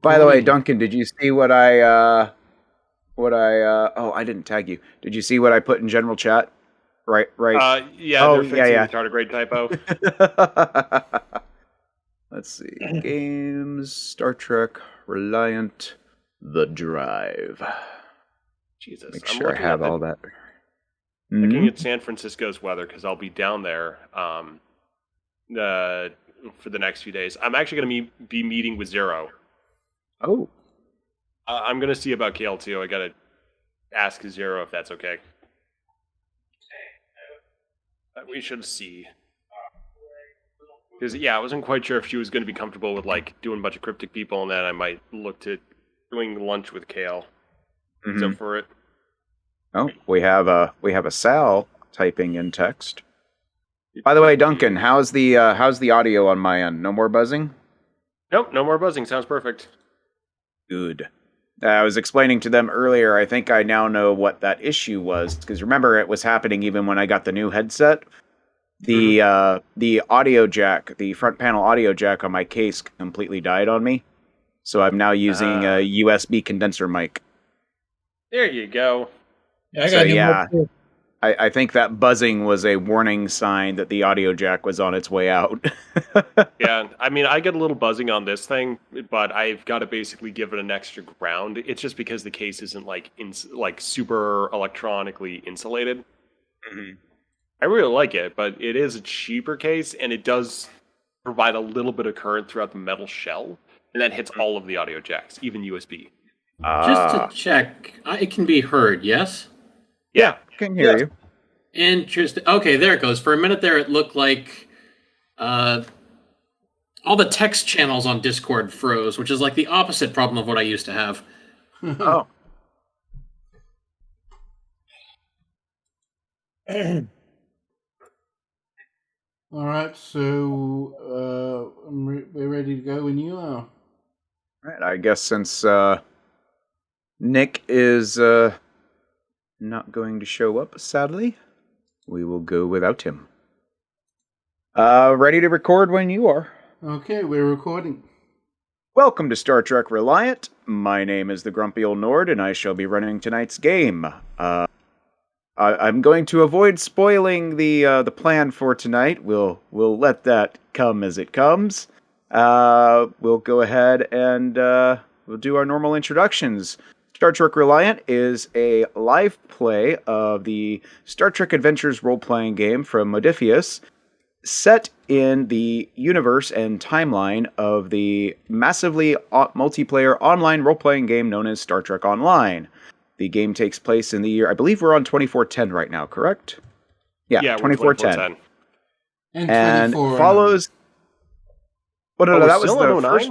By the way, Tony. Duncan, did you see oh, I didn't tag you. Did you see what I put in general chat? Right. Yeah, Oh, they're yeah, fixing yeah. the tardigrade typo. Let's see. Games, Star Trek, Reliant, The Drive. Jesus, Make I'm sure I looking have at all that. looking at San Francisco's weather because I'll be down there for the next few days. I'm actually going to be meeting with Zero. Oh, I'm going to see about KL2. I got to ask Zero if that's okay. We should see. Because, yeah, I wasn't quite sure if she was going to be comfortable with, like, doing a bunch of cryptic people, and then I might look to doing lunch with Kale. So for it. Oh, we have a Sal typing in text. By the way, Duncan, how's the audio on my end? No more buzzing? Nope, no more buzzing. Sounds perfect. Good. I was explaining to them earlier, I think I now know what that issue was, because remember, it was happening even when I got the new headset. The audio jack, the front panel audio jack on my case completely died on me. So I'm now using a USB condenser mic. There you go. Yeah, I think that buzzing was a warning sign that the audio jack was on its way out. Yeah, I mean, I get a little buzzing on this thing, but I've got to basically give it an extra ground. It's just because the case isn't like super electronically insulated. Mm-hmm. I really like it, but it is a cheaper case, and it does provide a little bit of current throughout the metal shell, and that hits all of the audio jacks, even USB. Just to check, it can be heard, yes? Yeah, I can hear you. Interesting. Okay, there it goes. For a minute there, it looked like all the text channels on Discord froze, which is like the opposite problem of what I used to have. Oh. All right, so we're ready to go when you are. Right, I guess since Nick is not going to show up, sadly, we will go without him. Ready to record when you are. Okay, we're recording. Welcome to Star Trek Reliant. My name is the Grumpy Old Nord, and I shall be running tonight's game. I'm going to avoid spoiling the plan for tonight. We'll let that come as it comes. We'll go ahead and we'll do our normal introductions. Star Trek Reliant is a live play of the Star Trek Adventures role-playing game from Modiphius, set in the universe and timeline of the massively multiplayer online role-playing game known as Star Trek Online. The game takes place in the year, I believe we're on 2410 right now, correct? Yeah 2410. And follows... Well, no, that was the first...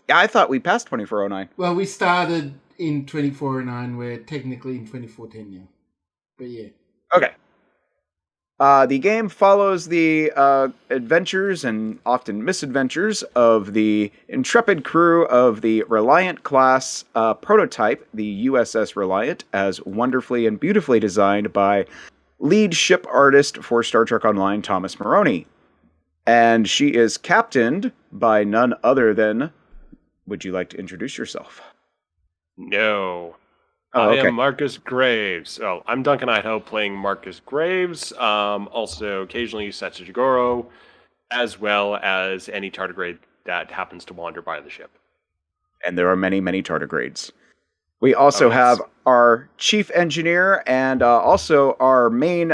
Yeah, I thought we passed 2409. Well, we started in 2409. We're technically in 2410 now. But yeah. Okay. The game follows the adventures and often misadventures of the intrepid crew of the Reliant class prototype, the USS Reliant, as wonderfully and beautifully designed by lead ship artist for Star Trek Online, Thomas Maroney. And she is captained by none other than... Would you like to introduce yourself? No. Oh, okay. I am Marcus Graves. Oh, I'm Duncan Idaho playing Marcus Graves. Also, occasionally Setsu Jigoro, as well as any tardigrade that happens to wander by the ship. And there are many, many tardigrades. We also have our chief engineer and also our main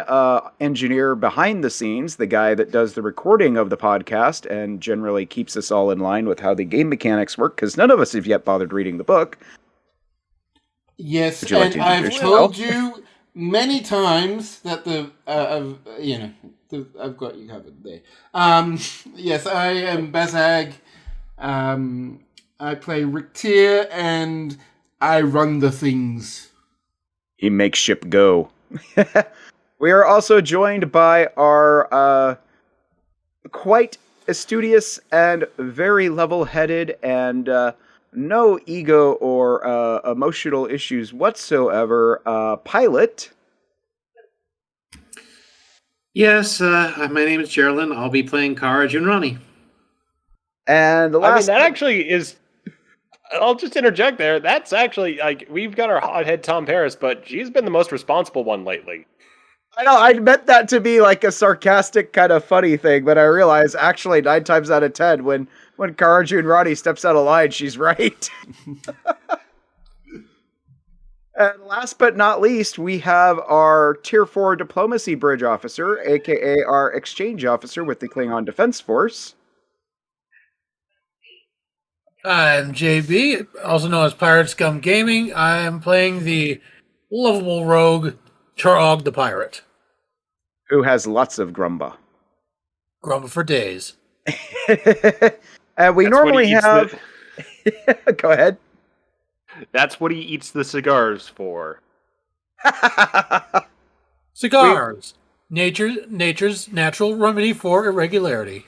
engineer behind the scenes, the guy that does the recording of the podcast and generally keeps us all in line with how the game mechanics work, because none of us have yet bothered reading the book. Yes, and I've told you many times that I've got you covered there. Yes, I am Bazag. I play Rick Tier, and I run the things. He makes ship go. We are also joined by our quite studious and very level-headed and no ego or emotional issues whatsoever pilot. Yes, my name is Geraldine. I'll be playing Kara Junrani. And the last... I mean, that actually is I'll just interject there. That's actually, like, we've got our hothead Tom Paris, but she's been the most responsible one lately. I know, I meant that to be like a sarcastic kind of funny thing, but I realize actually 9 times out of 10, when Karaju and Roddy steps out of line, she's right. And last but not least, we have our Tier 4 Diplomacy Bridge Officer, aka our Exchange Officer with the Klingon Defense Force. I'm JB, also known as Pirate Scum Gaming. I am playing the lovable rogue Charog the Pirate. Who has lots of grumba. Grumba for days. And we normally have... Go ahead. That's what he eats the cigars for. Cigars. Nature's natural remedy for irregularity.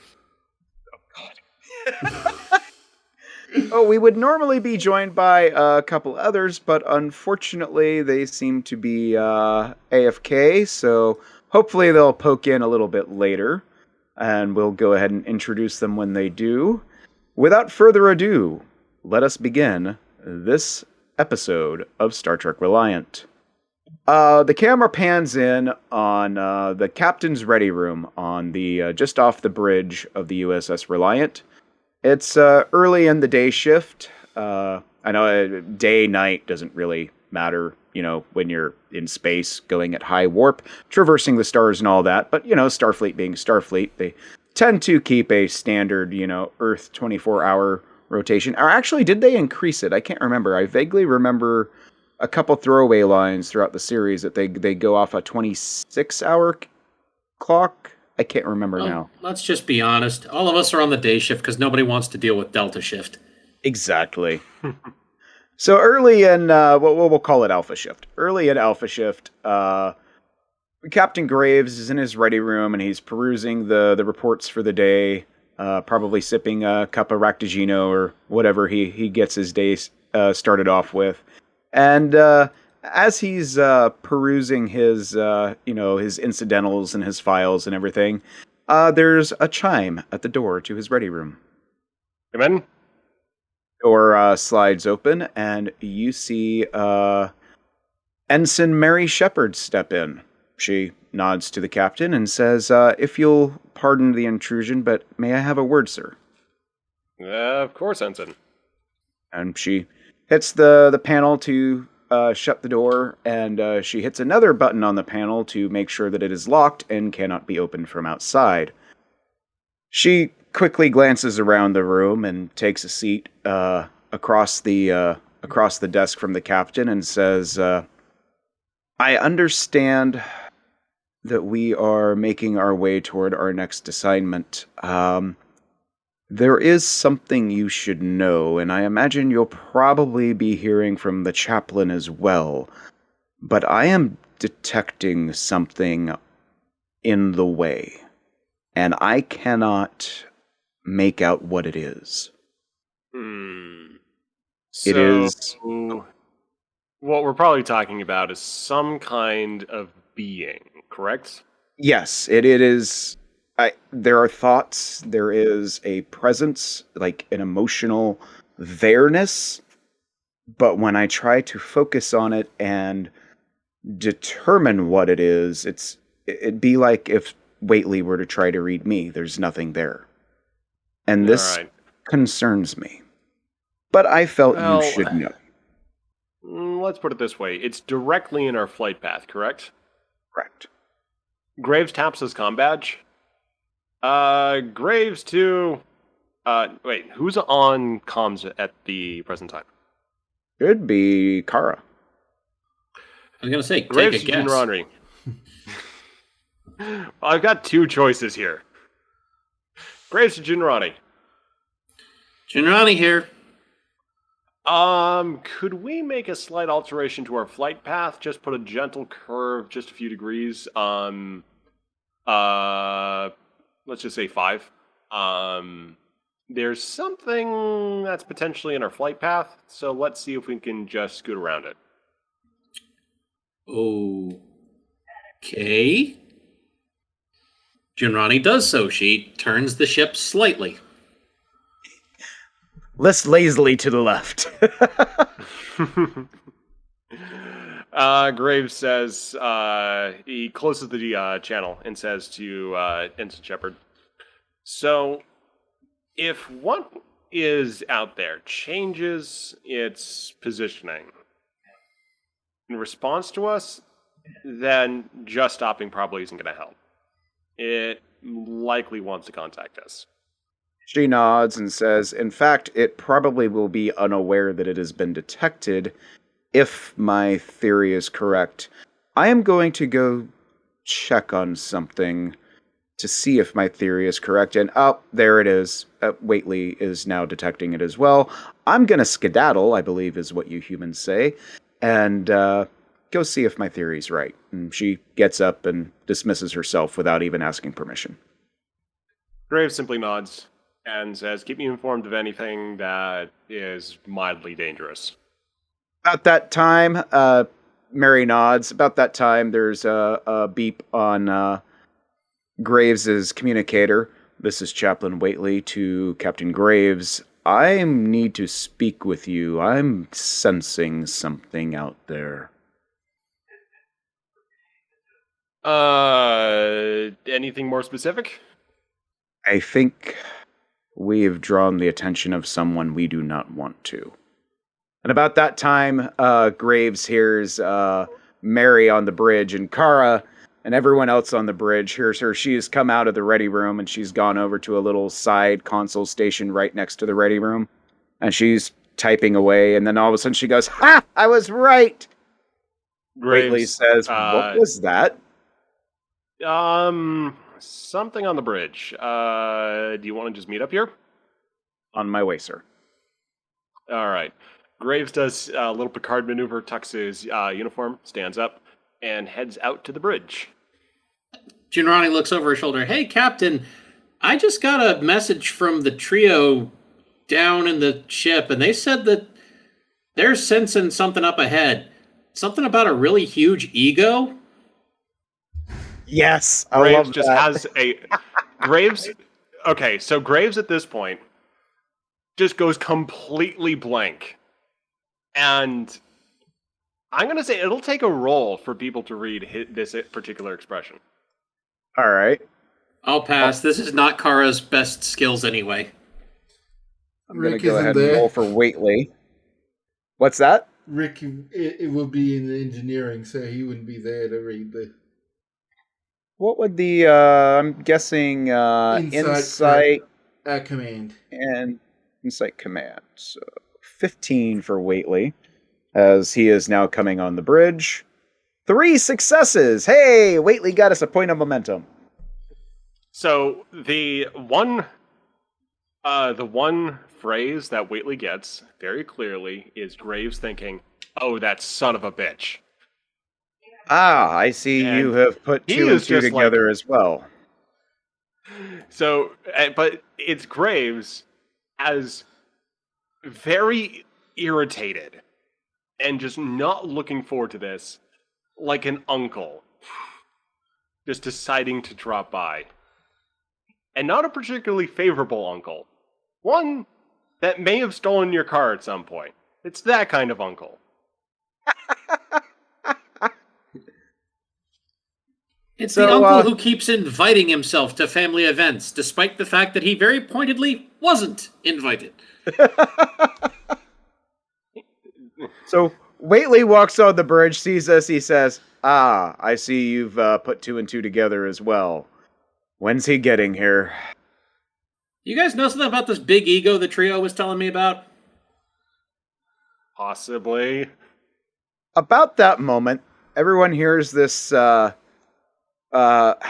Oh, we would normally be joined by a couple others, but unfortunately they seem to be AFK, so hopefully they'll poke in a little bit later, and we'll go ahead and introduce them when they do. Without further ado, let us begin this episode of Star Trek Reliant. The camera pans in on the captain's ready room on the just off the bridge of the USS Reliant. It's early in the day shift. I know day-night doesn't really matter, when you're in space, going at high warp, traversing the stars and all that. But, Starfleet being Starfleet, they tend to keep a standard, Earth 24-hour rotation. Or actually, did they increase it? I can't remember. I vaguely remember a couple throwaway lines throughout the series that they go off a 26-hour clock. I can't remember now. Let's just be honest. All of us are on the day shift because nobody wants to deal with Delta shift. Exactly. So early in, we'll call it Alpha Shift. Early in Alpha Shift, Captain Graves is in his ready room and he's perusing the reports for the day, probably sipping a cup of Ractigino or whatever he gets his day started off with. And as he's perusing his, his incidentals and his files and everything, there's a chime at the door to his ready room. Come in. Door slides open, and you see Ensign Mary Shepard step in. She nods to the captain and says, if you'll pardon the intrusion, but may I have a word, sir? Of course, Ensign. And she hits the panel to shut the door, and she hits another button on the panel to make sure that it is locked and cannot be opened from outside. She quickly glances around the room and takes a seat across the desk from the captain and says, I understand that we are making our way toward our next assignment. There is something you should know, and I imagine you'll probably be hearing from the chaplain as well. But I am detecting something in the way, and I cannot make out what it is. So, it is... what we're probably talking about is some kind of being, correct? Yes, it is... there are thoughts, there is a presence, like an emotional there-ness, but when I try to focus on it and determine what it is, it'd be like if Waitley were to try to read me. There's nothing there. And this concerns me. But I felt you should know. Let's put it this way. It's directly in our flight path, correct? Correct. Graves taps his comm badge. Graves to... wait, who's on comms at the present time? Could be Kara. I was going to say, Graves take a guess. Jinranri. I've got two choices here. Graves to Jinrani. Jinrani here. Could we make a slight alteration to our flight path? Just put a gentle curve, just a few degrees. Let's just say 5. There's something that's potentially in our flight path, so let's see if we can just scoot around it. Okay. Jinrani does so. She turns the ship slightly. less lazily to the left. Graves says, he closes the channel and says to Ensign Shepard, so if what is out there changes its positioning in response to us, then just stopping probably isn't going to help. It likely wants to contact us. She nods and says, in fact, it probably will be unaware that it has been detected. If my theory is correct, I am going to go check on something to see if my theory is correct. And there it is. Waitley is now detecting it as well. I'm going to skedaddle, I believe is what you humans say, and go see if my theory's right. And she gets up and dismisses herself without even asking permission. Graves simply nods and says, keep me informed of anything that is mildly dangerous. About that time, Mary nods. About that time, there's a beep on Graves' communicator. This is Chaplain Waitley to Captain Graves. I need to speak with you. I'm sensing something out there. Anything more specific? I think we have drawn the attention of someone we do not want to. And about that time, Graves hears Mary on the bridge, and Kara and everyone else on the bridge hears her. She has come out of the ready room, and she's gone over to a little side console station right next to the ready room. And she's typing away, and then all of a sudden she goes, "Ha! I was right!" Waitley says, "What was that?" Something on the bridge. Do you want to just meet up here? On my way, sir. All right. Graves does a little Picard maneuver, tucks his uniform, stands up, and heads out to the bridge. Gianrani looks over his shoulder. Hey, Captain, I just got a message from the trio down in the ship, and they said that they're sensing something up ahead. Something about a really huge ego? Yes, I Graves love just that. has a... Graves... Okay, so Graves at this point just goes completely blank. And I'm going to say it'll take a roll for people to read this particular expression. All right. I'll pass. This is not Kara's best skills anyway. I'm going to go ahead and roll for Waitley. What's that? Rick, it will be in engineering, so he wouldn't be there to read the... What would the, I'm guessing, Insight command. And Insight command. So 15 for Waitley, as he is now coming on the bridge. 3 successes! Hey, Waitley got us a point of momentum. So the one phrase that Waitley gets very clearly is Graves thinking, "Oh, that son of a bitch." Ah, I see you have put 2 and 2 together as well. So, but it's Graves as very irritated and just not looking forward to this, like an uncle just deciding to drop by. And not a particularly favorable uncle. One that may have stolen your car at some point. It's that kind of uncle. It's the uncle who keeps inviting himself to family events, despite the fact that he very pointedly wasn't invited. So Waitley walks on the bridge, sees us, he says, "Ah, I see you've put 2 and 2 together as well. When's he getting here?" You guys know something about this big ego the trio was telling me about? Possibly. About that moment, everyone hears this, how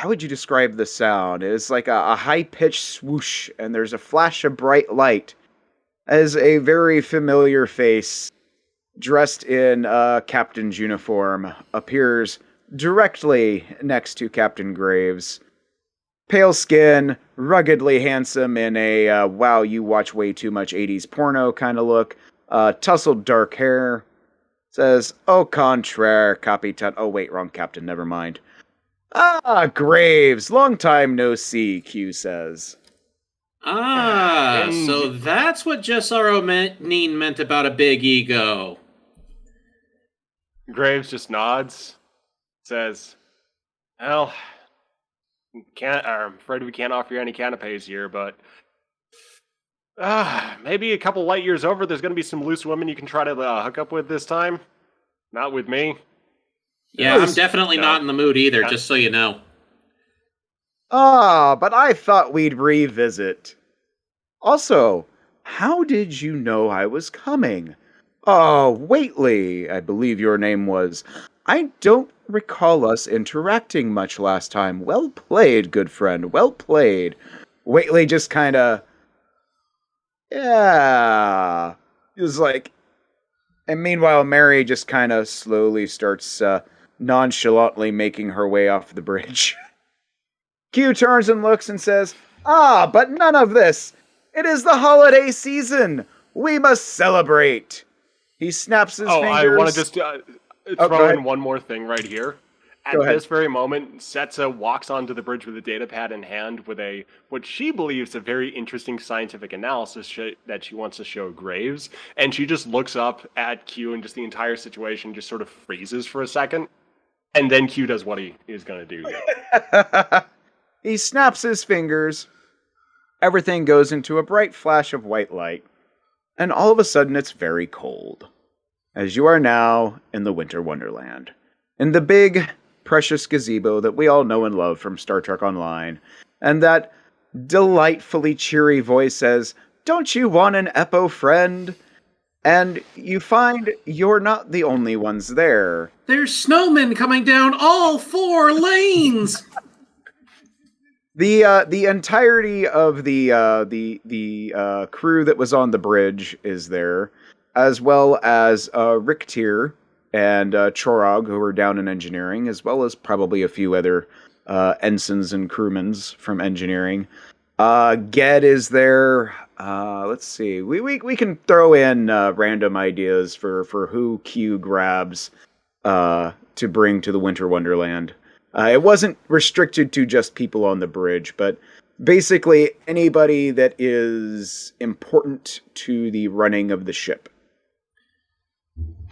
would you describe the sound? It's like a high-pitched swoosh, and there's a flash of bright light as a very familiar face, dressed in a captain's uniform, appears directly next to Captain Graves. Pale skin, ruggedly handsome in a, wow, you watch way too much 80s porno kind of look. Tousled dark hair. Says, "Au contraire, Capitan." Oh, wait, wrong captain, never mind. "Ah, Graves, long time no see," Q says. Ah, And so that's what Jessaro meant about a big ego. Graves just nods, says, "Well, I'm afraid we can't offer you any canapes here, but maybe a couple light years over, there's going to be some loose women you can try to hook up with this time. Not with me." Yeah, I'm definitely No. not in the mood either, Yeah. just so you know. But I thought we'd revisit. Also, how did you know I was coming? Oh, Waitley, I believe your name was. I don't recall us interacting much last time. Well played, good friend. Well played. Waitley just kind of, yeah, is like, and meanwhile, Mary just kind of slowly starts nonchalantly making her way off the bridge. Q turns and looks and says, but none of this. It is the holiday season. We must celebrate. He snaps his fingers. I want to just throw go in ahead. one more thing right here. Go At ahead. this very moment, Setsa walks onto the bridge with a data pad in hand with what she believes a very interesting scientific analysis that she wants to show Graves. And she just looks up at Q and just the entire situation just sort of freezes for a second. And then Q does what he is going to do here. He snaps his fingers. Everything goes into a bright flash of white light. And all of a sudden it's very cold. As you are now in the Winter Wonderland. In the big, precious gazebo that we all know and love from Star Trek Online. And that delightfully cheery voice says, "Don't you want an Eppoh friend?" And you find you're not the only ones there. There's snowmen coming down all 4 lanes! The entirety of the crew that was on the bridge is there, as well as Rick Tier and Chorog, who are down in engineering, as well as probably a few other ensigns and crewmans from engineering. Ged is there. Let's see. We can throw in random ideas for who Q grabs to bring to the Winter Wonderland. It wasn't restricted to just people on the bridge, but basically anybody that is important to the running of the ship.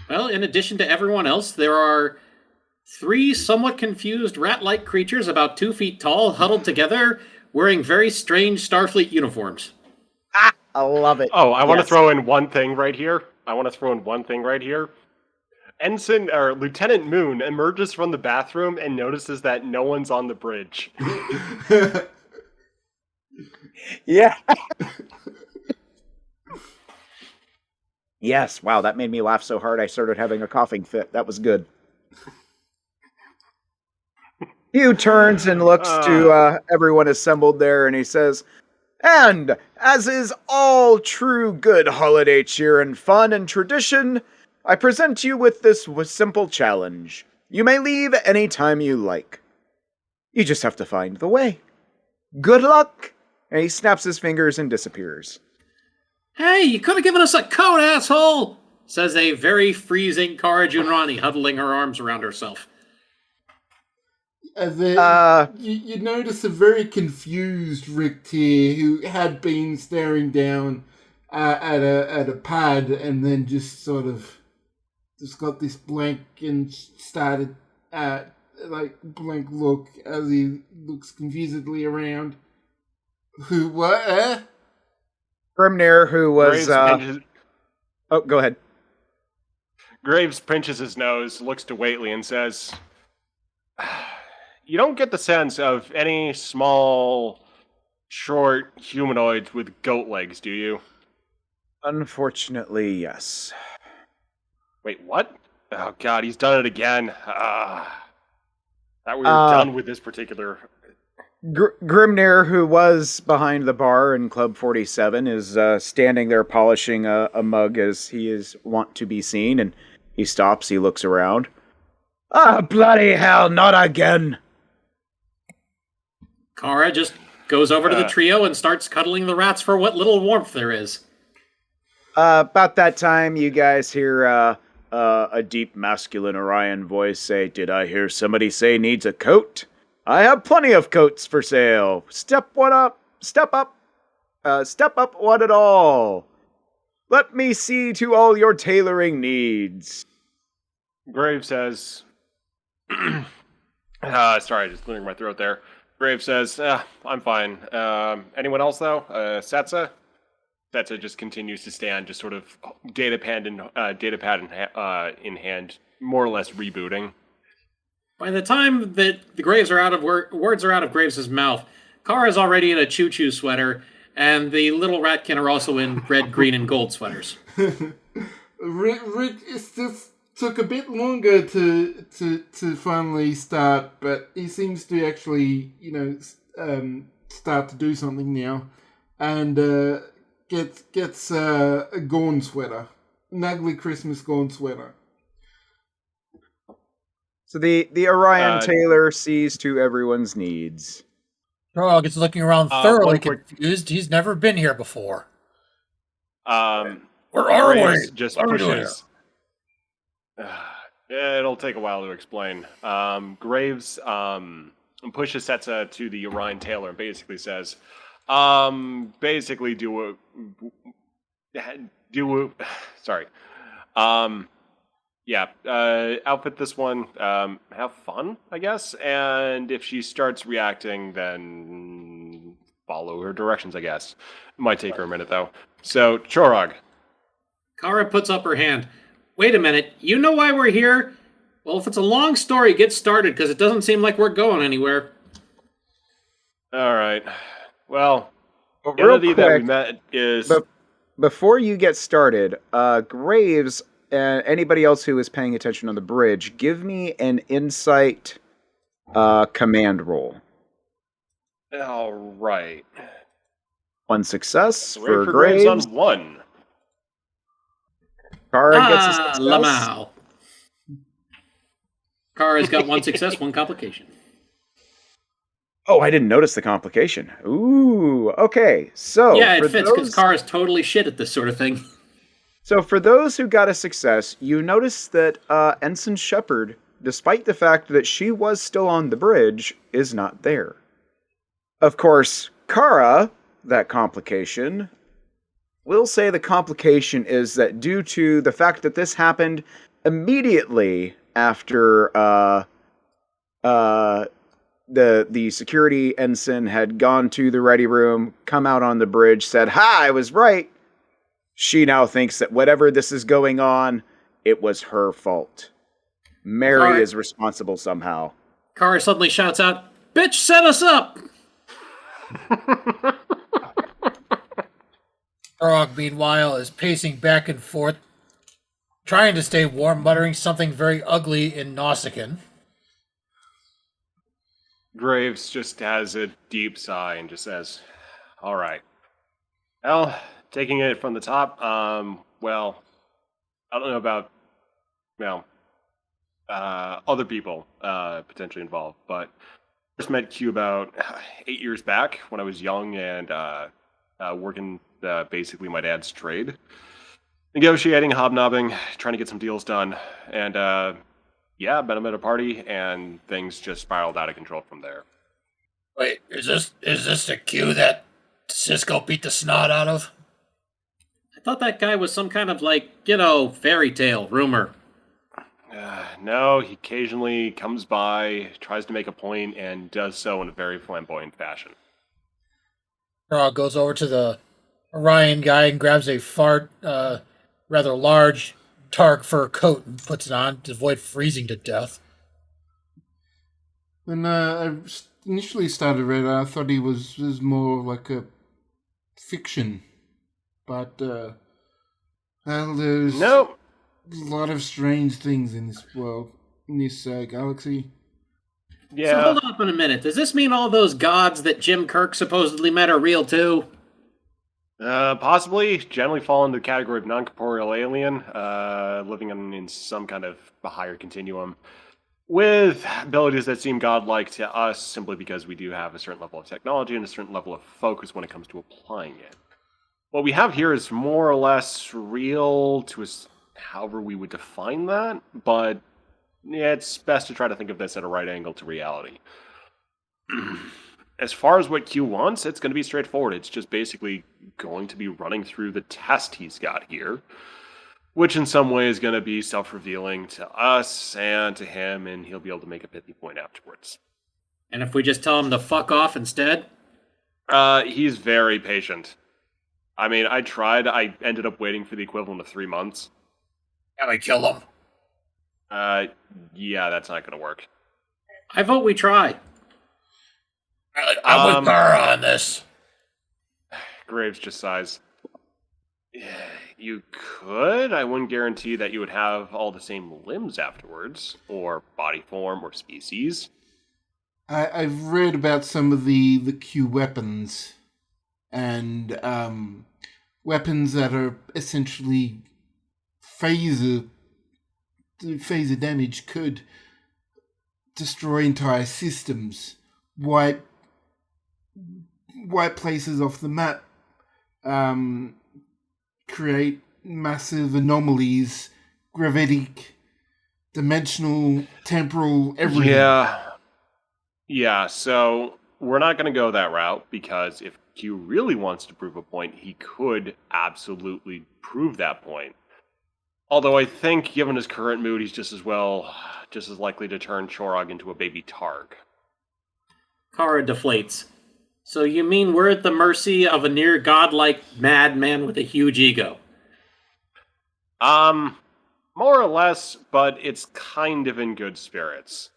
Well, in addition to everyone else, there are 3 somewhat confused rat-like creatures about 2 feet tall, huddled together, wearing very strange Starfleet uniforms. I love it. I want to Yes. throw in one thing right here. Lieutenant Moon emerges from the bathroom and notices that no one's on the bridge. Yeah. Yes. Wow, that made me laugh so hard I started having a coughing fit. That was good. Hugh turns and looks to everyone assembled there, and he says, "And, as is all true good holiday cheer and fun and tradition, I present you with this simple challenge. You may leave any time you like. You just have to find the way. Good luck!" And he snaps his fingers and disappears. Hey, you could have given us a coat, asshole! Says a very freezing Kara Junrani, huddling her arms around herself. You notice a very confused Rick Tier who had been staring down at a pad and then just sort of just got this blank and started blank look as he looks confusedly around. Who what? Grimnir, who was Graves go ahead. Graves pinches his nose, looks to Waitley, and says, "You don't get the sense of any small, short humanoids with goat legs, do you?" Unfortunately, yes. Wait, what? Oh god, he's done it again. That we were done with this particular... Grimnir, who was behind the bar in Club 47, is standing there polishing a mug as he is wont to be seen, and he stops, he looks around. Bloody hell, not again! Kara just goes over to the trio and starts cuddling the rats for what little warmth there is. About that time, you guys hear a deep masculine Orion voice say, "Did I hear somebody say needs a coat? I have plenty of coats for sale. Step up. Step up one and all. Let me see to all your tailoring needs. Graves says, sorry, just clearing my throat there. Graves says, I'm fine. Anyone else, though? Setsa? Setsa just continues to stand, just sort of data pad in hand, more or less rebooting. By the time that the Graves are out of words are out of Graves' mouth, Kara's already in a choo-choo sweater, and the little ratkin are also in red, green, and gold sweaters. Rick, it's just took a bit longer to finally start, but he seems to actually, start to do something now, and gets a Gorn sweater, an ugly Christmas Gorn sweater. So the Orion tailor sees to everyone's needs. Trog is looking around thoroughly confused. He's never been here before. Where are Graves we? Just what pushes. It'll take a while to explain. Graves pushes Setsa to the Orion tailor and basically says, outfit this one, have fun, I guess, and if she starts reacting, then follow her directions, I guess. It might take her a minute, though. So, Chorog. Kara puts up her hand. Wait a minute, you know why we're here? Well, if it's a long story, get started, because it doesn't seem like we're going anywhere. Alright. Well, the entity that we met is... Before you get started, Graves and anybody else who is paying attention on the bridge, give me an insight command roll. Alright. One success So for Graves Graves. on 1. Kara gets a success. Lamau. Kara's got 1 success, 1 complication. Oh, I didn't notice the complication. Ooh, okay. So yeah, it fits because Kara's totally shit at this sort of thing. So for those who got a success, you notice that Ensign Shepard, despite the fact that she was still on the bridge, is not there. Of course, Kara, that complication, we'll say the complication is that due to the fact that this happened immediately after the security ensign had gone to the ready room, come out on the bridge, said, "Ha, I was right." She now thinks that whatever this is going on, it was her fault. Mary is responsible somehow. Kara suddenly shouts out, "Bitch, set us up!" Frog, meanwhile, is pacing back and forth, trying to stay warm, muttering something very ugly in Nausicaan. Graves just has a deep sigh and just says, "All right. Well, taking it from the top, well, I don't know about, other people potentially involved, but I first met Q about 8 years back when I was young and working basically my dad's trade. Negotiating, hobnobbing, trying to get some deals done, and met him at a party, and things just spiraled out of control from there." Wait, is this the Q that Cisco beat the snot out of? I thought that guy was some kind of fairy tale rumor. No, he occasionally comes by, tries to make a point, and does so in a very flamboyant fashion. Frog goes over to the Orion guy and grabs a rather large Targ fur coat and puts it on to avoid freezing to death. When I initially started reading, I thought he was more like a fiction, but there's a lot of strange things in this world, in this galaxy. Yeah. So hold up in a minute. Does this mean all those gods that Jim Kirk supposedly met are real too? Possibly. Generally fall into the category of non-corporeal alien, living in some kind of a higher continuum, with abilities that seem godlike to us simply because we do have a certain level of technology and a certain level of focus when it comes to applying it. What we have here is more or less real to us, however we would define that, but it's best to try to think of this at a right angle to reality. as far as what Q wants, it's going to be straightforward. It's just basically going to be running through the test he's got here, which in some way is going to be self-revealing to us and to him, and he'll be able to make a pithy point afterwards. And if we just tell him to fuck off instead? He's very patient. I mean, I tried. I ended up waiting for the equivalent of 3 months. Can I kill him? Yeah, that's not going to work. I vote we try. I'm with Kara on this. Graves just sighs. You could. I wouldn't guarantee that you would have all the same limbs afterwards, or body form, or species. I've read about some of the Q weapons, and weapons that are essentially phaser damage could destroy entire systems, wipe places off the map, create massive anomalies, gravitic, dimensional, temporal, everything. Yeah, so we're not going to go that route, because if Q really wants to prove a point, he could absolutely prove that point. Although I think, given his current mood, he's just as likely to turn Chorog into a baby Targ. Kara deflates. So you mean we're at the mercy of a near godlike madman with a huge ego? More or less, but it's kind of in good spirits.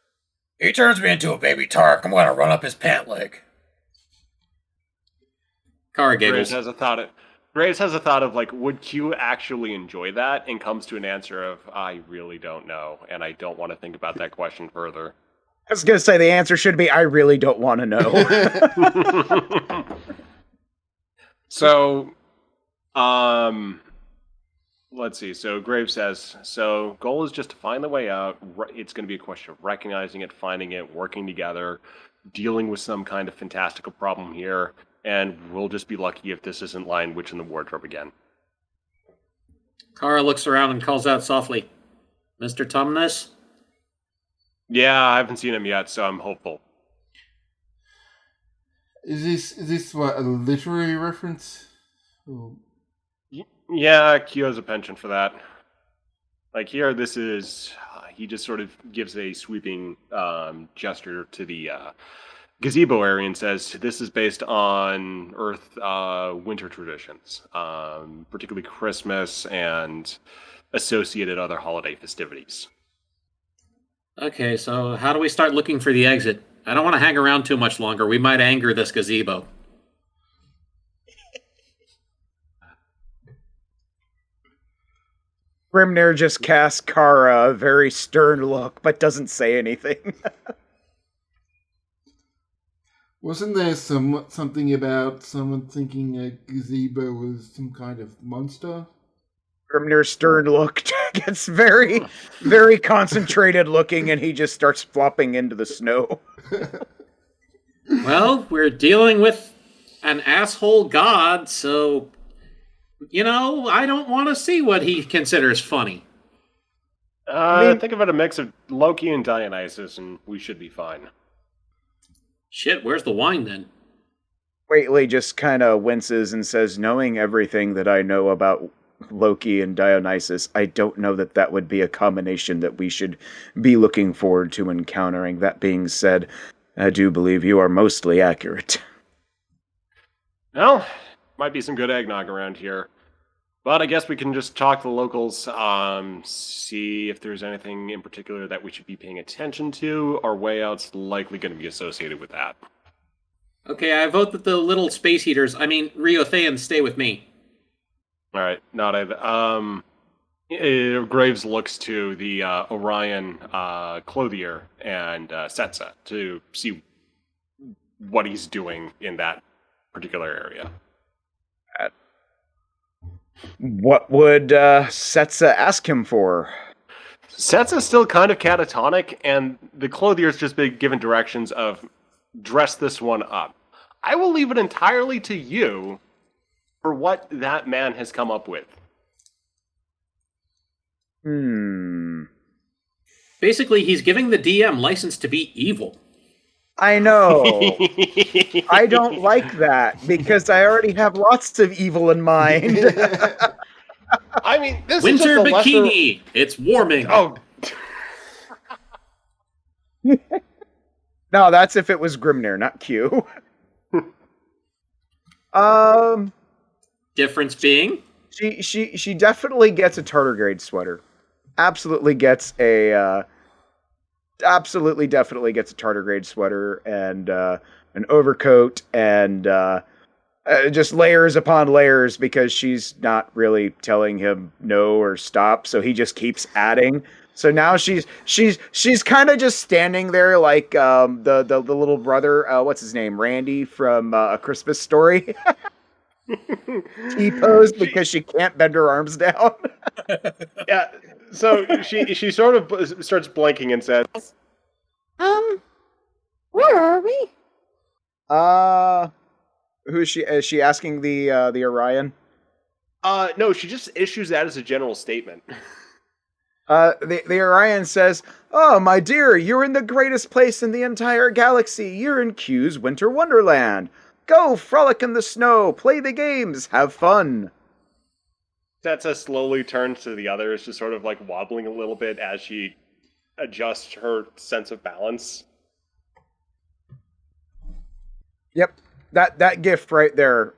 He turns me into a baby Tark. I'm gonna run up his pant leg. Kara giggles. Graves has a thought of, like, would Q actually enjoy that? And comes to an answer of, I really don't know, and I don't want to think about that question further. I was going to say the answer should be, I really don't want to know. So, let's see. So Graves says, so goal is just to find the way out. It's going to be a question of recognizing it, finding it, working together, dealing with some kind of fantastical problem here, and we'll just be lucky if this isn't Lion Witch in the wardrobe again. Kara looks around and calls out softly, Mr. Tumnus? Yeah, I haven't seen him yet, so I'm hopeful. Is this what, a literary reference? Oh. Yeah, Q has a penchant for that. Like here, this is... he just sort of gives a sweeping gesture to the gazebo area and says, this is based on Earth winter traditions, particularly Christmas and associated other holiday festivities. Okay, so how do we start looking for the exit? I don't want to hang around too much longer. We might anger this gazebo. Grimnir just casts Kara a very stern look, but doesn't say anything. Wasn't there something about someone thinking a gazebo was some kind of monster? Grimnir's stern look gets very, very concentrated looking, and he just starts flopping into the snow. Well, we're dealing with an asshole god, so... I don't want to see what he considers funny. Think of it a mix of Loki and Dionysus, and we should be fine. Shit, where's the wine then? Waitley just kind of winces and says, knowing everything that I know about Loki and Dionysus, I don't know that would be a combination that we should be looking forward to encountering. That being said, I do believe you are mostly accurate. Well, might be some good eggnog around here. But I guess we can just talk to the locals, see if there's anything in particular that we should be paying attention to. Our way out's likely going to be associated with that. Okay, I vote that the little space heaters, Riotheans, stay with me. Alright, nodded. Graves looks to the Orion clothier and Setsa to see what he's doing in that particular area. What would Setsa ask him for? Setsa's still kind of catatonic, and the clothier's just been given directions of dress this one up. I will leave it entirely to you for what that man has come up with. Basically, he's giving the DM license to be evil. I know. I don't like that because I already have lots of evil in mind. I mean, this Winter is just a bikini. lesser... It's warming. Oh, No, that's if it was Grimnir, not Q. Difference being? She definitely gets a tardigrade sweater. Absolutely definitely gets a tardigrade sweater and an overcoat and just layers upon layers because she's not really telling him no or stop, so he just keeps adding. So now she's kind of just standing there like the little brother, what's his name, Randy from A Christmas Story. T-pose because she can't bend her arms down. yeah. So she sort of starts blinking and says, Where are we? Who is she? Is she asking the Orion? no, she just issues that as a general statement. The Orion says, "Oh, my dear, you're in the greatest place in the entire galaxy. You're in Q's Winter Wonderland. Go frolic in the snow, play the games, have fun." Setsa slowly turns to the others, just sort of like wobbling a little bit as she adjusts her sense of balance. Yep, that gift right there,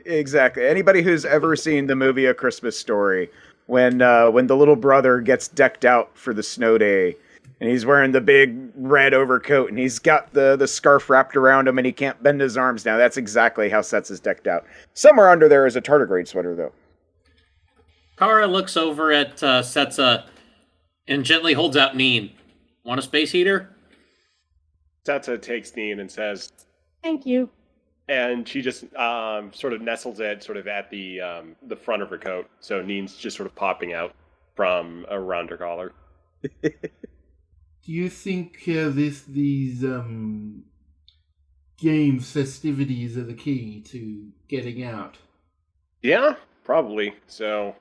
exactly. Anybody who's ever seen the movie A Christmas Story, when the little brother gets decked out for the snow day, and he's wearing the big red overcoat, and he's got the scarf wrapped around him, and he can't bend his arms now. That's exactly how Setsa's decked out. Somewhere under there is a tardigrade sweater, though. Kara looks over at Setsa and gently holds out Neen. Want a space heater? Setsa takes Neen and says, Thank you. and she just sort of nestles it sort of at the front of her coat. So Neen's just sort of popping out from around her collar. Do you think these games, festivities are the key to getting out? Yeah, probably. So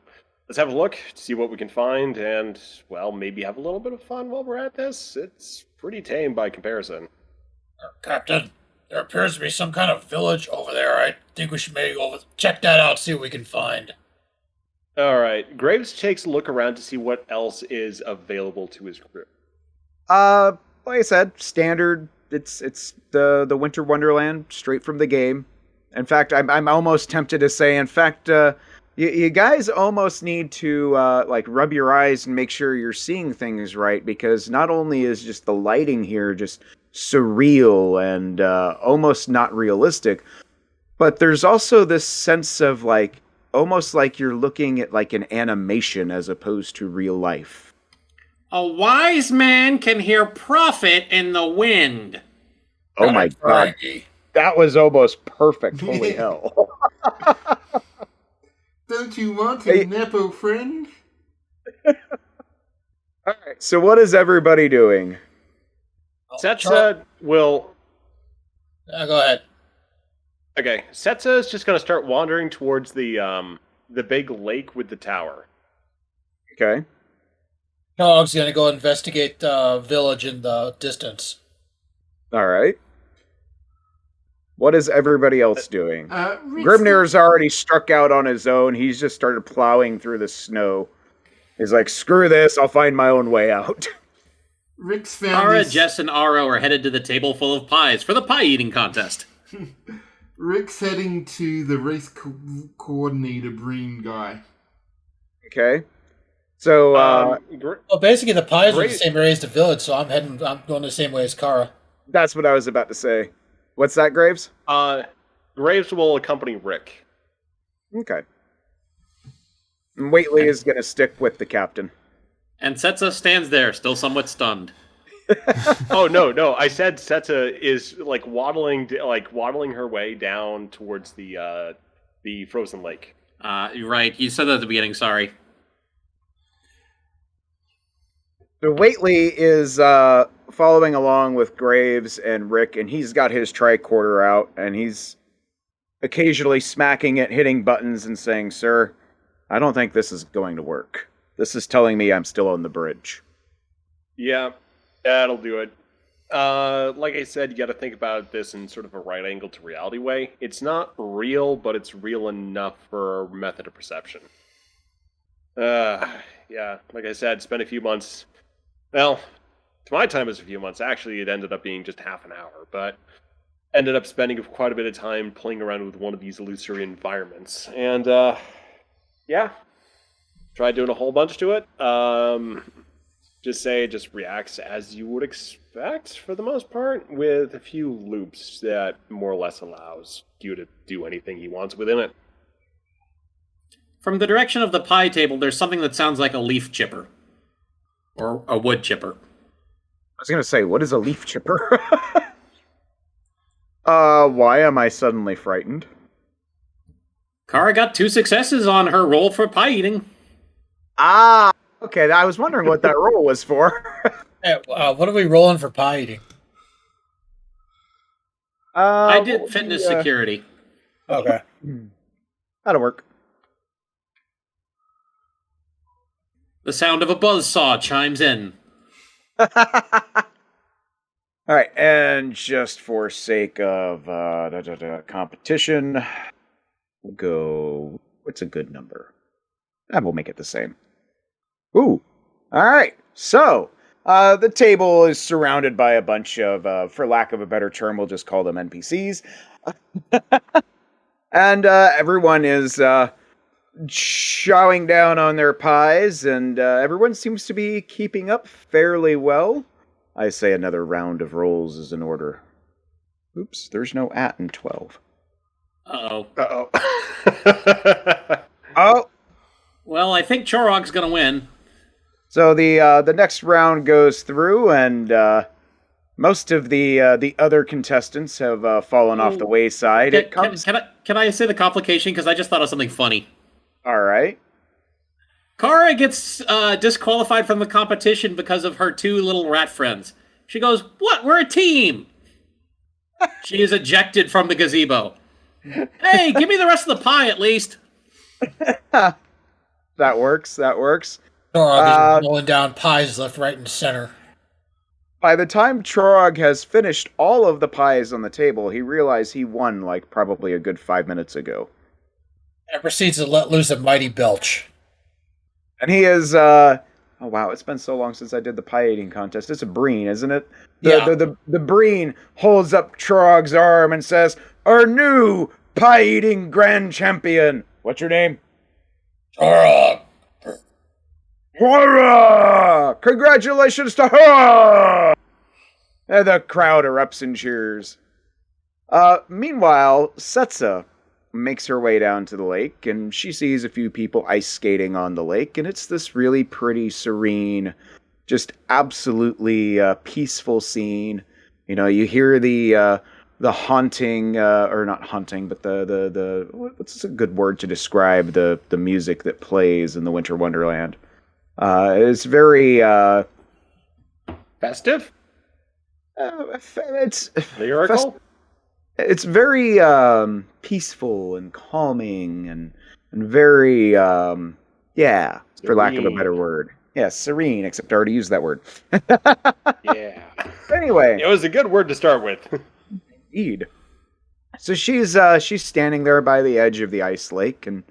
let's have a look, see what we can find, and, well, maybe have a little bit of fun while we're at this. It's pretty tame by comparison. Captain, there appears to be some kind of village over there. I think we should maybe go check that out, see what we can find. All right. Graves takes a look around to see what else is available to his crew. Like I said, standard. It's the Winter Wonderland, straight from the game. In fact, I'm almost tempted to say, in fact, you guys almost need to like rub your eyes and make sure you're seeing things right, because not only is just the lighting here just surreal and almost not realistic, but there's also this sense of like almost like you're looking at like an animation as opposed to real life. A wise man can hear profit in the wind. Oh my god. That was almost perfect. Holy hell. Don't you want an Eppoh friend? Alright, so what is everybody doing? Setsa will... Go ahead. Okay, Setsa is just going to start wandering towards the big lake with the tower. Okay. Dog's gonna go investigate the village in the distance. Alright. What is everybody else doing? Rick's Grimnir's already struck out on his own. He's just started plowing through the snow. He's like, screw this, I'll find my own way out. Rick's found Kara, this... Jess, and Aro are headed to the table full of pies for the pie-eating contest. Rick's heading to the race coordinator Breen guy. Okay. So, Well, basically the pies are the Great. same area as the village, so I'm going the same way as Kara. that's what I was about to say. What's that, Graves? Graves will accompany Rick. Okay. And Waitley is going to stick with the captain. And Setsa stands there, still somewhat stunned. Oh no! I said Setsa is like waddling her way down towards the frozen lake. You're right. You said that at the beginning. Sorry. So Waitley is following along with Graves and Rick, and he's got his tricorder out, and he's occasionally smacking it, hitting buttons, and saying, "Sir, I don't think this is going to work. This is telling me I'm still on the bridge." Yeah, that'll do it. Like I said, you got to think about this in sort of a right angle to reality way. It's not real, but it's real enough for a method of perception. Yeah, like I said, spent a few months. Well, to my time, it was a few months. Actually, it ended up being just half an hour, but ended up spending quite a bit of time playing around with one of these illusory environments. And, yeah, tried doing a whole bunch to it. Just reacts as you would expect for the most part, with a few loops that more or less allows you to do anything he wants within it. From the direction of the pie table, there's something that sounds like a leaf chipper. Or a wood chipper. I was going to say, what is a leaf chipper? Why am I suddenly frightened? Kara got 2 successes on her roll for pie eating. Ah, okay, I was wondering what that roll was for. Hey, what are we rolling for pie eating? I did fitness security. Okay. That'll work. The sound of a buzzsaw chimes in. All right, and just for sake of competition, we'll go. What's a good number? And we'll make it the same. Ooh. All right. So the table is surrounded by a bunch of, for lack of a better term, we'll just call them NPCs, and everyone is chowing down on their pies, and everyone seems to be keeping up fairly well. I say another round of rolls is in order. Oops, there's no at in 12. Uh-oh. Oh! Well, I think Chorog's gonna win. So the next round goes through, and most of the other contestants have fallen off the wayside. Can I say the complication? Because I just thought of something funny. All right. Kara gets disqualified from the competition because of her 2 little rat friends. She goes, "What? We're a team!" She is ejected from the gazebo. Hey, give me the rest of the pie at least. That works. Chorog is rolling down pies left, right, and center. By the time Chorog has finished all of the pies on the table, he realized he won like probably a good 5 minutes ago. And proceeds to let loose a mighty belch. And he is, oh wow, it's been so long since I did the pie eating contest. It's a breen, isn't it? The breen holds up Chorog's arm and says, "Our new pie eating grand champion. What's your name?" Chorog. Hurrah! Congratulations to her! And the crowd erupts in cheers. Meanwhile, Setsa makes her way down to the lake, and she sees a few people ice skating on the lake, and it's this really pretty, serene, just absolutely peaceful scene. You know, you hear the haunting, or not haunting, but the what's a good word to describe the music that plays in the Winter Wonderland? It's very festive. It's lyrical. It's very peaceful and calming and very for lack of a better word. Yeah, serene, except I already used that word. Yeah. Anyway. It was a good word to start with. Indeed. So she's standing there by the edge of the ice lake, and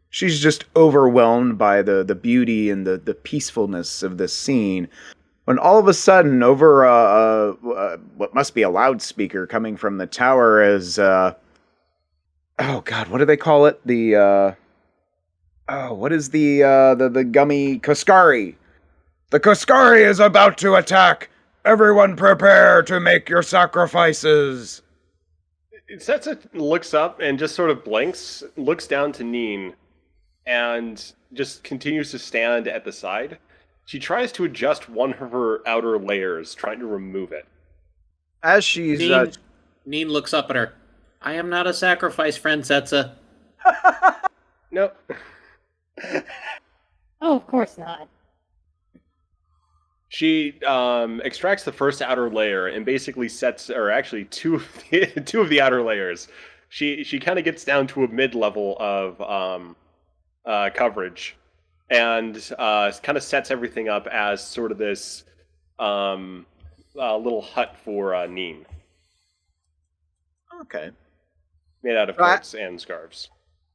she's just overwhelmed by the beauty and the peacefulness of this scene. When all of a sudden, over what must be a loudspeaker coming from the tower is, oh god, what do they call it? What is the gummy Koskari? The Koskari is about to attack! Everyone prepare to make your sacrifices! Setsa looks up and just sort of blinks, looks down to Neen, and just continues to stand at the side. She tries to adjust one of her outer layers, trying to remove it. As she's... Neen looks up at her. "I am not a sacrifice, friend Setsa." No. Oh, of course not. She extracts the first outer layer and basically sets, or actually two of the outer layers. She kind of gets down to a mid-level of coverage, and kind of sets everything up as sort of this little hut for Neen, Okay. made out of coats and scarves.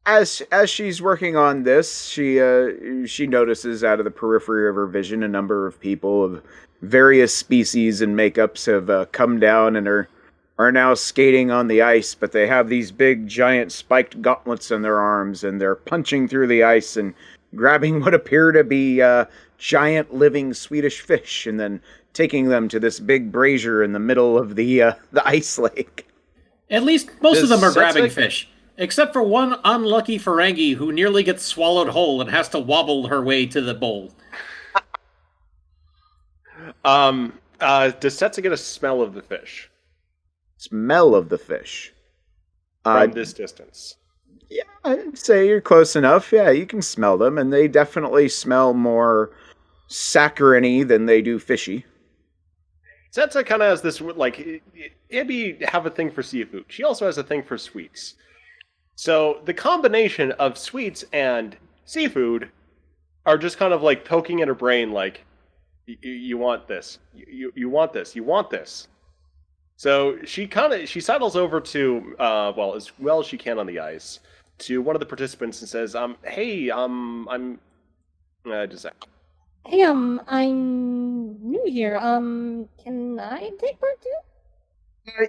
As she's working on this, she notices out of the periphery of her vision a number of people of various species and makeups have come down and are now skating on the ice, but they have these big giant spiked gauntlets in their arms and they're punching through the ice and grabbing what appear to be giant living Swedish fish and then taking them to this big brazier in the middle of the ice lake. At least most of them are grabbing like fish. Except for one unlucky Ferengi who nearly gets swallowed whole and has to wobble her way to the bowl. Does Setsa get a smell of the fish? Smell of the fish. From this distance. Yeah, I'd say you're close enough. Yeah, you can smell them, and they definitely smell more saccharine-y than they do fishy. Setsa kind of has this, like, Ibby have a thing for seafood. She also has a thing for sweets. So the combination of sweets and seafood are just kind of like poking at her brain like, you want this, you want this, you want this. So she sidles over to, as well as she can on the ice, to one of the participants and says, hey, I'm, just a sec. Hey, I'm new here. Can I take part too?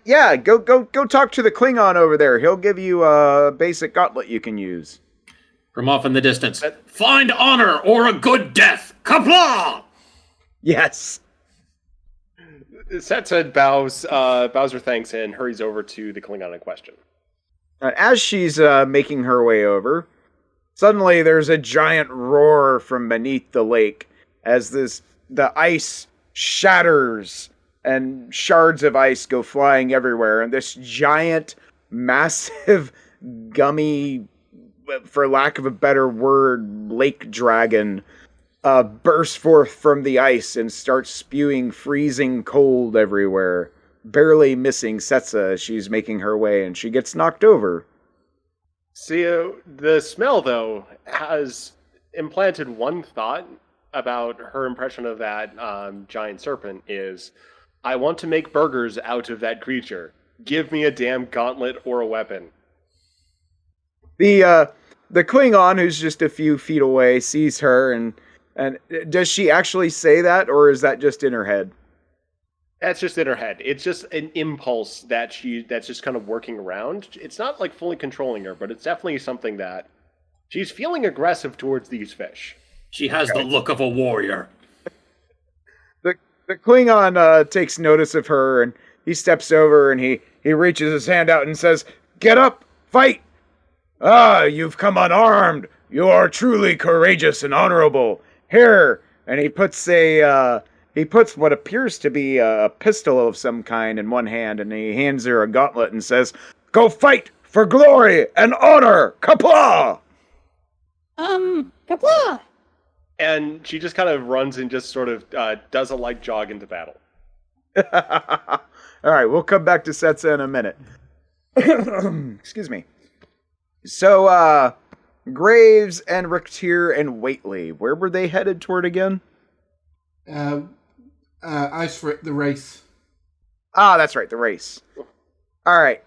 Yeah, go talk to the Klingon over there. He'll give you a basic gauntlet you can use. From off in the distance, find honor or a good death. Kapla! Yes. Setsa bows her thanks and hurries over to the Klingon in question. As she's making her way over, suddenly there's a giant roar from beneath the lake as the ice shatters and shards of ice go flying everywhere, and this giant, massive, gummy, for lack of a better word, lake dragon bursts forth from the ice and starts spewing freezing cold everywhere, barely missing Setsa as she's making her way, and she gets knocked over. See, the smell, though, has implanted one thought about her impression of that giant serpent is, I want to make burgers out of that creature. Give me a damn gauntlet or a weapon. The Klingon, who's just a few feet away, sees her, and does she actually say that, or is that just in her head? That's just in her head. It's just an impulse that's just kind of working around. It's not like fully controlling her, but it's definitely something that she's feeling aggressive towards these fish. She has the look of a warrior. The Klingon takes notice of her, and he steps over, and he reaches his hand out and says, "Get up! Fight! Ah, you've come unarmed! You are truly courageous and honorable! Here!" And he puts what appears to be a pistol of some kind in one hand, and he hands her a gauntlet and says, "Go fight for glory and honor! Kapla!" Kapla! And she just kind of runs and just sort of does a light jog into battle. All right, we'll come back to Setsa in a minute. Excuse me. So, Graves and Richter and Waitley, where were they headed toward again? Ice for the race. Ah, that's right, the race. All right.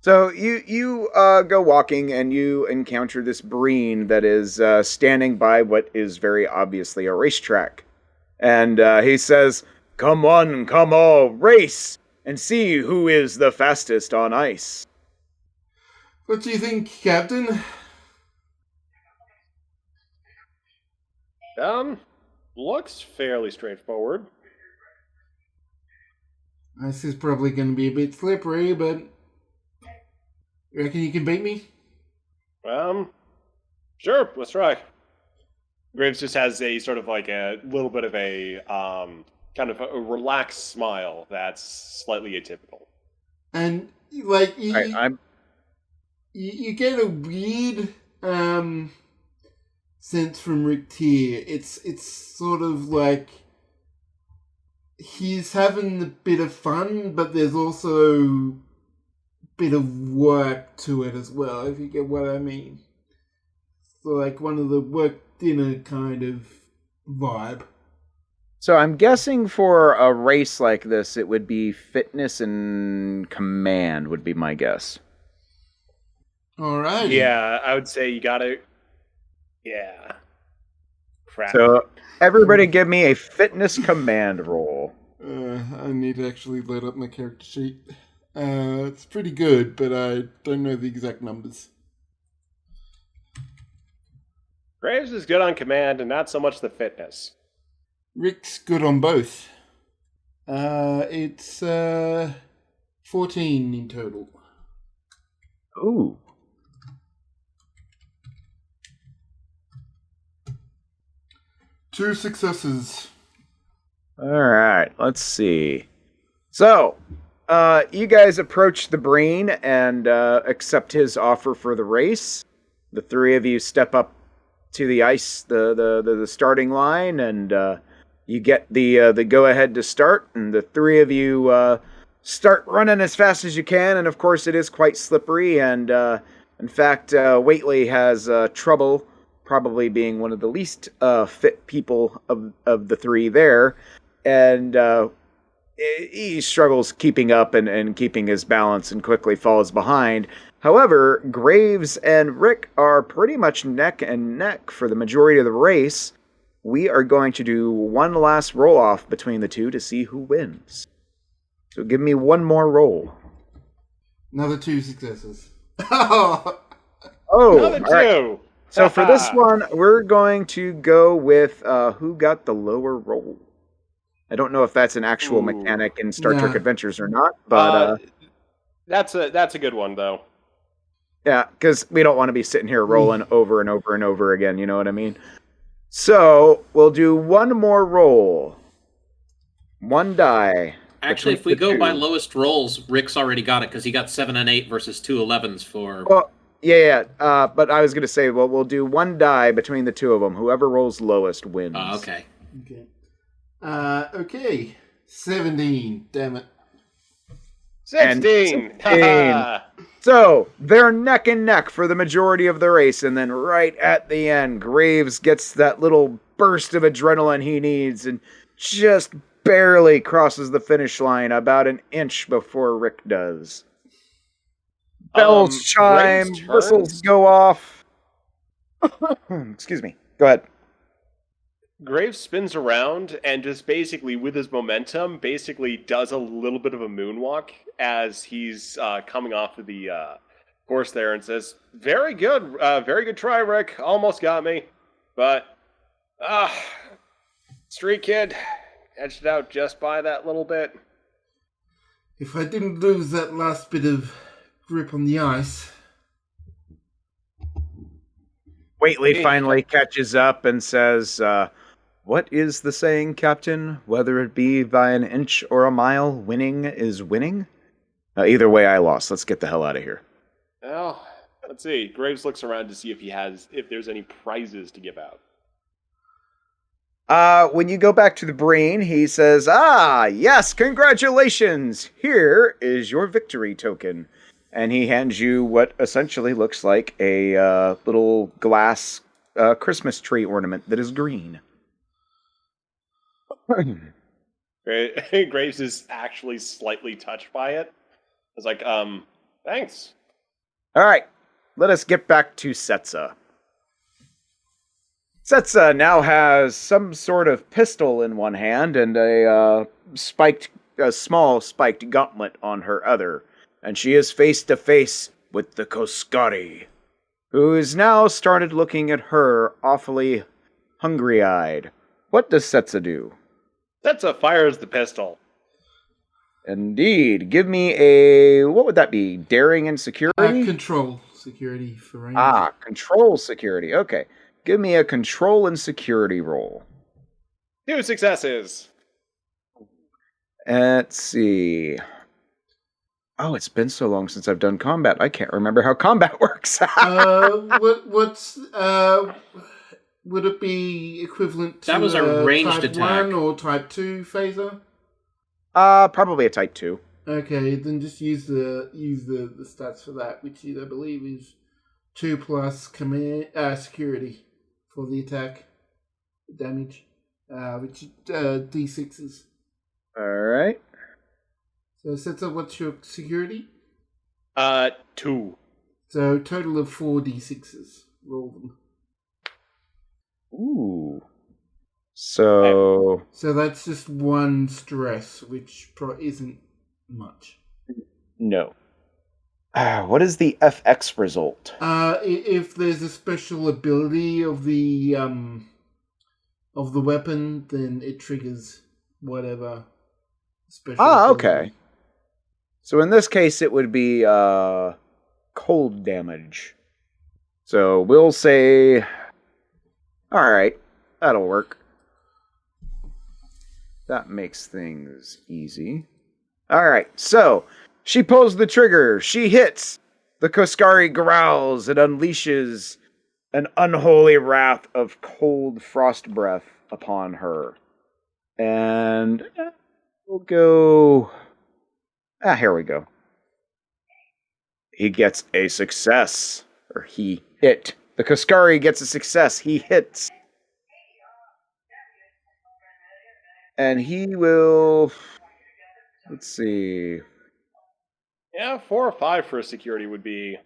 So you go walking and you encounter this breen that is standing by what is very obviously a racetrack. And he says, "Come one, come all, race, and see who is the fastest on ice." What do you think, Captain? Looks fairly straightforward. Ice is probably going to be a bit slippery, but you reckon you can beat me? Sure, let's try. Graves just has a sort of like a little bit of a kind of a relaxed smile that's slightly atypical. And like you get a weird sense from Richter. It's sort of like he's having a bit of fun, but there's also a bit of work to it as well, if you get what I mean. So like one of the work dinner kind of vibe. So I'm guessing for a race like this, it would be fitness and command would be my guess. All right. Yeah, I would say you gotta. Yeah. Crap. So everybody give me a fitness command roll. I need to actually load up my character sheet. It's pretty good, but I don't know the exact numbers. Graves is good on command and not so much the fitness. Rick's good on both. It's 14 in total. Ooh. Two successes. All right, let's see. So, you guys approach the Breen and accept his offer for the race. The three of you step up to the ice, the starting line, and you get the go ahead to start. And the three of you start running as fast as you can. And of course, it is quite slippery. And in fact, Waitley has trouble, probably being one of the least fit people of the three there, and he struggles keeping up and keeping his balance and quickly falls behind. However, Graves and Rick are pretty much neck and neck for the majority of the race. We are going to do one last roll-off between the two to see who wins. So give me one more roll. Another two successes. Oh, Another two! right. So for this one, we're going to go with who got the lower roll. I don't know if that's an actual mechanic in Star Trek Adventures or not, but that's a good one though. Yeah, because we don't want to be sitting here rolling over and over and over again. You know what I mean? So we'll do one more roll. One die. Actually, if we go by lowest rolls, Rick's already got it because he got 7 and 8 versus 2 11s for. Well, yeah. But I was going to say, well, we'll do one die between the two of them. Whoever rolls lowest wins. Okay. Okay. 17. Damn it. 16. So they're neck and neck for the majority of the race, and then right at the end, Graves gets that little burst of adrenaline he needs and just barely crosses the finish line about an inch before Rick does. Bells chime, whistles go off. Excuse me. Go ahead. Graves spins around and just basically, with his momentum, basically does a little bit of a moonwalk as he's coming off of the course there and says, very good try, Rick. Almost got me. But, Street Kid edged it out just by that little bit. If I didn't lose that last bit of grip on the ice. Waitley finally catches up and says, what is the saying, Captain? Whether it be by an inch or a mile, winning is winning? Either way, I lost. Let's get the hell out of here. Well, let's see. Graves looks around to see if there's any prizes to give out. When you go back to the Breen, he says, yes, congratulations. Here is your victory token. And he hands you what essentially looks like a little glass Christmas tree ornament that is green. Graves is actually slightly touched by it. It's like, thanks. All right, let us get back to Setsa. Setsa now has some sort of pistol in one hand and a small spiked gauntlet on her other, and she is face to face with the Koskari, who is now started looking at her awfully hungry-eyed. What does Setsa do? Setsa fires the pistol. Indeed. Give me a... what would that be? Daring and security? Control security for range. Control security. Okay. Give me a control and security roll. 2 successes. Let's see. Oh, it's been so long since I've done combat. I can't remember how combat works. Would it be equivalent to that was a ranged type attack 1 or type 2 phaser? Probably a type 2. Okay, then just use the stats for that, which I believe is 2 plus command security for the attack damage. which D6s. All right. So Setsa, what's your security? 2. So total of 4 D6s. Roll them. Ooh. So that's just 1 stress, which isn't much. no. What is the FX result? If there's a special ability of the weapon, then it triggers whatever special. Okay. ability. So in this case, it would be cold damage. So we'll say, all right, that'll work. That makes things easy. All right, so she pulls the trigger. She hits. The Koskari growls and unleashes an unholy wrath of cold frost breath upon her. And we'll go... here we go. He gets a success. Or he hit. The Koskari gets a success. He hits. And he will... Let's see. Yeah, 4 or 5 for security would be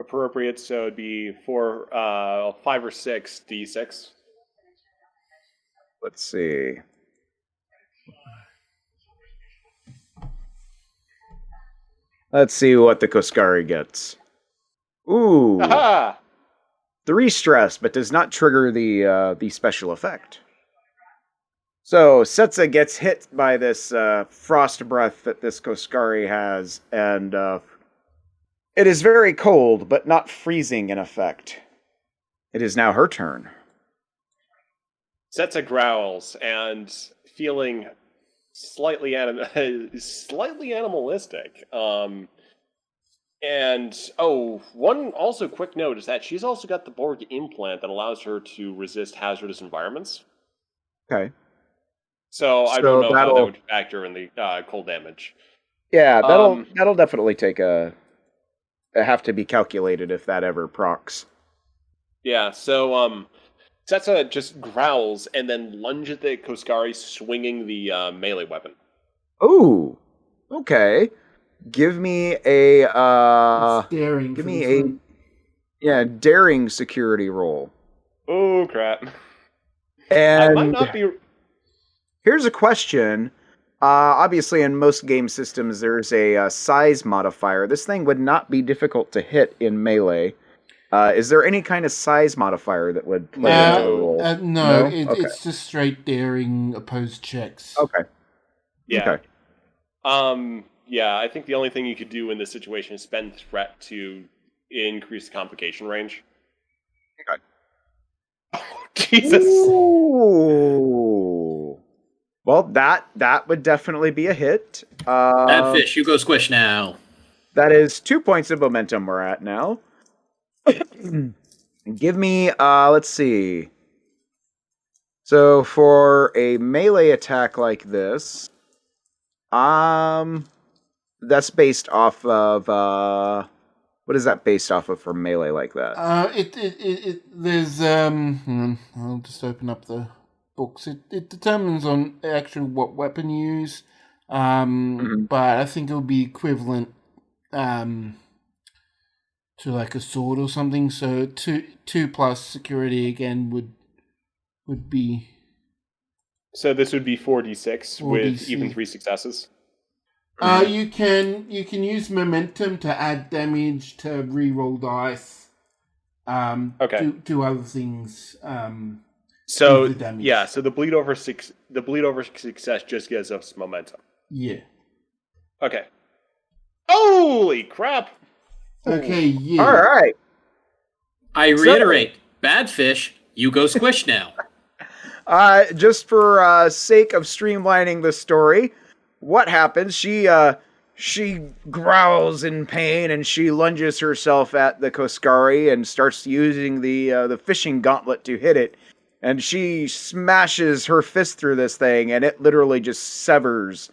appropriate. So it'd be 5 or 6 D6. Let's see. Let's see what the Koskari gets. Ooh. Aha! 3 stress, but does not trigger the special effect. So Setsa gets hit by this frost breath that this Koskari has, and it is very cold, but not freezing in effect. It is now her turn. Setsa growls and feeling slightly animalistic. And one also quick note is that she's also got the Borg implant that allows her to resist hazardous environments. Okay. So I don't know how that would factor in the cold damage. Yeah, that'll definitely have to be calculated if that ever procs. Yeah, so Setsa just growls and then lunges at the Koskari, swinging the melee weapon. Ooh, okay. Give me a daring. Give me a daring security roll. Oh crap! And I might not be. Here's a question. Obviously, in most game systems, there's a size modifier. This thing would not be difficult to hit in melee. Is there any kind of size modifier that would play into the roll? No, Okay. it's just straight daring opposed checks. Okay. Yeah. Okay. Yeah, I think the only thing you could do in this situation is spend threat to increase the complication range. Okay. Oh, Jesus. Ooh. Well, that would definitely be a hit. Bad fish, you go squish now. That is 2 points of momentum we're at now. Give me, let's see. So for a melee attack like this, that's based off of, what is that based off of for melee like that? There's, I'll just open up the books. It determines on actually what weapon you use, but I think it'll be equivalent, to like a sword or something. So 2 plus security again would be. So this would be 4d6 with even 3 successes. You can use momentum to add damage, to re-roll dice. Okay. Do other things. So the damage. Yeah, so the bleed over success just gives us momentum. Yeah. Okay. Holy crap! Okay. Yeah. All right. I reiterate, bad fish, you go squish now. Just for sake of streamlining the story, what happens? She growls in pain and she lunges herself at the Koskari and starts using the fishing gauntlet to hit it. And she smashes her fist through this thing, and it literally just severs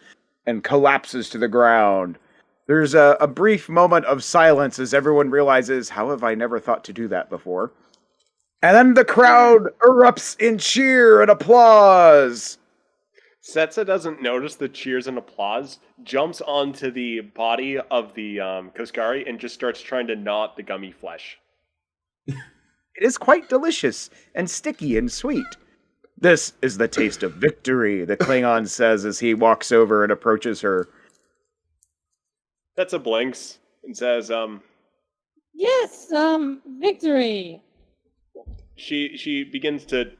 and collapses to the ground. There's a brief moment of silence as everyone realizes, how have I never thought to do that before? And then the crowd erupts in cheer and applause. Setsa doesn't notice the cheers and applause, jumps onto the body of the Koskari and just starts trying to gnaw at the gummy flesh. It is quite delicious and sticky and sweet. This is the taste of victory, the Klingon says as he walks over and approaches her. Setsa blinks and says, Yes, victory. She begins to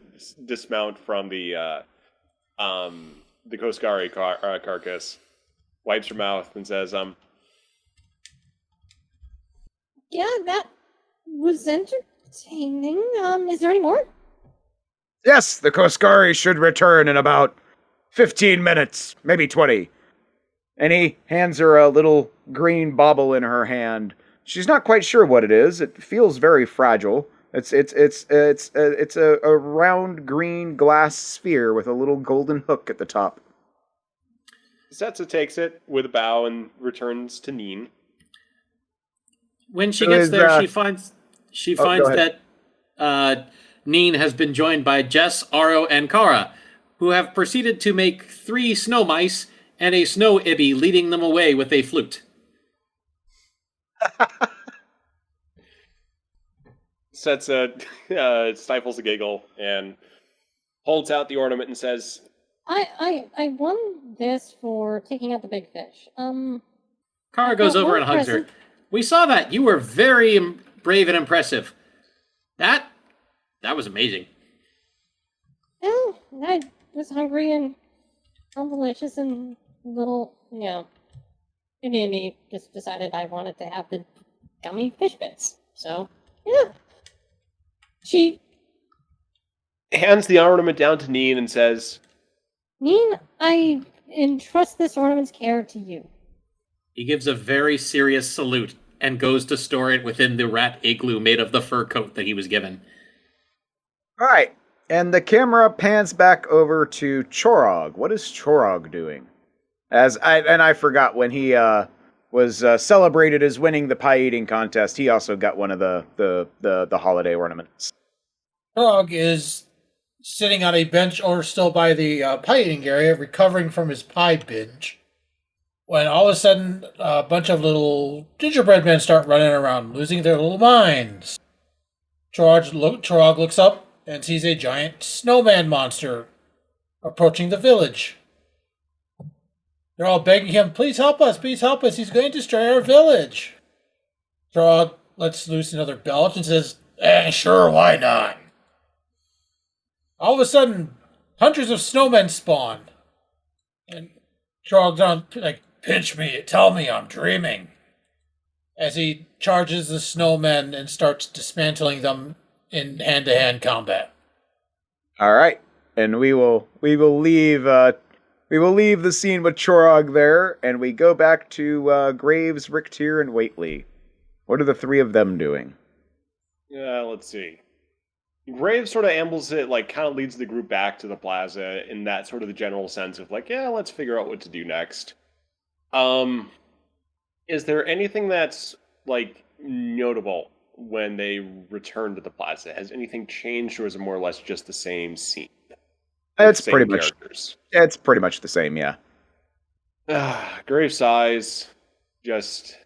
dismount from the Koskari carcass, wipes her mouth, and says, Yeah, that was entertaining. Is there any more? Yes, the Koskari should return in about 15 minutes, maybe 20. And he hands her a little green bauble in her hand. She's not quite sure what it is. It feels very fragile. It's a round green glass sphere with a little golden hook at the top. Setsa takes it with a bow and returns to Neen. When she gets there, she finds that Neen has been joined by Jess, Aro, and Kara, who have proceeded to make 3 snow mice and a snow ibby, leading them away with a flute. Setsa stifles a giggle and holds out the ornament and says, I won this for taking out the big fish. Kara goes over and hugs her. We saw that. You were very brave and impressive. That was amazing. Well, I was hungry and delicious and little, Maybe just decided I wanted to have the gummy fish bits. So, yeah. She hands the ornament down to Neen and says, Neen, I entrust this ornament's care to you. He gives a very serious salute and goes to store it within the rat igloo made of the fur coat that he was given. All right, and the camera pans back over to Chorog. What is Chorog doing? I forgot when he was celebrated as winning the pie eating contest. He also got one of the holiday ornaments. Chorog is sitting on a bench or still by the pie eating area, recovering from his pie binge, when all of a sudden a bunch of little gingerbread men start running around, losing their little minds. Chorog looks up and sees a giant snowman monster approaching the village. They're all begging him, please help us, he's going to destroy our village. Chorog lets loose another belch and says, sure, why not? All of a sudden, hundreds of snowmen spawn. And Chorog's down, pinch me, tell me I'm dreaming. As he charges the snowmen and starts dismantling them in hand-to-hand combat. All right, and we will leave the scene with Chorog there, and we go back to Graves, Ricktier, and Waitley. What are the 3 of them doing? Let's see. Graves sort of ambles it, kind of leads the group back to the plaza in that sort of the general sense of let's figure out what to do next. Is there anything that's notable when they return to the plaza? Has anything changed, or is it more or less just the same scene? It's pretty much the same, yeah. Graves sighs, just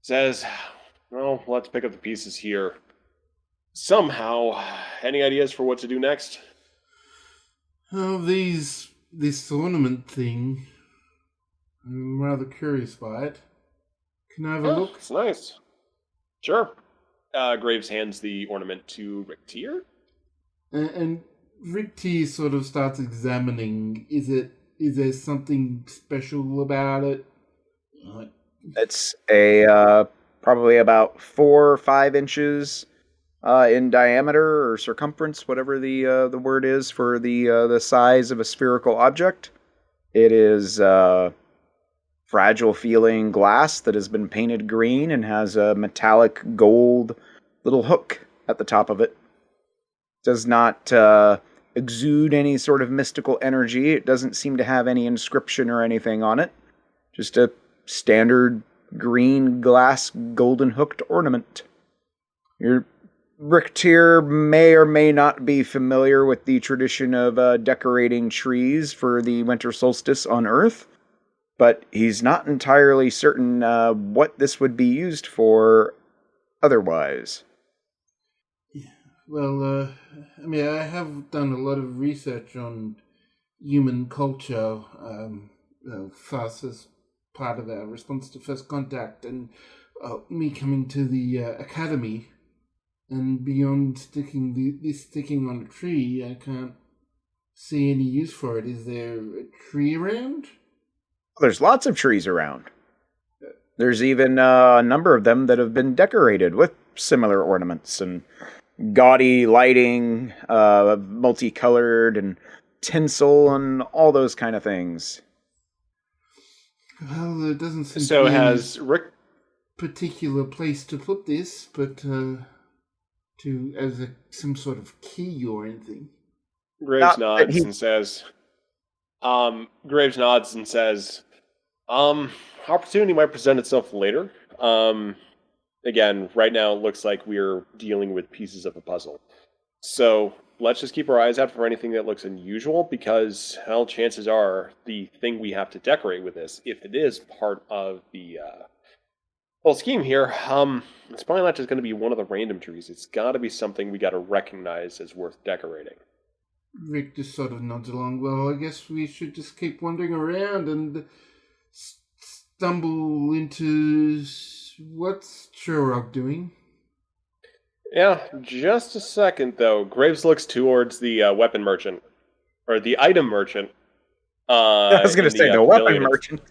says, well, let's pick up the pieces here. Somehow, any ideas for what to do next? Oh, this ornament thing. I'm rather curious by it. Can I have a look? It's nice. Sure. Graves hands the ornament to Ricktier. And Ricktier sort of starts examining. Is there something special about it? It's a probably about 4 or 5 inches in diameter or circumference, whatever the word is for the size of a spherical object. It is fragile-feeling glass that has been painted green and has a metallic gold little hook at the top of it. Does not exude any sort of mystical energy. It doesn't seem to have any inscription or anything on it. Just a standard green glass golden hooked ornament. You're Richter may or may not be familiar with the tradition of decorating trees for the winter solstice on Earth, but he's not entirely certain what this would be used for otherwise. Well, I mean, I have done a lot of research on human culture, FUS as part of our response to First Contact, and me coming to the academy, and beyond sticking on a tree, I can't see any use for it. Is there a tree around? There's lots of trees around. There's even a number of them that have been decorated with similar ornaments and gaudy lighting, multicolored and tinsel and all those kind of things. Well, there doesn't seem So to be has any Rick... particular place to put this, but as some sort of key or anything. Graves nods and says, opportunity might present itself later. Again, right now it looks like we're dealing with pieces of a puzzle. So let's just keep our eyes out for anything that looks unusual, because, well, chances are the thing we have to decorate with this, if it is part of the whole scheme here, it's probably not just going to be one of the random trees. It's got to be something we got to recognize as worth decorating. Rick just sort of nods along. Well, I guess we should just keep wandering around and stumble into what's Churog doing. Yeah, just a second, though. Graves looks towards the weapon merchant, or the item merchant. I was going to say the weapon merchant.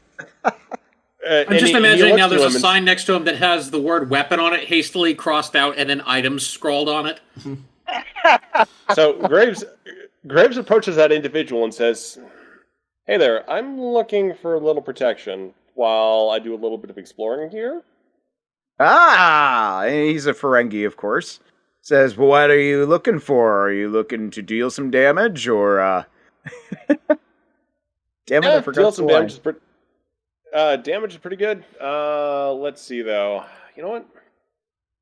I'm just imagining now there's a sign next to him that has the word weapon on it, hastily crossed out, and then items scrawled on it. So Graves approaches that individual and says, "Hey there, I'm looking for a little protection while I do a little bit of exploring here." Ah, he's a Ferengi, of course. Says, well, what are you looking for? Are you looking to deal some damage, or, Damn it, I forgot deal some the line. Damage is pretty good. Let's see, though. You know what?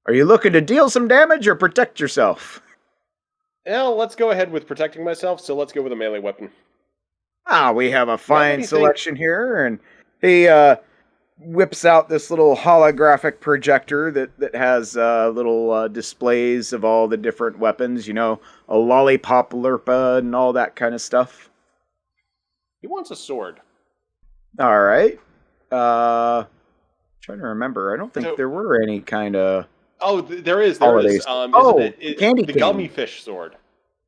Are you looking to deal some damage or protect yourself? Well, let's go ahead with protecting myself, so let's go with a melee weapon. Ah, we have a fine selection here, and he, whips out this little holographic projector that has little displays of all the different weapons, a lollipop lurpa and all that kind of stuff. He wants a sword. All right. Trying to remember. I don't think there were any kind of... Oh, there is. Candy cane. The gummy fish sword.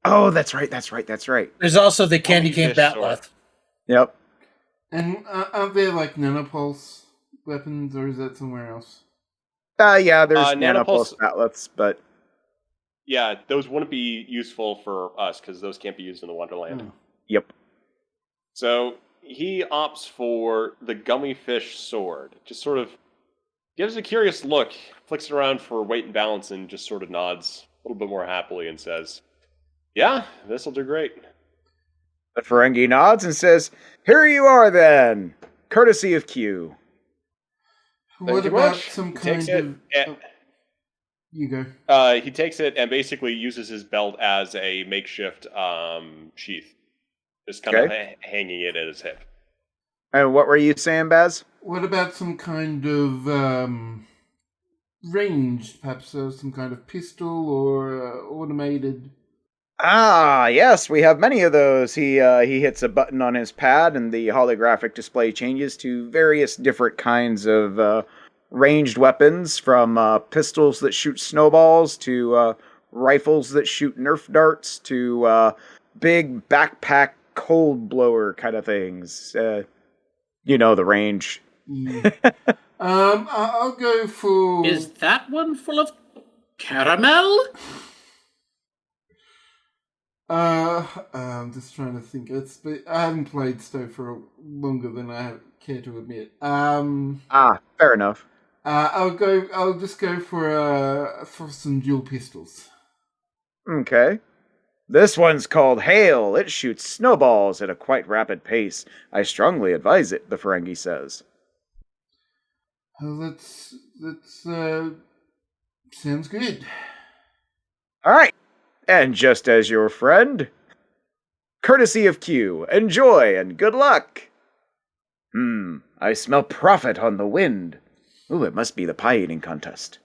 Oh, that's right. There's also the candy cane batleth. Yep. And are there like nanopulse weapons, or is that somewhere else? Yeah, there's nanopulse batleths, but... Yeah, those wouldn't be useful for us, because those can't be used in the Wonderland. Oh. Yep. So he opts for the gummy fish sword. Just sort of gives a curious look, flicks it around for weight and balance, and just sort of nods a little bit more happily and says, "Yeah, this'll do great." The Ferengi nods and says, "Here you are then, courtesy of Q." What about some kind of... You go. He takes it and basically uses his belt as a makeshift sheath. Just kind of hanging it at his hip. And what were you saying, Baz? What about some kind of range? Perhaps some kind of pistol or automated... Ah, yes, we have many of those. He hits a button on his pad, and the holographic display changes to various different kinds of ranged weapons, from pistols that shoot snowballs to rifles that shoot Nerf darts to big backpack cold blower kind of things. You know the range. I'll go for... Is that one full of caramel? I'm just trying to think. I haven't played Stowe for longer than I care to admit. Fair enough. I'll just go for some dual pistols. Okay. This one's called Hail. It shoots snowballs at a quite rapid pace. I strongly advise it, the Ferengi says. That's sounds good. All right. And just as your friend, courtesy of Q, enjoy and good luck. I smell profit on the wind. Ooh, it must be the pie eating contest.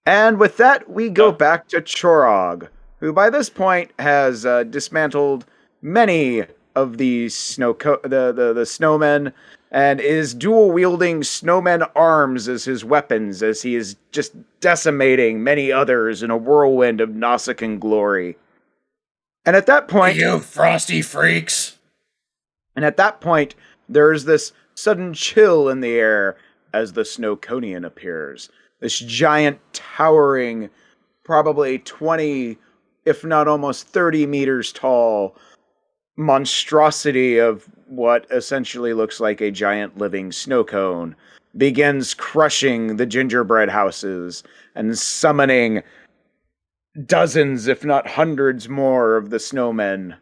And with that, we go back to Chorog, who by this point has dismantled many of the the snowmen and is dual wielding snowmen arms as his weapons as he is just decimating many others in a whirlwind of Nausicaan glory. And at that point, You frosty freaks! and at that point, there's this sudden chill in the air as the Snowconian appears. This giant, towering, probably 20, if not almost 30 meters tall, monstrosity of what essentially looks like a giant living snow cone begins crushing the gingerbread houses and summoning dozens, if not hundreds more of the snowmen.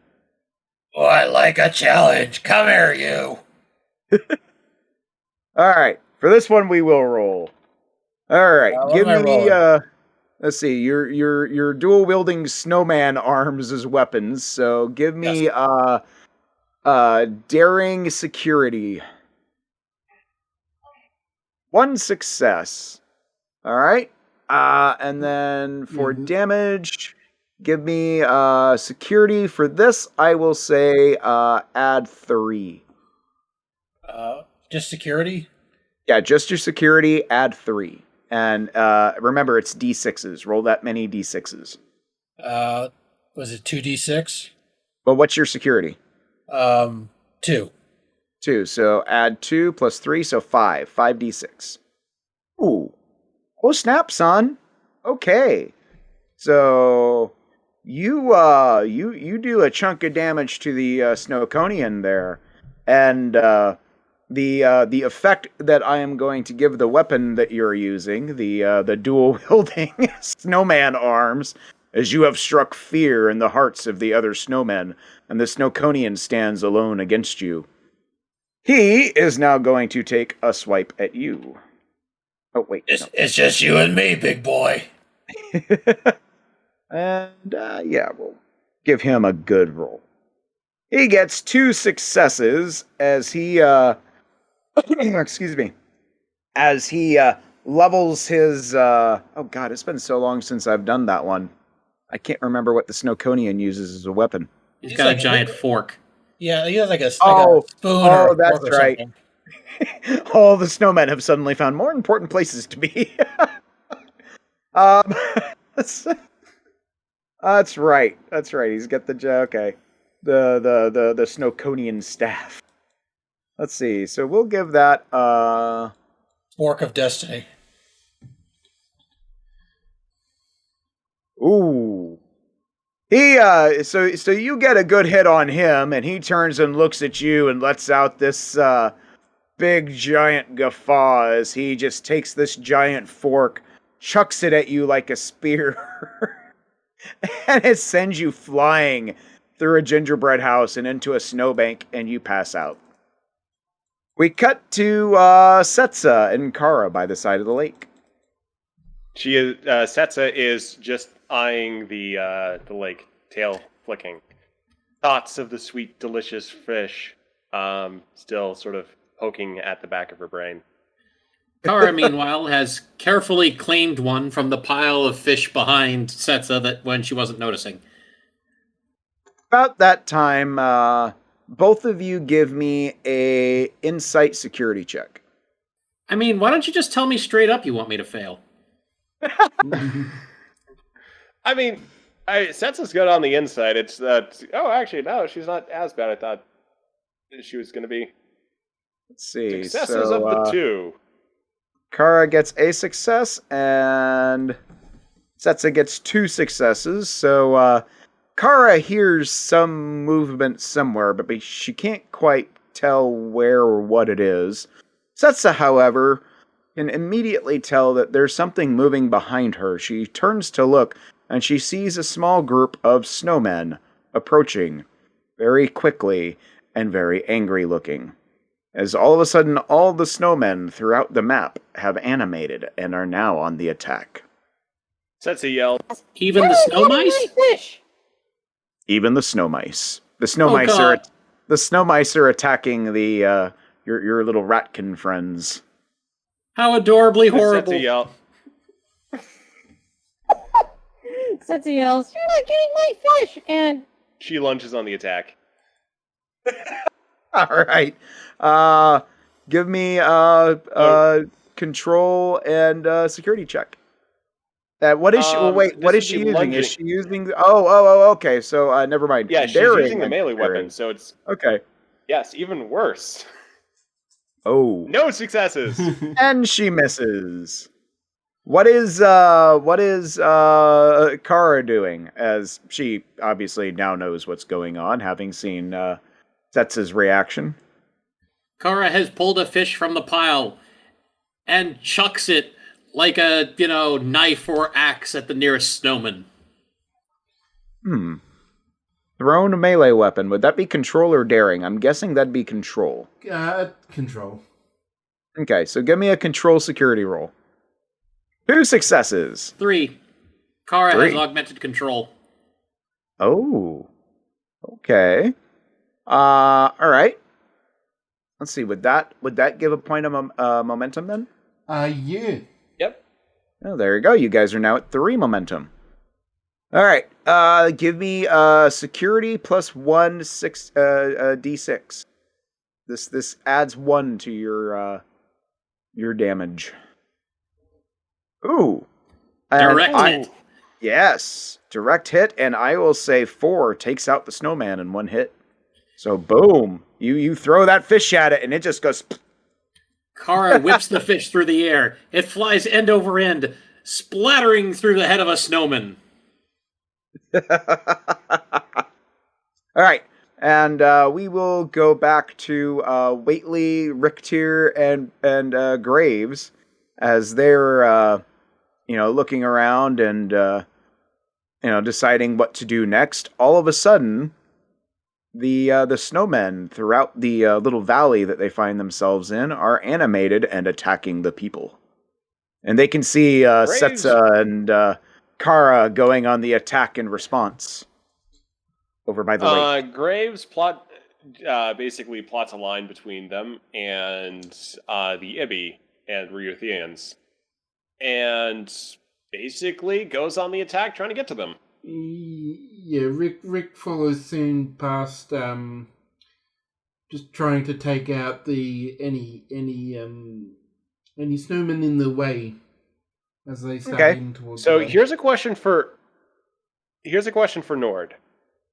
Oh, I like a challenge. Come here, you. Alright, for this one we will roll. Alright, give me the let's see, you're dual wielding snowman arms as weapons, so give me daring security. 1 success. Alright. And then for damage, give me security. For this, I will say add 3. Just security? Yeah, just your security, add 3. And remember, it's D6s. Roll that many D6s. Was it 2d6? But what's your security? 2. 2. So add 2 plus 3, so 5. 5d6. Ooh. Oh, snap, son. Okay. So you do a chunk of damage to the Snowconian there. And the effect that I am going to give the weapon that you're using, the dual wielding snowman arms, as you have struck fear in the hearts of the other snowmen, and the Snowconian stands alone against you. He is now going to take a swipe at you. Oh, wait. It's just you and me, big boy. And, yeah, we'll give him a good roll. He gets 2 successes as he, excuse me, as he, levels his, oh god, it's been so long since I've done that one. I can't remember what the Snowconian uses as a weapon. He's got a giant fork. Yeah, he has like a Oh, like a spoon or a that's fork or right. something. All the snowmen have suddenly found more important places to be. That's right. That's right. He's got the the Snowconian staff. Let's see. So we'll give that Fork of Destiny. Ooh. He so you get a good hit on him, and he turns and looks at you and lets out this big giant guffaw as he just takes this giant fork, chucks it at you like a spear, and it sends you flying through a gingerbread house and into a snowbank, and you pass out. We cut to Setsa and Kara by the side of the lake. She is Setsa is just eyeing the lake, tail flicking. Thoughts of the sweet, delicious fish, still sort of poking at the back of her brain. Kara, meanwhile, has carefully claimed one from the pile of fish behind Setsa that when she wasn't noticing. About that time, both of you give me a insight security check. I mean, why don't you just tell me straight up you want me to fail? I mean, Setsa's good on the inside. It's that. Oh, actually, no, she's not as bad. I thought she was going to be. Let's see. Successes so, of the 2. Kara gets a success, and Setsa gets 2 successes. So, Kara hears some movement somewhere, but she can't quite tell where or what it is. Setsa, however, can immediately tell that there's something moving behind her. She turns to look, and she sees a small group of snowmen approaching very quickly and very angry looking. As all of a sudden, all the snowmen throughout the map have animated and are now on the attack. Setsu yells. Even the snow mice? Fish. Even the snow mice. The snow Oh, mice God. are attacking the your little ratkin friends. How adorably Setsu horrible. yells. Setsu yells, "You're not getting my fish!" And She lunges on the attack. All right. Give me control and security check. What is she? Well, wait. What is this she would be using? Is lunging. she using? Oh. Okay. So never mind. Yeah, she's Daring, using the melee daring. weapon, so it's Okay. yes, even worse. Oh. No successes. And she misses. What is Kara doing? As she obviously now knows what's going on, having seen Setsu's reaction. Kara has pulled a fish from the pile and chucks it like a, knife or axe at the nearest snowman. Thrown a melee weapon. Would that be control or daring? I'm guessing that'd be control. Control. Okay, so give me a control security roll. 2 successes. 3. Kara 3. has augmented control. Oh. Okay. All right. Let's see. Would that give a point of momentum then? Yeah. Yep. Oh, there you go. You guys are now at 3 momentum. All right. Give me security plus 1 d6. This adds 1 to your damage. Ooh. Direct hit. Yes, direct hit, and I will say 4 takes out the snowman in 1 hit. So boom, you throw that fish at it, and it just goes. Kara whips the fish through the air. It flies end over end, splattering through the head of a snowman. All right, and we will go back to Waitley, Richter, and Graves as they're looking around and deciding what to do next. All of a sudden, the snowmen throughout the little valley that they find themselves in are animated and attacking the people, and they can see Setsa and Kara going on the attack in response over by the lake. Graves basically plots a line between them and the Ibby and Ryuthians, and basically goes on the attack trying to get to them. Yeah, Rick follows soon past, just trying to take out any snowmen in the way as they start heading towards. So here's a question for Nord.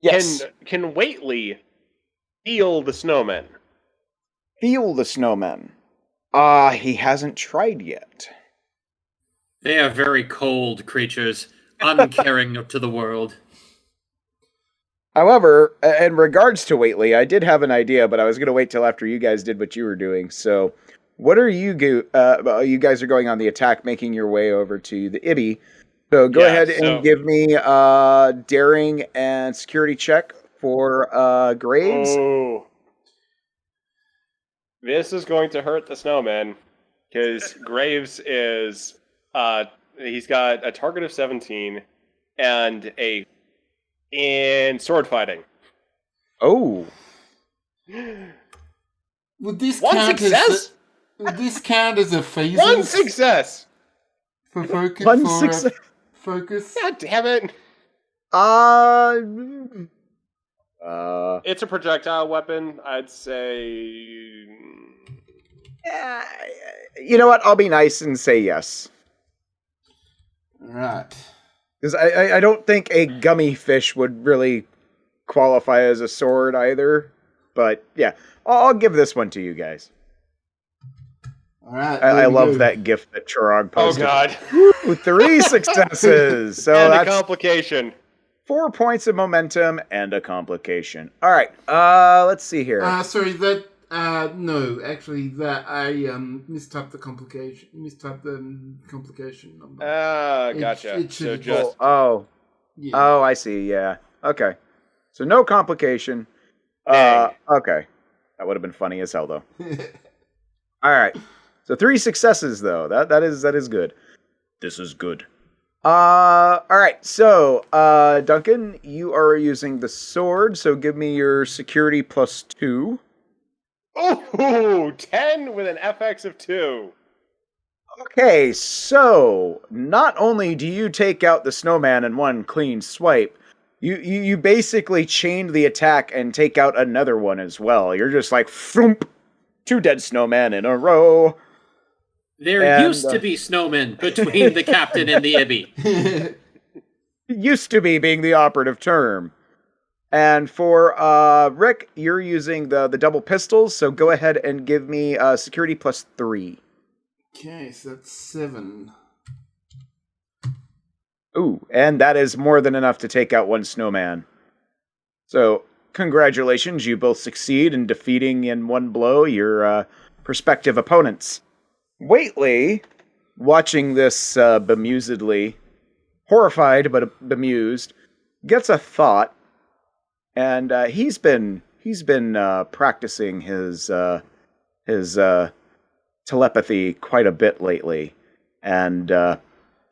Yes. Can Waitley feel the snowmen? Feel the snowmen. He hasn't tried yet. They are very cold creatures, uncaring to the world. However, in regards to Waitley, I did have an idea, but I was going to wait till after you guys did what you were doing. So, what are you you guys are going on the attack, making your way over to the Ibby. So go ahead and give me daring and security check for Graves. Oh. This is going to hurt the snowman, because Graves is, he's got a target of 17 and in sword fighting. Oh. Would this One count success? would this count as a phase? One success! For focus? One success. Focus? God damn it! It's a projectile weapon, I'd say. You know what? I'll be nice and say yes. Right. Because I don't think a gummy fish would really qualify as a sword either. But yeah, I'll give this one to you guys. All right. I love that gift that Chirag posted. Oh god. Woo, 3 successes. So and that's a complication. 4 points of momentum and a complication. All right. Let's see here. Sorry, that no, actually that I mistyped the complication. Mistyped the complication number. Gotcha. It So should just yeah. Oh, I see. Yeah. Okay. So no complication. Dang. Okay. That would have been funny as hell, though. All right. So 3 successes, though. That is good. This is good. All right. So, Duncan, you are using the sword, so give me your security +2. Ooh, 10 with an FX of 2. Okay, so not only do you take out the snowman in one clean swipe, you basically chained the attack and take out another one as well. You're just like, thump, 2 dead snowmen in a row. There used to be snowmen between the captain and the Ibby. Used to be being the operative term. And for Rick, you're using the double pistols, so go ahead and give me security +3. Okay, so that's 7. Ooh, and that is more than enough to take out one snowman. So, congratulations, you both succeed in defeating in one blow your prospective opponents. Waitley, watching this bemusedly, horrified but bemused, gets a thought, and he's been practicing his telepathy quite a bit lately, and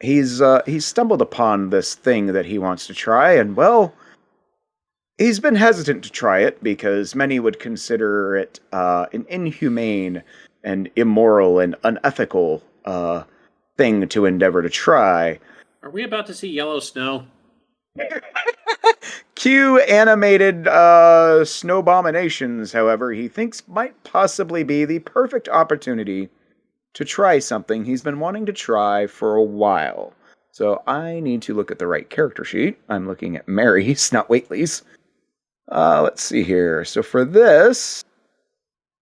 he's stumbled upon this thing that he wants to try, and well, he's been hesitant to try it because many would consider it an inhumane and immoral and unethical thing to endeavor to try. Are we about to see yellow snow? Cue animated snowbominations, however, he thinks might possibly be the perfect opportunity to try something he's been wanting to try for a while. So I need to look at the right character sheet. I'm looking at Mary's, not Waitley's. Let's see here. So for this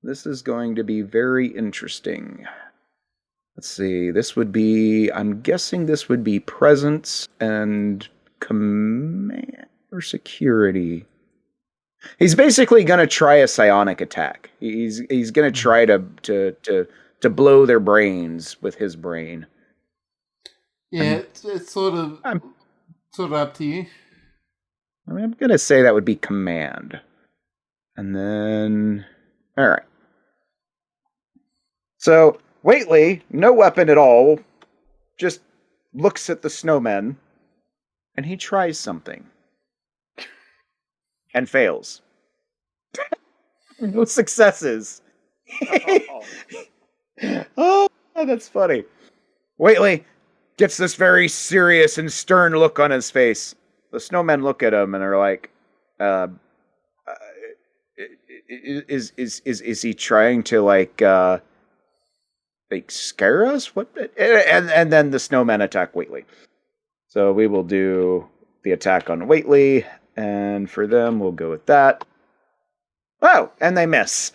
is going to be very interesting. Let's see. I'm guessing this would be presence and command or security. He's basically going to try a psionic attack. He's going to try to blow their brains with his brain. Yeah, it's sort of up to you. I'm going to say that would be command. And then, all right. So, Waitley, no weapon at all, just looks at the snowmen, and he tries something. And fails. No successes. Oh, that's funny. Waitley gets this very serious and stern look on his face. The snowmen look at him and are like, is he trying to like scare us? What? And then the snowmen attack Waitley. So we will do the attack on Waitley, and for them we'll go with that. Oh, and they miss.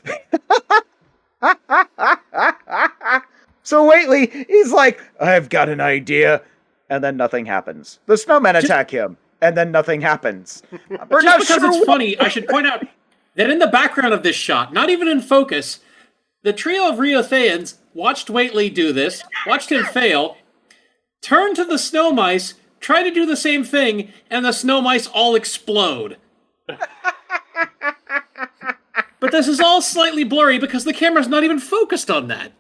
So Waitley, he's like, I've got an idea, and then nothing happens. The snowmen attack him, and then nothing happens. Just because it's funny, I should point out that in the background of this shot, not even in focus, the trio of Riotheans watched Waitley do this, watched him fail, turned to the snow mice, try to do the same thing, and the snow mice all explode. But this is all slightly blurry because the camera's not even focused on that.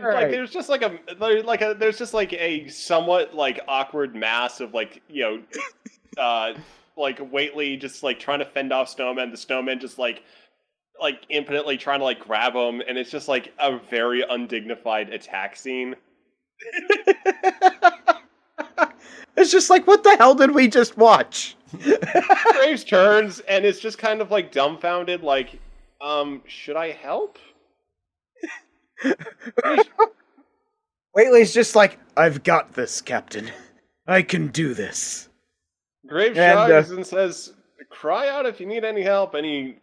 Right. Like there's just there's just like a somewhat like awkward mass of like, you know, like Waitley just like trying to fend off snowmen, the snowmen just like impotently trying to like grab him, and it's just like a very undignified attack scene. It's just like, what the hell did we just watch? Graves turns and it's just kind of like dumbfounded, like, should I help? Waitley's just like, I've got this, Captain. I can do this. Graves shrugs and says, cry out if you need any help, and he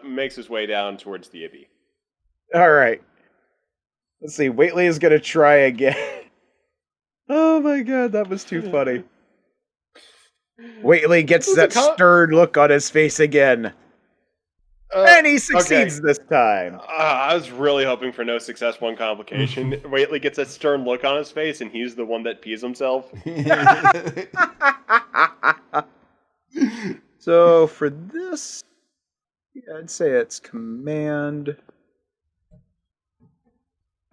makes his way down towards the Ibby. All right. Let's see. Waitley is going to try again. Oh my god, that was too funny. Waitley gets that stern look on his face again. And he succeeds this time. I was really hoping for no success, one complication. Waitley gets that stern look on his face, and he's the one that pees himself. So for this, yeah, I'd say it's command.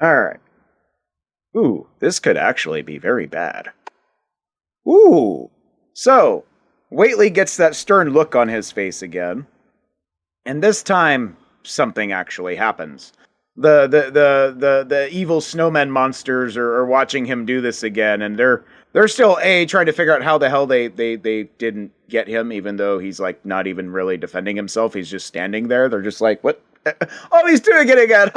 All right. Ooh, this could actually be very bad. Ooh. So, Whately gets that stern look on his face again. And this time, something actually happens. The evil snowmen monsters are watching him do this again, and they're still trying to figure out how the hell they didn't get him, even though he's like not even really defending himself. He's just standing there. They're just like, what? Oh, he's doing it again!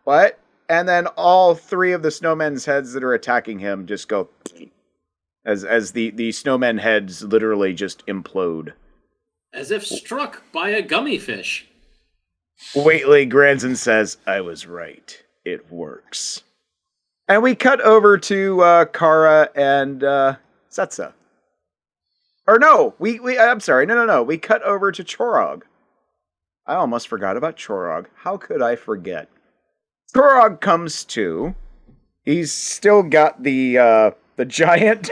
What? And then all three of the snowmen's heads that are attacking him just go as the snowmen heads literally just implode. As if struck by a gummy fish. Whately grins and says, I was right. It works. And we cut over to Kara and Setsa. Or no, I'm sorry, no. We cut over to Chorog. I almost forgot about Chorog. How could I forget? Chorog comes to. He's still got the giant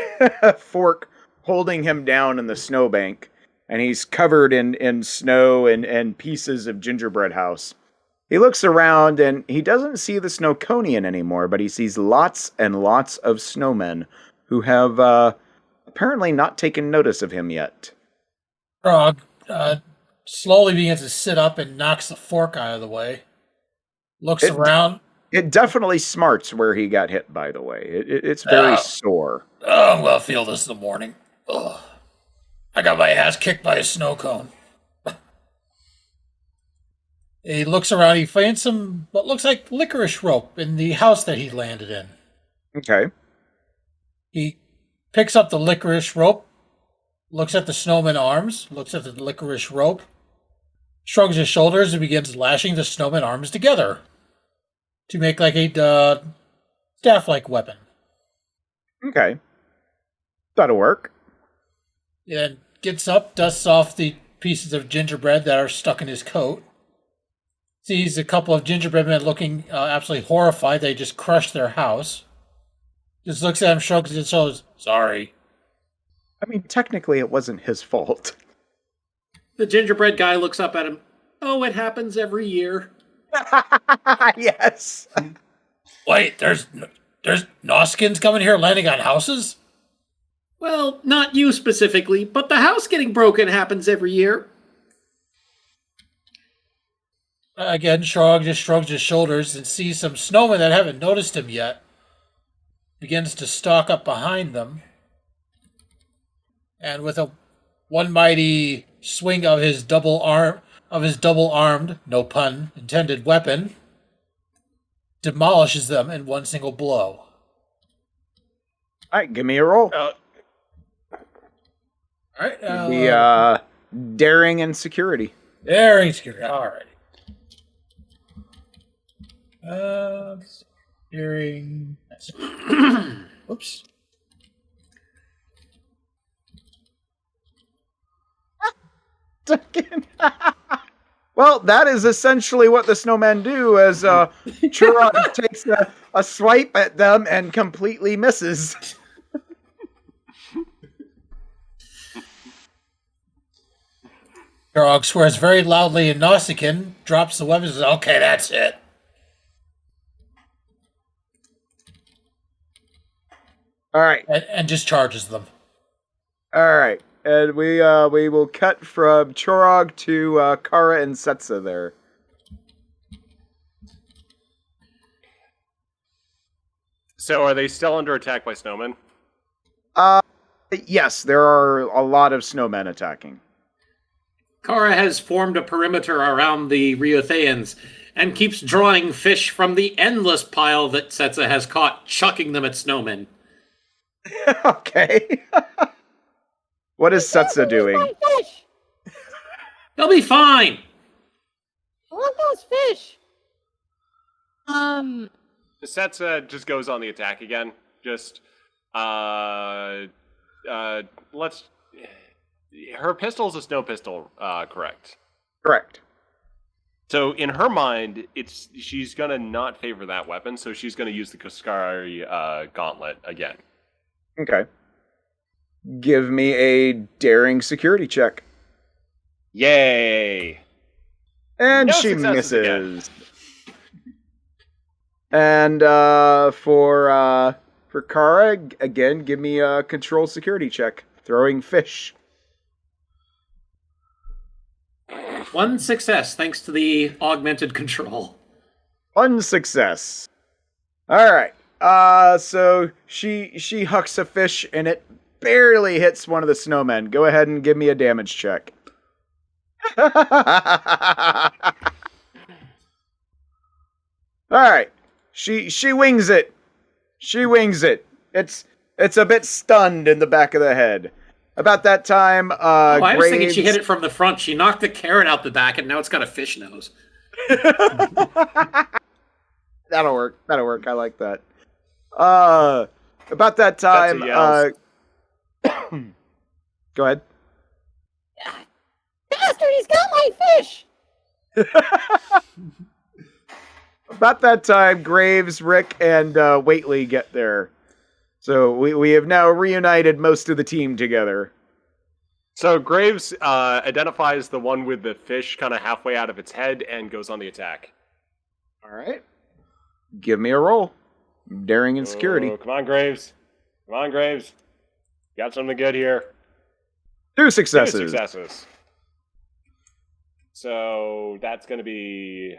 fork holding him down in the snowbank. And he's covered in snow and pieces of gingerbread house. He looks around and he doesn't see the Snowconian anymore, but he sees lots and lots of snowmen who have apparently not taken notice of him yet. Frog slowly begins to sit up and knocks the fork out of the way. Looks around. It definitely smarts where he got hit, by the way. It's very sore. Oh, I'm going to feel this in the morning. Ugh. I got my ass kicked by a snow cone. He looks around. He finds some what looks like licorice rope in the house that he landed in. Okay. He picks up the licorice rope, looks at the snowman arms, looks at the licorice rope, shrugs his shoulders, and begins lashing the snowman arms together to make like a staff-like weapon. Okay. That'll work. And gets up, dusts off the pieces of gingerbread that are stuck in his coat. Sees a couple of gingerbread men looking absolutely horrified. They just crushed their house. Just looks at him, shrugs his shoulders. Sorry. I mean, technically it wasn't his fault. The gingerbread guy looks up at him. Oh, it happens every year. Yes. Wait, there's Noskins coming here landing on houses? Well, not you specifically, but the house getting broken happens every year. Again, Shrog just shrugs his shoulders and sees some snowmen that haven't noticed him yet. Begins to stalk up behind them. And with one mighty swing of his double-armed, no pun intended, weapon, demolishes them in one single blow. All right, give me a roll. All right. The daring and security. Daring security. All right. Daring. Oops. Well, that is essentially what the snowmen do, as Churok takes a swipe at them and completely misses. Churok swears very loudly in Nausicaan, drops the weapon, and says, okay, that's it. All right. And just charges them. All right. And we will cut from Chorog to Kara and Setsa there. So are they still under attack by snowmen? Yes, there are a lot of snowmen attacking. Kara has formed a perimeter around the Riotheans and keeps drawing fish from the endless pile that Setsa has caught, chucking them at snowmen. Okay. What is Setsa doing? They'll be fine. I want those fish. Setsa just goes on the attack again. Just, let's... Her pistol is a snow pistol, correct? Correct. So in her mind, she's gonna not favor that weapon, so she's gonna use the Kaskari gauntlet again. Okay. Give me a daring security check. Yay! And No she successes misses. And for Kara, again, give me a control security check. Throwing fish. 1 success thanks to the augmented control. 1 success. All right. So she hucks a fish and it barely hits one of the snowmen. Go ahead and give me a damage check. All right. She wings it. She wings it. It's a bit stunned in the back of the head. About that time, I was thinking she hit it from the front. She knocked the carrot out the back, and now it's got a fish nose. That'll work. That'll work. I like that. About that time, go ahead. Bastard, he's got my fish! About that time, Graves, Rick, and Waitley get there. So we have now reunited most of the team together. So Graves identifies the one with the fish kind of halfway out of its head and goes on the attack. All right. Give me a roll. Daring and security. Oh, come on, Graves. Come on, Graves. Got something good here. 2 successes. 2 successes. So that's going to be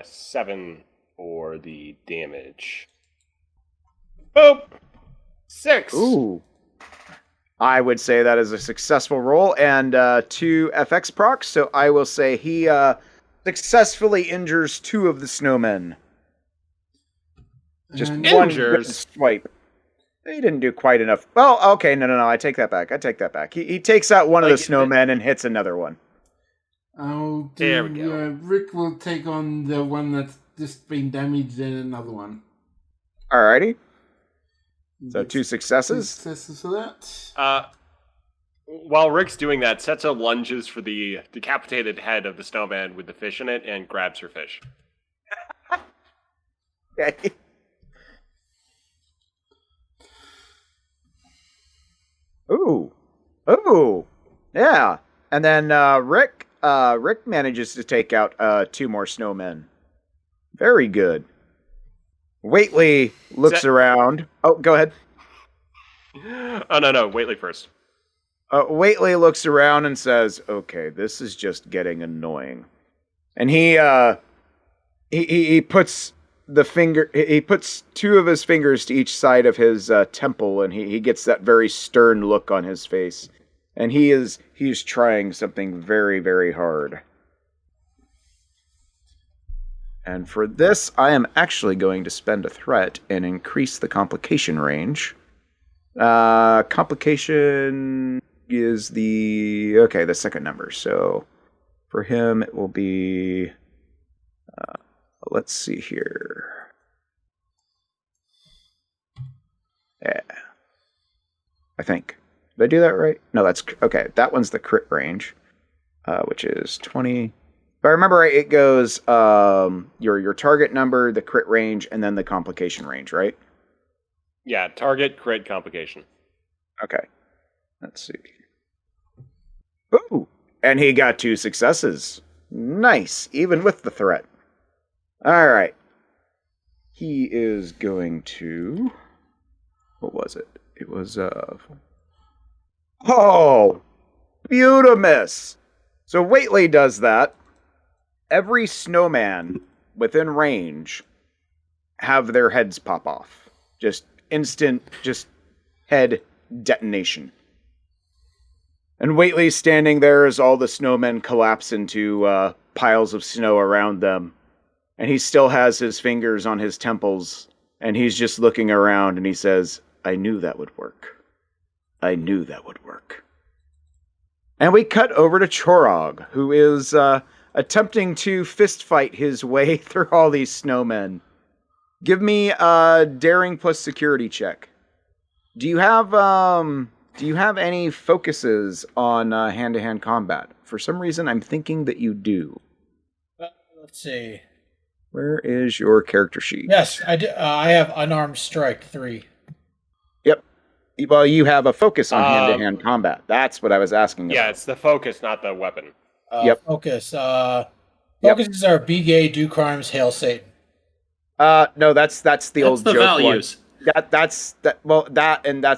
7 for the damage. Boop! 6. Ooh. I would say that is a successful roll and 2 FX procs, so I will say he successfully injures 2 of the snowmen. Just And one injures? good swipe. He didn't do quite enough. Well, okay, no, I take that back. He takes out one of the snowmen and hits another one. There we go. Rick will take on the one that's just been damaged and another one. Alrighty. So 2 successes. 2 successes for that. While Rick's doing that, Setsa lunges for the decapitated head of the snowman with the fish in it and grabs her fish. Okay. Ooh. Yeah. And then Rick manages to take out 2 more snowmen. Very good. Waitley looks around. Oh, go ahead. Oh, no. Waitley first. Waitley looks around and says, "Okay, this is just getting annoying." And he puts he puts 2 of his fingers to each side of his temple, and he gets that very stern look on his face. And he's trying something very, very hard. And for this, I am actually going to spend a threat and increase the complication range. Complication is the second number. So for him, it will be, let's see here. Yeah. I think. Did I do that right? No, that's okay. That one's the crit range, which is 20. If I remember right, it goes your target number, the crit range, and then the complication range, right? Yeah, target, crit, complication. Okay. Let's see. Ooh! And he got 2 successes. Nice, even with the threat. Alright. He is going to... What was it? It was, Oh! Beautimus! So Waitley does that. Every snowman within range have their heads pop off. Just instant, head detonation. And Waitley's standing there as all the snowmen collapse into piles of snow around them. And he still has his fingers on his temples. And he's just looking around and he says, "I knew that would work. I knew that would work." And we cut over to Chorog, who is attempting to fist fight his way through all these snowmen. Give me a daring plus security check. Do you have any focuses on hand-to-hand combat? For some reason, I'm thinking that you do. Let's see. Where is your character sheet? Yes, I do. I have unarmed strike 3. Yep. Well, you have a focus on hand-to-hand combat. That's what I was asking about. Yeah, it's the focus, not the weapon. Yep. Focus. Focuses are be gay, do crimes, hail Satan. No, that's the That's old the joke values. one. That's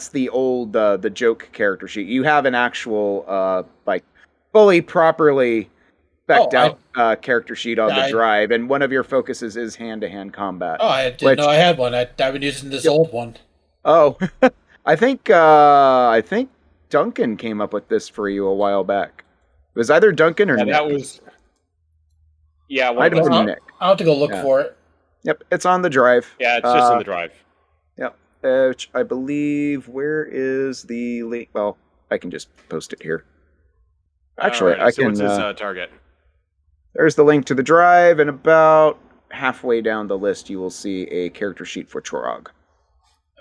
the old the joke character sheet. You have an actual like fully properly spec'd out character sheet on the drive, and one of your focuses is hand-to-hand combat. Oh, I didn't know I had one. I've been using this old one. Oh, I think Duncan came up with this for you a while back. It was either Duncan or Nick. That was. Yeah, Might have been Nick. I'll have to go look for it. Yep, it's on the drive. Yeah, it's just in the drive. Yep, which I believe. Where is the link? Well, I can just post it here. Actually, I can. What's his target? There's the link to the drive, and about halfway down the list, you will see a character sheet for Chorog.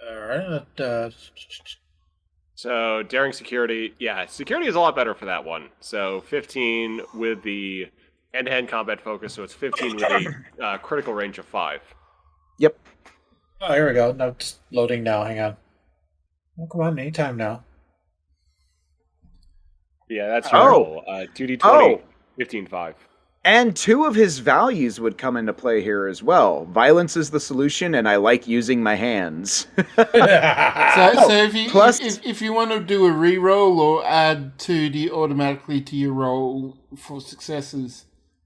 All right. So, daring security. Yeah, security is a lot better for that one. So, 15 with the hand-to-hand combat focus, so it's 15 with a critical range of 5. Yep. Oh, here we go. No, it's loading now. Hang on. Oh, come on. Anytime now. Yeah, that's your roll. 2d20, 15-5. And 2 of his values would come into play here as well. Violence is the solution, and I like using my hands. So if you want to do a re-roll or add 2d automatically to your roll for successes,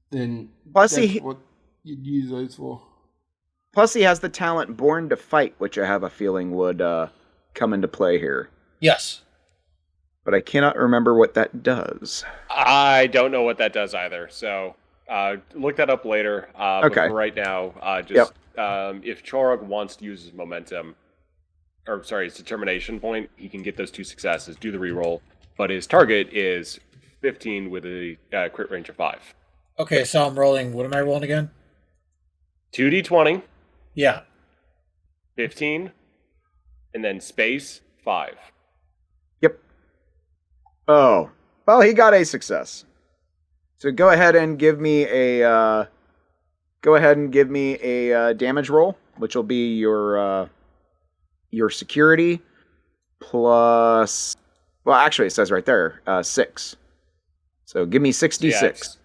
then Plus that's what you'd use those for. Plus, he has the talent Born to Fight, which I have a feeling would come into play here. Yes. But I cannot remember what that does. I don't know what that does either, so look that up later. Okay. But for right now, if Chorog wants to use his momentum, or sorry, his determination point, he can get those 2 successes, do the reroll, but his target is 15 with a crit range of 5. Okay, so I'm rolling. What am I rolling again? 2d20. Yeah. 15, and then space 5. Yep. Oh, well, he got a success. So go ahead and give me a damage roll, which will be your security plus. Well, actually, it says right there 6. So give me 66.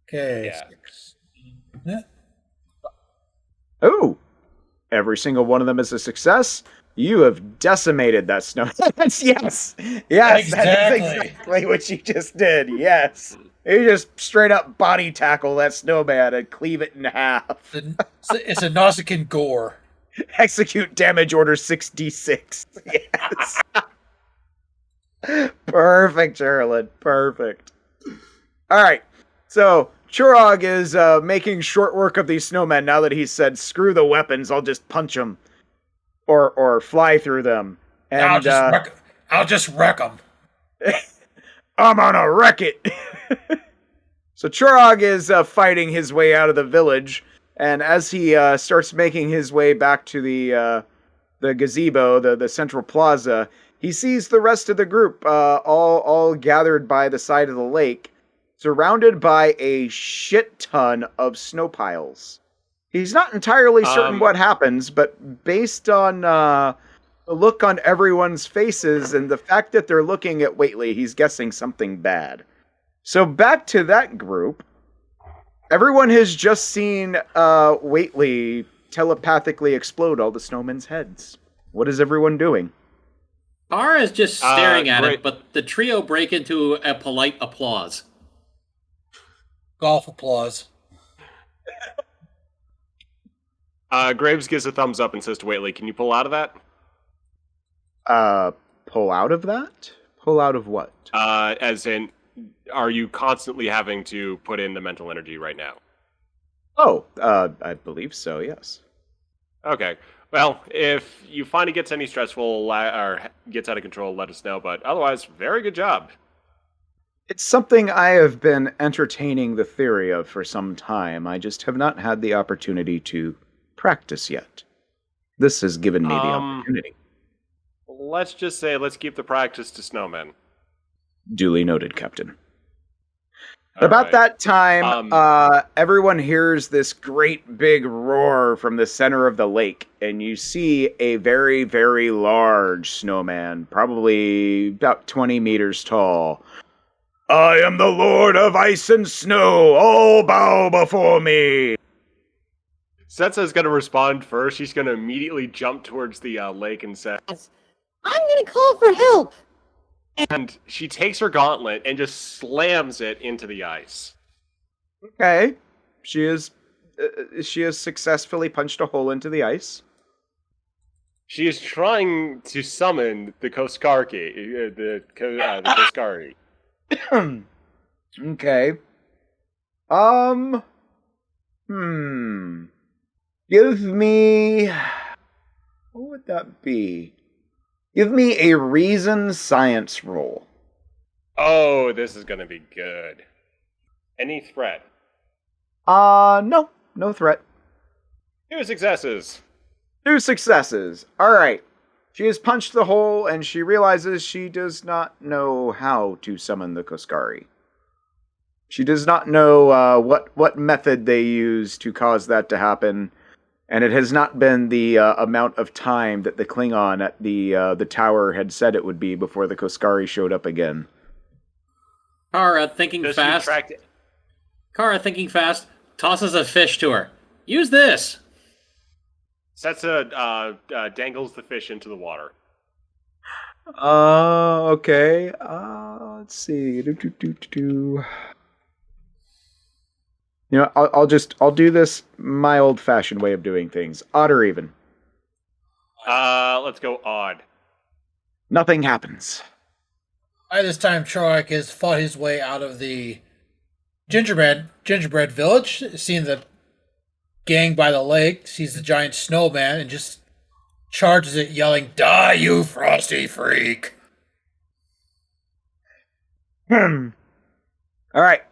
Okay. Yeah. 6. Yeah. Oh, every single one of them is a success. You have decimated that snow. Yes, Exactly. That is exactly what you just did. Yes, you just straight up body tackle that snowman and cleave it in half. It's a Nausicaan gore. Execute damage order 6d6. Yes. Perfect, Charlotte. Perfect. All right, so Chorog is making short work of these snowmen now that he's said, screw the weapons, I'll just punch them. Or fly through them. And I'll just wreck them. I'm gonna wreck it. So Chorog is fighting his way out of the village, and as he starts making his way back to the gazebo, the central plaza, he sees the rest of the group all gathered by the side of the lake, surrounded by a shit ton of snow piles. He's not entirely certain what happens, but based on the look on everyone's faces and the fact that they're looking at Whately, he's guessing something bad. So back to that group. Everyone has just seen Whately telepathically explode all the snowmen's heads. What is everyone doing? Bar is just staring at it, but the trio break into a polite applause. Golf applause. Graves gives a thumbs up and says to Whately, can you pull out of that? Pull out of that? Pull out of what? As in, are you constantly having to put in the mental energy right now? Oh, I believe so, yes. Okay. Well, if you find it gets any stressful or gets out of control, let us know. But otherwise, very good job. It's something I have been entertaining the theory of for some time. I just have not had the opportunity to practice yet. This has given me the opportunity. Let's just say, let's keep the practice to snowmen. Duly noted, Captain. About that time, everyone hears this great big roar from the center of the lake, and you see a very, very large snowman, probably about 20 meters tall. I am the Lord of Ice and Snow, all bow before me! Setsa's going to respond first. She's going to immediately jump towards the lake and say, I'm gonna call for help! and she takes her gauntlet and just slams it into the ice. Okay. She has successfully punched a hole into the ice. She is trying to summon the Koskarki, the Koskari. Okay. Give me... What would that be? Give me a reason science roll. Oh, this is going to be good. Any threat? No. No threat. 2 successes. 2 successes. Alright. She has punched the hole, and she realizes she does not know how to summon the Koskari. She does not know what method they use to cause that to happen, and it has not been the amount of time that the Klingon at the tower had said it would be before the Koskari showed up again. Kara, thinking Does fast. she track Kara, thinking fast, tosses a fish to her. Use this! Setsa dangles the fish into the water. Okay. Let's see. You know, I'll do this my old-fashioned way of doing things. Odd or even. Let's go odd. Nothing happens. By this time, Troik has fought his way out of the gingerbread village, seen the gang by the lake, sees the giant snowman, and just charges it, yelling, "Die, you frosty freak!" All right.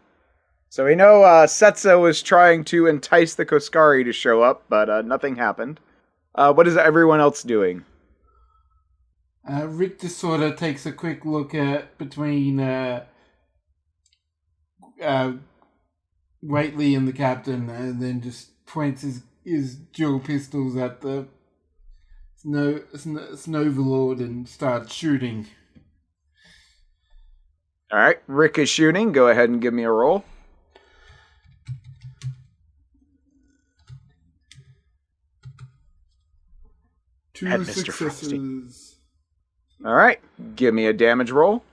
So we know Setsa was trying to entice the Koskari to show up, but nothing happened. What is everyone else doing? Rick just sort of takes a quick look at between Waitley and the captain, and then just points his dual pistols at the Snowverlord and starts shooting. All right, Rick is shooting. Go ahead and give me a roll. Two At Mr. successes. All right, give me a damage roll.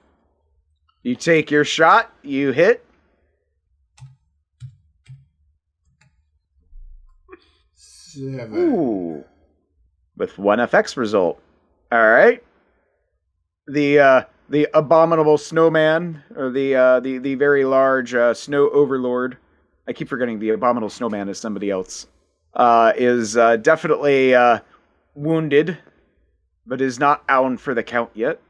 You take your shot. You hit. 7. Ooh. With 1 FX result. All right. The abominable snowman, or the very large snow overlord. I keep forgetting the abominable snowman is somebody else. Is definitely wounded, but is not out for the count yet.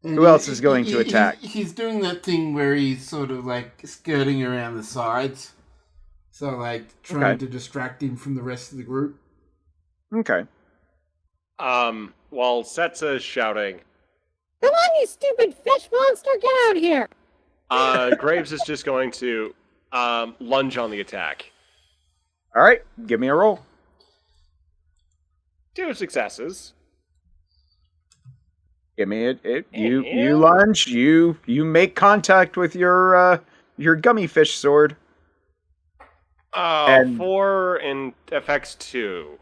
And Who else is going to attack? He's doing that thing where he's sort of like skirting around the sides. So like trying to distract him from the rest of the group. Okay. While Setsa is shouting, Come on, you stupid fish monster, get out here! Graves is just going to lunge on the attack. All right, give me a roll. 2 successes. Give me it. You lunge. You make contact with your gummy fish sword. And 4 and FX 2.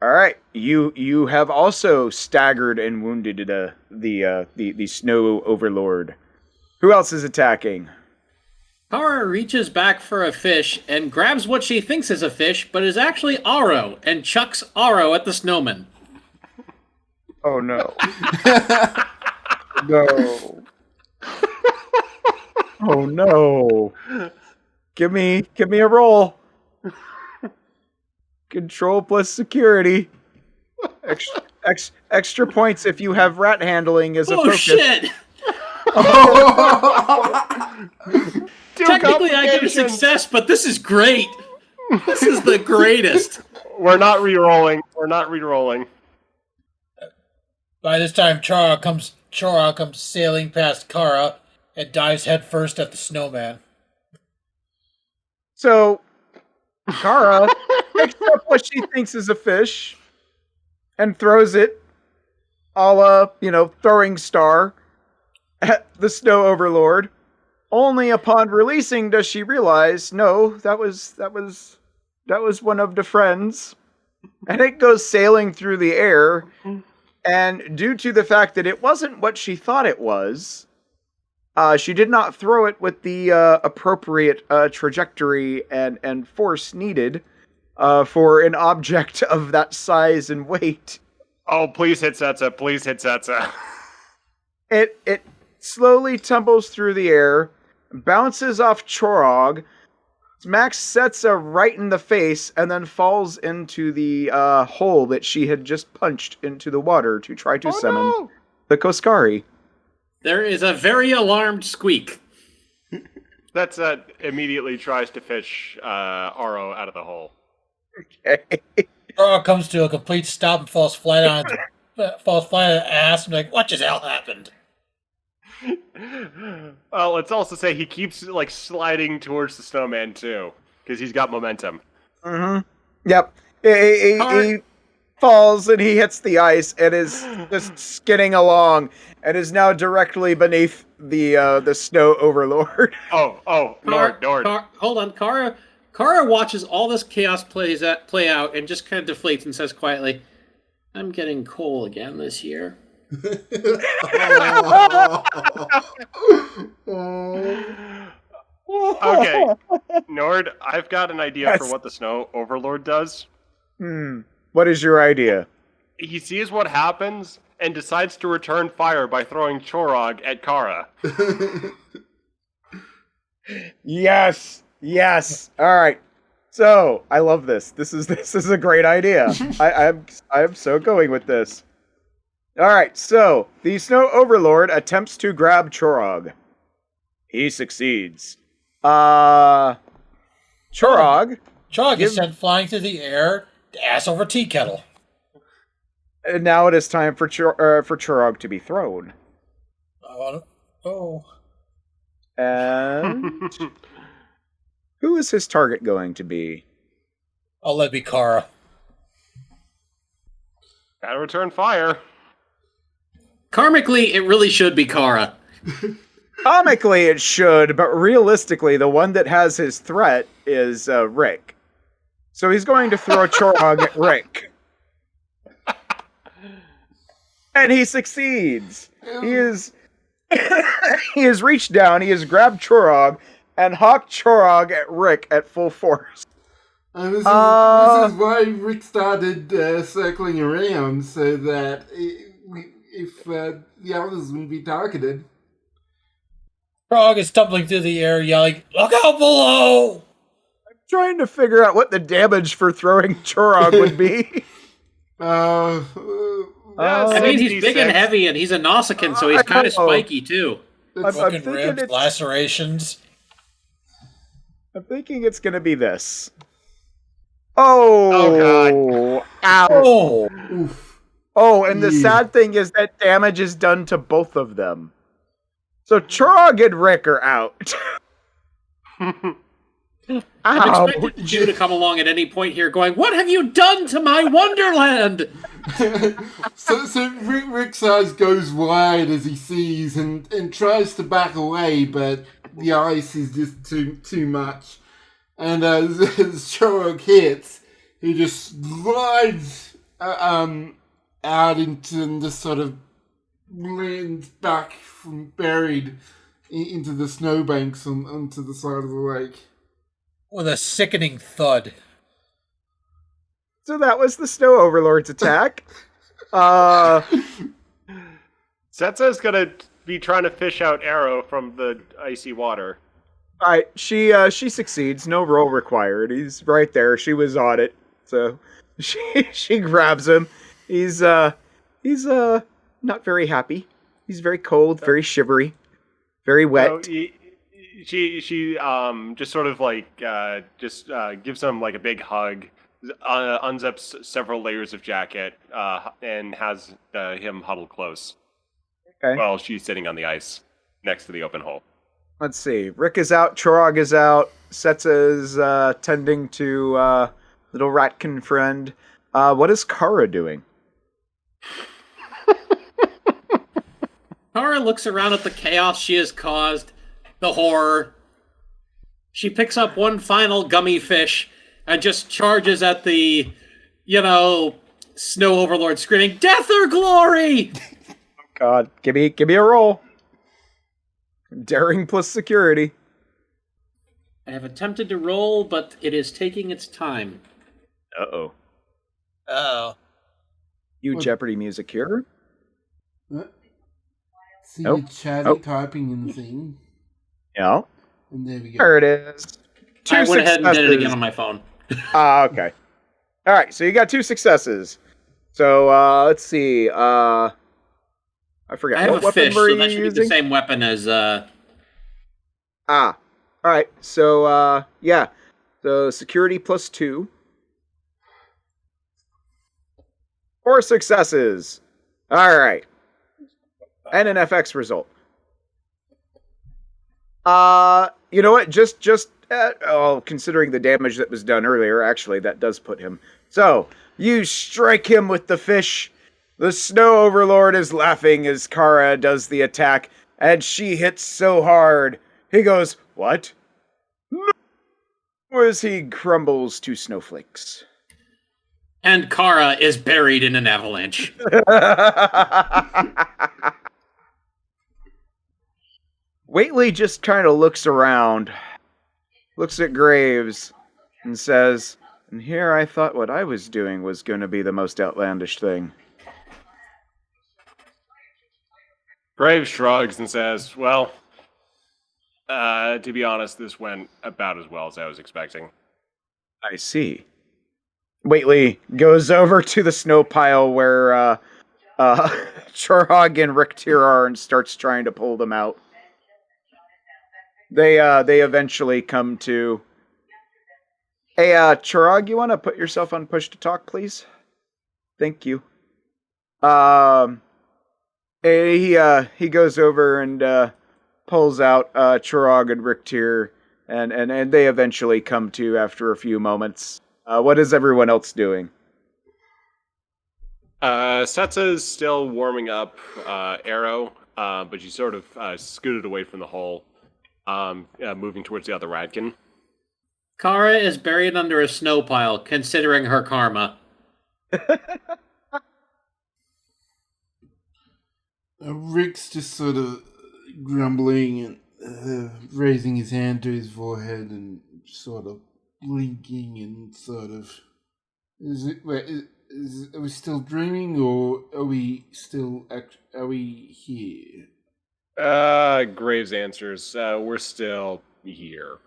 All right, you have also staggered and wounded the snow overlord. Who else is attacking? Kara reaches back for a fish and grabs what she thinks is a fish, but is actually Aro, and chucks Aro at the snowman. Oh no! No! Oh no! Give me a roll. Control plus security. Extra points if you have rat handling as a focus. Shit! Technically, I get a success, but this is great. This is the greatest. We're not re-rolling. We're not re-rolling. By this time, Chara comes sailing past Kara and dives headfirst at the snowman. So, Kara picks up what she thinks is a fish and throws it, a la, throwing star, at the snow overlord. Only upon releasing does she realize, no, that was That was one of the friends. And it goes sailing through the air. And due to the fact that it wasn't what she thought it was, she did not throw it with the appropriate trajectory and force needed for an object of that size and weight. Oh, please hit Setsa. Please hit Setsa. It slowly tumbles through the air, bounces off Chorog, smacks Setsa right in the face, and then falls into the hole that she had just punched into the water to try to summon the Koskari. There is a very alarmed squeak. Setsa immediately tries to fish Aro out of the hole. Okay. Chorog comes to a complete stop and falls flat on his ass. I'm like, what just hell happened? Well, let's also say he keeps like sliding towards the snowman too, because he's got momentum. Mm-hmm. Yep. He falls and he hits the ice and is just skidding along and is now directly beneath the snow overlord. Nord. Hold on, Kara watches all this chaos play out and just kind of deflates and says quietly, "I'm getting coal again this year." Okay, Nord, I've got an idea for what the Snow Overlord does. What is your idea? He sees what happens and decides to return fire by throwing Chorog at Kara. Yes. All right. So I love this. This is a great idea. I'm so going with this. All right. So the Snow Overlord attempts to grab Chorog. He succeeds. Chorog is sent flying through the air, ass over tea kettle. And now it is time for Chorog to be thrown. And who is his target going to be? I'll let it be Kara. Gotta return fire. Karmically, it really should be Kara. Comically, it should, but realistically, the one that has his threat is Rick. So he's going to throw Chorog at Rick. And he succeeds. He has reached down, he has grabbed Chorog, and hawked Chorog at Rick at full force. And this is why Rick started circling around, so that if the others wouldn't be targeted. Chorog is tumbling through the air, yelling, "Look out below!" I'm trying to figure out what the damage for throwing Chorog would be. I mean, he's big and heavy, and he's a Nausicaan, so he's kind of spiky, too. Broken ribs, lacerations. I'm thinking it's going to be this. Oh, God. Ow. Oh, and the sad thing is that damage is done to both of them. So Chorog and Rick are out. I'm expecting you to come along at any point here going, "What have you done to my Wonderland?" so Rick's eyes goes wide as he sees and tries to back away, but the ice is just too much. And as Chorog hits, he just slides out into and just sort of lands back from buried into the snowbanks onto the side of the lake. With a sickening thud. So that was the Snow Overlord's attack. Setsa's gonna be trying to fish out Arrow from the icy water. Alright, she succeeds. No roll required. He's right there. She was on it. So she grabs him. He's not very happy. He's very cold, very shivery, very wet. So she just sort of like gives him like a big hug, unzips several layers of jacket, and has him huddle close. Okay. While she's sitting on the ice next to the open hole. Let's see. Rick is out. Chorog is out. Setsa is tending to little ratkin friend. What is Kara doing? Kara looks around at the chaos she has caused, the horror. She picks up one final gummy fish and just charges at the, Snow Overlord screaming, "Death or glory!" God, give me a roll. Daring plus security. I have attempted to roll, but it is taking its time. Uh-oh. Oh. You What? Jeopardy music here? See Nope. you chatty Nope. typing in the thing. Yeah. And there we go. There it is. Two I went ahead and did it again successes. on my phone. Okay. All right, so you got 2 successes. So let's see. I forget I have what a weapon fish, were so you that should be using. the same weapon as All right. So yeah. So security plus 2. 4 successes. All right. And an FX result. You know what? Just considering the damage that was done earlier, actually, that does put him. So, you strike him with the fish. The Snow Overlord is laughing as Kara does the attack, and she hits so hard. He goes, "What?" No! As he crumbles to snowflakes. and Kara is buried in an avalanche. Whately just kind of looks around, looks at Graves, and says, "And here I thought what I was doing was going to be the most outlandish thing." Graves shrugs and says, "Well, to be honest, this went about as well as I was expecting." I see. Whately goes over to the snow pile where Chorhog and Ricktir are and starts trying to pull them out. They eventually come to. Hey, Chorhog, you want to put yourself on push to talk, please? Thank you. He goes over and pulls out Chorhog and Ricktir, and they eventually come to after a few moments. What is everyone else doing? Setsa's still warming up Arrow, but she sort of scooted away from the hole, moving towards the other Radkin. Kara is buried under a snow pile, considering her karma. Rick's just sort of grumbling and raising his hand to his forehead and sort of blinking and sort of. Are we still dreaming, or are we still? Are we here? Graves answers, "We're still here,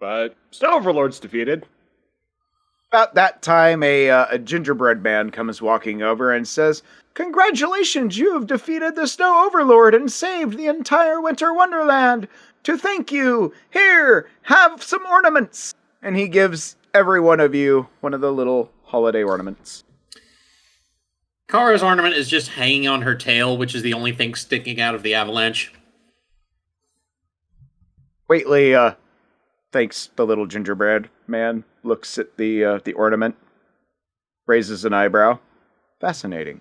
but Snow Overlord's defeated." About that time, a gingerbread man comes walking over and says, "Congratulations, you have defeated the Snow Overlord and saved the entire Winter Wonderland. To thank you, here, have some ornaments." And he gives every one of you one of the little holiday ornaments. Kara's ornament is just hanging on her tail, which is the only thing sticking out of the avalanche. Whately, thanks the little gingerbread man, looks at the ornament, raises an eyebrow. Fascinating.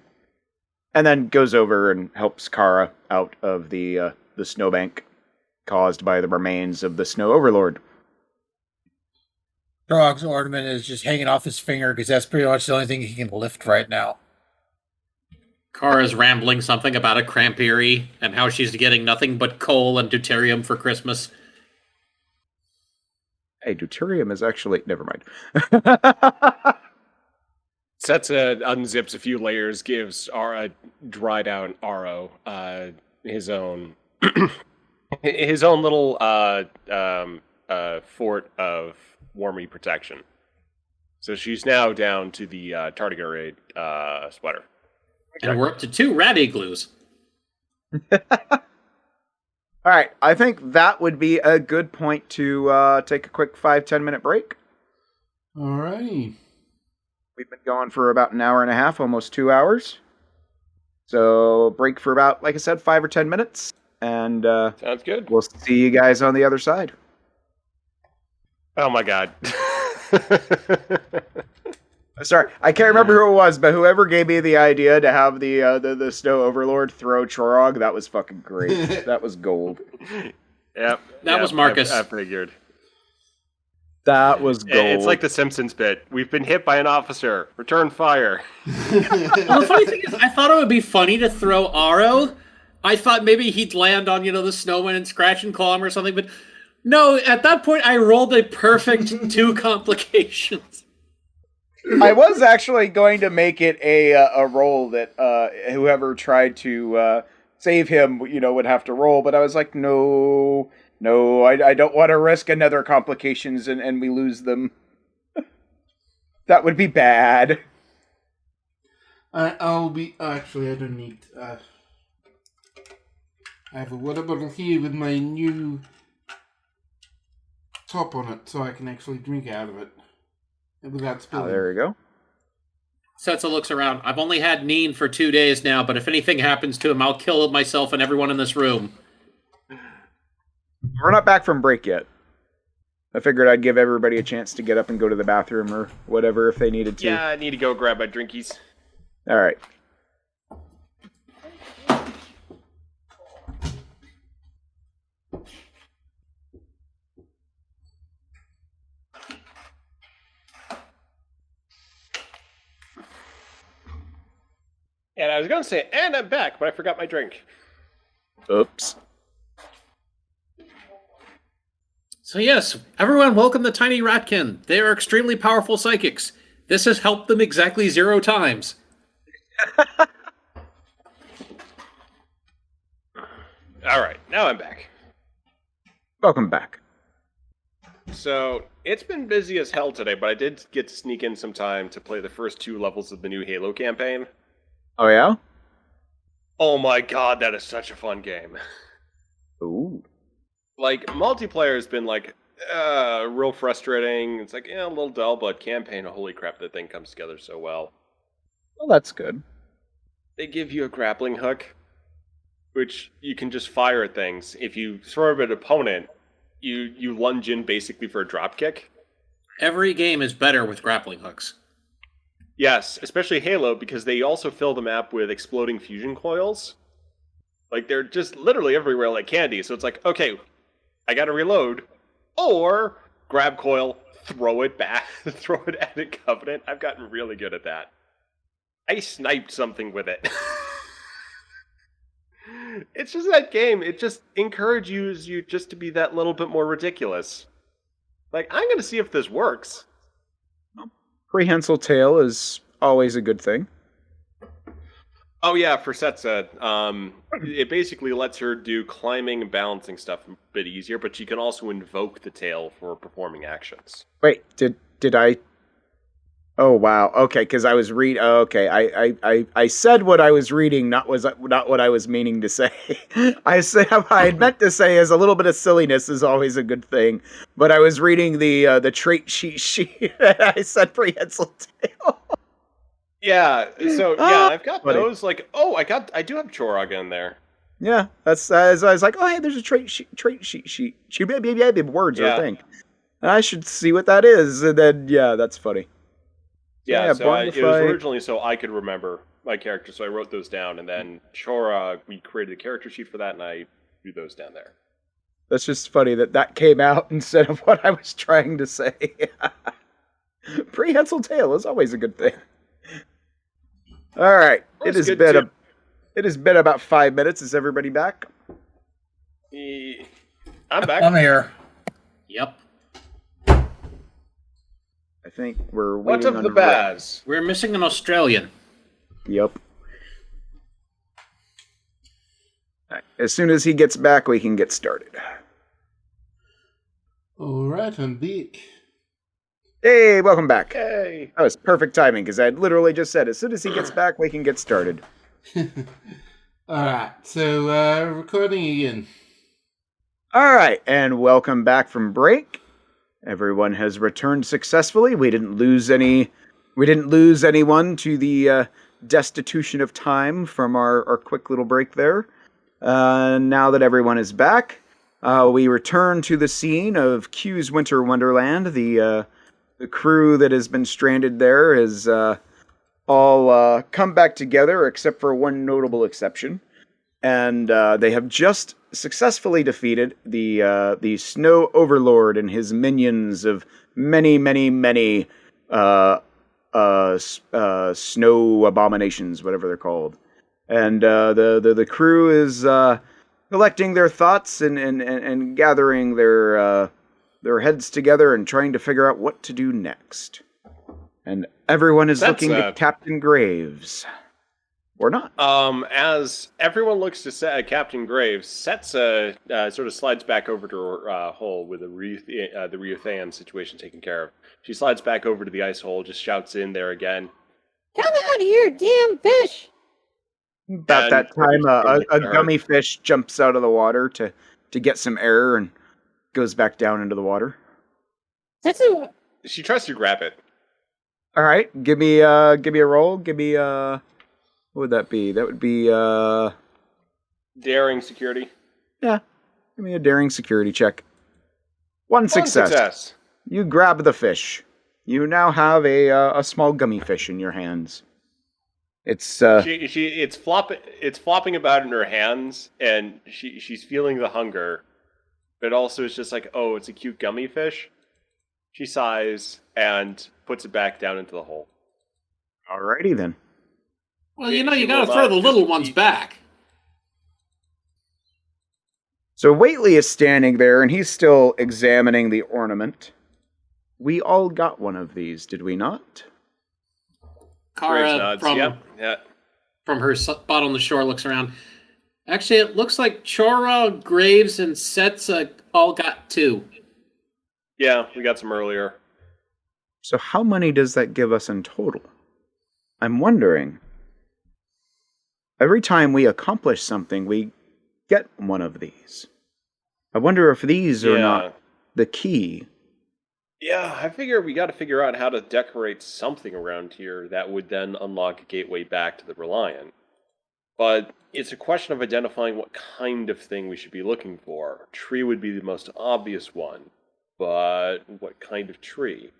And then goes over and helps Kara out of the snowbank caused by the remains of the Snow Overlord. Chorhog's ornament is just hanging off his finger because that's pretty much the only thing he can lift right now. Kara's rambling something about a crampery and how she's getting nothing but coal and deuterium for Christmas. Hey, deuterium is actually... Never mind. Setsa unzips a few layers, gives Ara dried out Aro his own his own little fort of warmy protection. So she's now down to the tardigrade sweater. And we're up to 2 rat igloos. All right, I think that would be a good point to take a quick 5-10 minute break. Alrighty. We've been going for about an hour and a half, almost 2 hours. So break for about, like I said, 5 or 10 minutes. And Sounds good. we'll see you guys on the other side. Oh my god. Sorry, I can't remember who it was, but whoever gave me the idea to have the Snow Overlord throw Chorhog, that was fucking great. That was gold. Yep. That was Marcus. I figured. That was gold. It's like the Simpsons bit. We've been hit by an officer. Return fire. Well, the funny thing is, I thought it would be funny to throw Aro. I thought maybe he'd land on, the snowman and scratch and claw him or something, but no, at that point I rolled a perfect 2 complications. I was actually going to make it a roll that whoever tried to save him, would have to roll, but I was like, no, I don't want to risk another complications and we lose them. That would be bad. I'll be... Actually, I don't need... I have a water bottle here with my new top on it, so I can actually drink out of it without spilling. Oh, there you go. Setsa looks around. I've only had Neen for 2 days now, but if anything happens to him, I'll kill myself and everyone in this room. We're not back from break yet. I figured I'd give everybody a chance to get up and go to the bathroom or whatever if they needed to. Yeah, I need to go grab my drinkies. All right. And I was going to say, and I'm back, but I forgot my drink. Oops. So yes, everyone welcome the Tiny Ratkin. They are extremely powerful psychics. This has helped them exactly 0 times. All right, now I'm back. Welcome back. So, it's been busy as hell today, but I did get to sneak in some time to play the first 2 levels of the new Halo campaign. Oh, yeah? Oh my god, that is such a fun game. Ooh. Like, multiplayer has been, real frustrating. It's like, a little dull, but campaign, holy crap, that thing comes together so well. Well, that's good. They give you a grappling hook, which you can just fire at things. If you throw it at an opponent, you lunge in basically for a drop kick. Every game is better with grappling hooks. Yes, especially Halo, because they also fill the map with exploding fusion coils. Like, they're just literally everywhere like candy. So it's like, okay, I gotta reload. Or grab coil, throw it back, throw it at a Covenant. I've gotten really good at that. I sniped something with it. It's just that game. It just encourages you just to be that little bit more ridiculous. Like, I'm gonna see if this works. Prehensile tail is always a good thing. Oh yeah, for Setsa, it basically lets her do climbing and balancing stuff a bit easier, but she can also invoke the tail for performing actions. Wait, did I? Oh wow. Okay, because I was okay, I said what I was reading, not what I was meaning to say. I had meant to say is a little bit of silliness is always a good thing, but I was reading the trait sheet. I said prehensile tail. Yeah. So yeah, I've got funny. those. Like, oh, I do have Chorog in there. Yeah, that's as I was like, oh hey, there's a trait sheet. Words or Yeah. thing. I should see what that is, and then yeah, that's funny. Yeah, so born it to was fight. originally so I could remember my character, so I wrote those down, and then Chorog, we created a character sheet for that, and I threw those down there. That's just funny that came out instead of what I was trying to say. Prehensile tail is always a good thing. All right, Well, it it's has good been too. it has been about 5 minutes. Is everybody back? I'm back. I'm here. Yep. I think we're What waiting of on the Rick. Baz? We're missing an Australian. Yep. All right, as soon as he gets back, we can get started. Alright, I'm back. Hey, welcome back. Hey. That was perfect timing because I literally just said as soon as he gets back, we can get started. Alright, so recording again. All right, and welcome back from break. Everyone has returned successfully. We didn't lose anyone to the destitution of time from our quick little break there. Now that everyone is back, we return to the scene of Q's Winter Wonderland. The crew that has been stranded there has all come back together, except for one notable exception. and they have just successfully defeated the Snow Overlord and his minions of many snow abominations, whatever they're called. And the crew is collecting their thoughts and gathering their heads together and trying to figure out what to do next. And everyone is looking to Captain Graves. Or not. As everyone looks to Captain Graves, Setsa sort of slides back over to her hole with the Ryuthan situation taken care of. She slides back over to the ice hole, just shouts in there again. Come out of here, damn fish! About that time, a gummy fish jumps out of the water to get some air and goes back down into the water. She tries to grab it. All right, give me a roll. Give me what would that be? That would be daring security. Yeah, give me a daring security check. One success. You grab the fish. You now have a small gummy fish in your hands. It's it's flopping about in her hands, and she's feeling the hunger, but also it's just like, oh, it's a cute gummy fish. She sighs and puts it back down into the hole. Alrighty then. Well, you gotta throw the little ones back. So Whately is standing there, and he's still examining the ornament. We all got one of these, did we not? Kara, from her spot on the shore, looks around. Actually, it looks like Chora, Graves, and Setsa all got 2. Yeah, we got some earlier. So how many does that give us in total? I'm wondering. Every time we accomplish something, we get one of these. I wonder if these are not the key. Yeah, I figure we got to figure out how to decorate something around here that would then unlock a gateway back to the Reliant. But it's a question of identifying what kind of thing we should be looking for. A tree would be the most obvious one, but what kind of tree?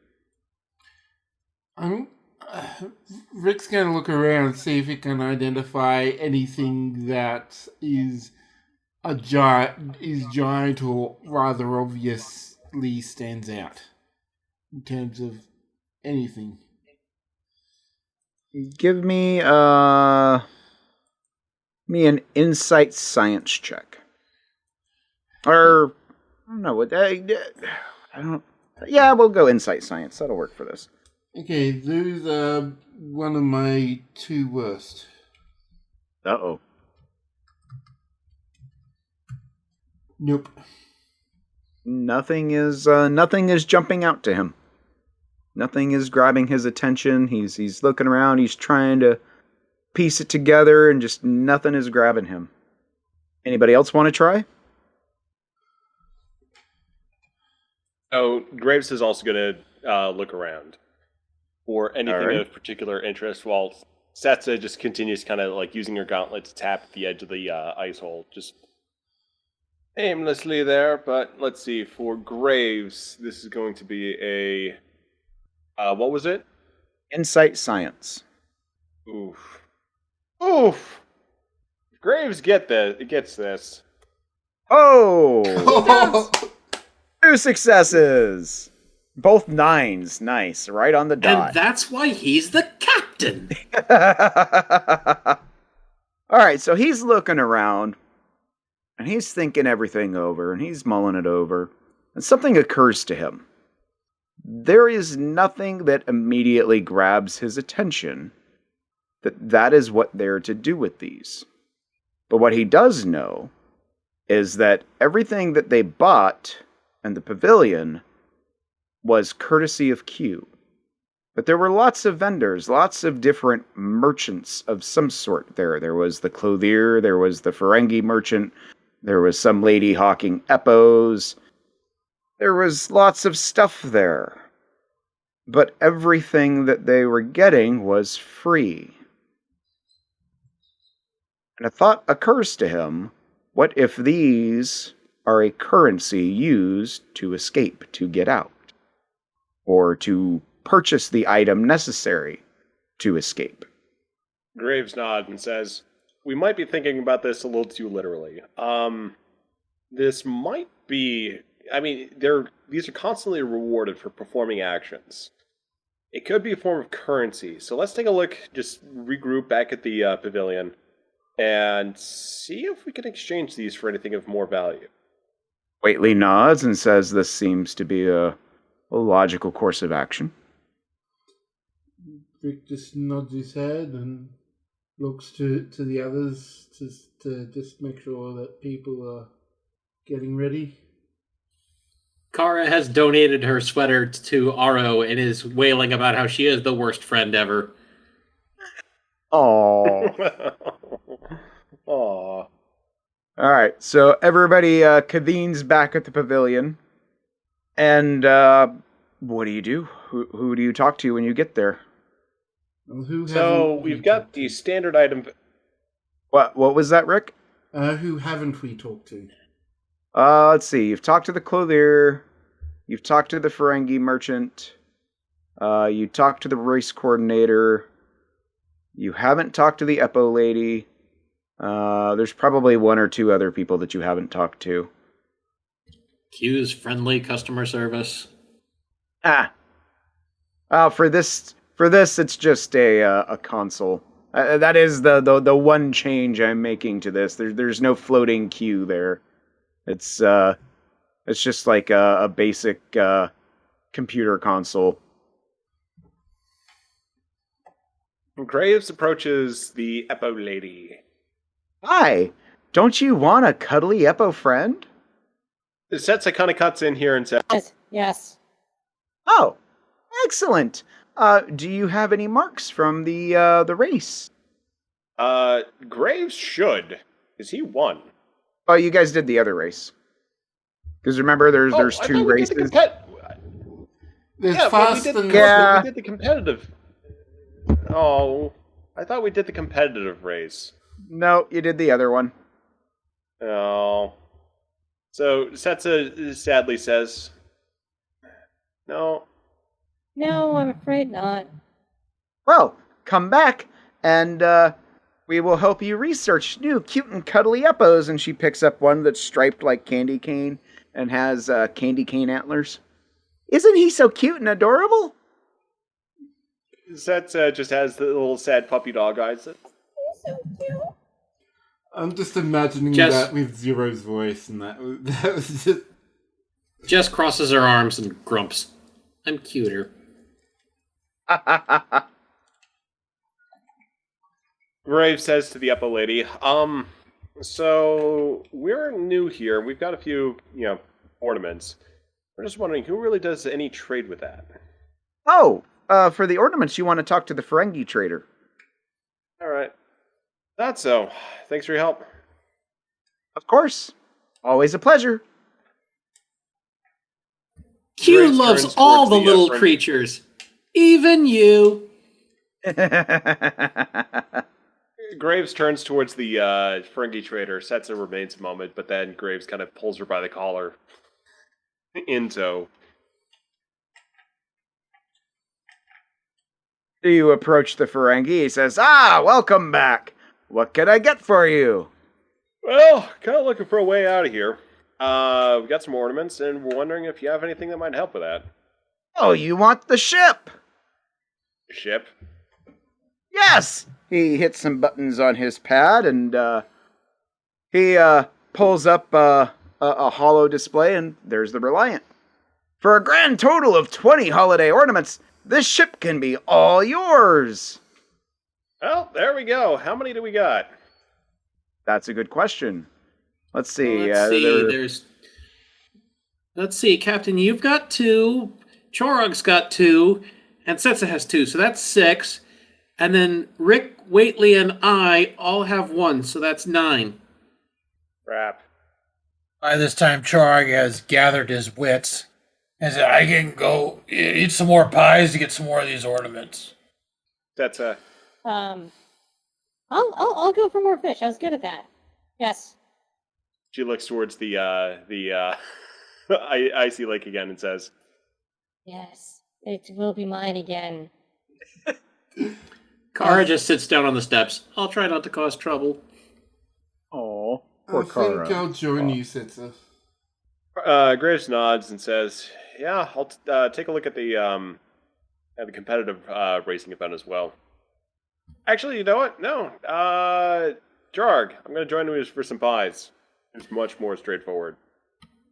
Rick's going to look around and see if he can identify anything that is giant or rather obviously stands out in terms of anything. Give me an insight science check. Or I don't know what I don't. Yeah, we'll go insight science. That'll work for this. Okay, those are one of my 2 worst. Uh-oh. Nope. Nothing is jumping out to him. Nothing is grabbing his attention. He's looking around. He's trying to piece it together, and just nothing is grabbing him. Anybody else want to try? Oh, Graves is also going to look around for anything of particular interest, while Setsa just continues kind of like using her gauntlet to tap at the edge of the ice hole, just aimlessly there. But let's see, for Graves, this is going to be a what was it? Insight science. Oof. Graves gets this. Oh! 2 successes! Both 9s. Nice. Right on the dot. And that's why he's the captain! Alright, so he's looking around, and he's thinking everything over, and he's mulling it over, and something occurs to him. There is nothing that immediately grabs his attention that is what they're to do with these. But what he does know is that everything that they bought in the pavilion was courtesy of Q. But there were lots of vendors, lots of different merchants of some sort there. There was the clothier, there was the Ferengi merchant, there was some lady hawking Eppohs. There was lots of stuff there. But everything that they were getting was free. And a thought occurs to him, what if these are a currency used to escape, to get out? Or to purchase the item necessary to escape? Graves nods and says, we might be thinking about this a little too literally. This might be. I mean, these are constantly rewarded for performing actions. It could be a form of currency. So let's take a look. Just regroup back at the pavilion and see if we can exchange these for anything of more value. Whately nods and says this seems to be a logical course of action. Rick just nods his head and looks to the others to just make sure that people are getting ready. Kara has donated her sweater to Aro and is wailing about how she is the worst friend ever. Aww. Aww. All right, so everybody convenes back at the pavilion, and what do you do? Who do you talk to when you get there? Well, so we've got the standard item. What was that, Rick? Who haven't we talked to? Let's see. You've talked to the clothier. You've talked to the Ferengi merchant. You talked to the race coordinator. You haven't talked to the Eppoh lady. There's probably one or two other people that you haven't talked to. Q's friendly customer service. For this, it's just a console. That is the one change I'm making to this. There's no floating queue there. It's just like a basic computer console. Graves approaches the Eppoh lady. Hi, don't you want a cuddly Eppoh friend? Setsa kind of cuts in here and says, Yes. Oh, excellent. Do you have any marks from the race? Graves should, because he won. Oh, you guys did the other race. Because remember, there's two races. There's yeah, fast we and... Yeah. We did the competitive. Oh, I thought we did the competitive race. No, you did the other one. Oh. So, Setsa sadly says, No. No, I'm afraid not. Well, come back, and we will help you research new cute and cuddly Eppohs. And she picks up one that's striped like candy cane and has candy cane antlers. Isn't he so cute and adorable? Setsa just has the little sad puppy dog eyes. He's so cute. I'm just imagining that with Zero's voice, and that was just... Jess crosses her arms and grumps. I'm cuter. Graves says to the Eppoh lady, so we're new here. We've got a few, ornaments. We're just wondering who really does any trade with that. Oh, for the ornaments, you want to talk to the Ferengi trader. All right. That's so. Thanks for your help. Of course. Always a pleasure. Q Graves loves turns all towards the little Ferengi. creatures. Even you. Graves turns towards the Ferengi trader. Setsa remains a moment, but then Graves kind of pulls her by the collar. Into. You approach the Ferengi. He says, welcome back. What can I get for you? Well, kind of looking for a way out of here. We've got some ornaments, and we're wondering if you have anything that might help with that. Oh, you want the ship? Ship? Yes! He hits some buttons on his pad, and he pulls up a hollow display, and there's the Reliant. For a grand total of 20 holiday ornaments, this ship can be all yours. Well, there we go. How many do we got? That's a good question. Let's see. Let's see, Captain, you've got 2, Chorog's got 2, and Setsa has 2, so that's 6. And then Rick, Whately, and I all have 1, so that's 9. Crap. By this time, Chorog has gathered his wits and said, I can go eat some more pies to get some more of these ornaments. That's I'll go for more fish. I was good at that. Yes. She looks towards the icy lake again and says, Yes. It will be mine again. Kara just sits down on the steps. I'll try not to cause trouble. Or I think Kara. I'll join you, Setzer. Graves nods and says, "Yeah, I'll take a look at the competitive racing event as well." Actually, you know what? No, Jarg, I'm going to join you for some pies. It's much more straightforward.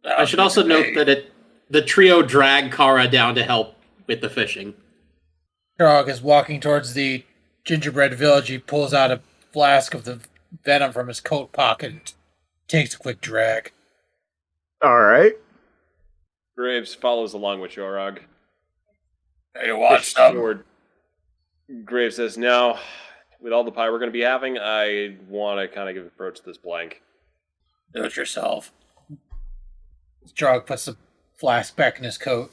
I should also note that the trio drag Kara down to help with the fishing. Trog is walking towards the gingerbread village. He pulls out a flask of the venom from his coat pocket and takes a quick drag. All right. Graves follows along with Jorog. Hey, you want some? Graves says, "No, with all the pie we're going to be having, I want to kind of approach this blank." Do it yourself. Trog puts the flask back in his coat.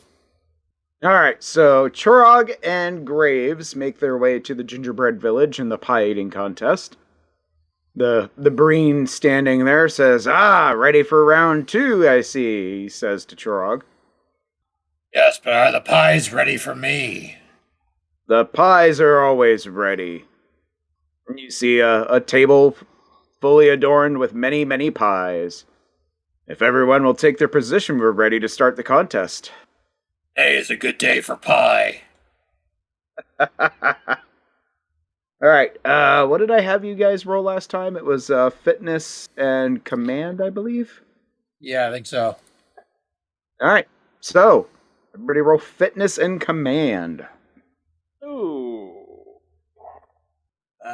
All right, so Chorog and Graves make their way to the gingerbread village in the pie eating contest. The Breen standing there says, ready for round 2, I see, he says to Chorog. Yes, but are the pies ready for me? The pies are always ready. And you see a table fully adorned with many, many pies. If everyone will take their position, we're ready to start the contest. Today is a good day for pie. All right, what did I have you guys roll last time? It was fitness and command, I believe? Yeah, I think so. All right, so everybody roll fitness and command. Ooh.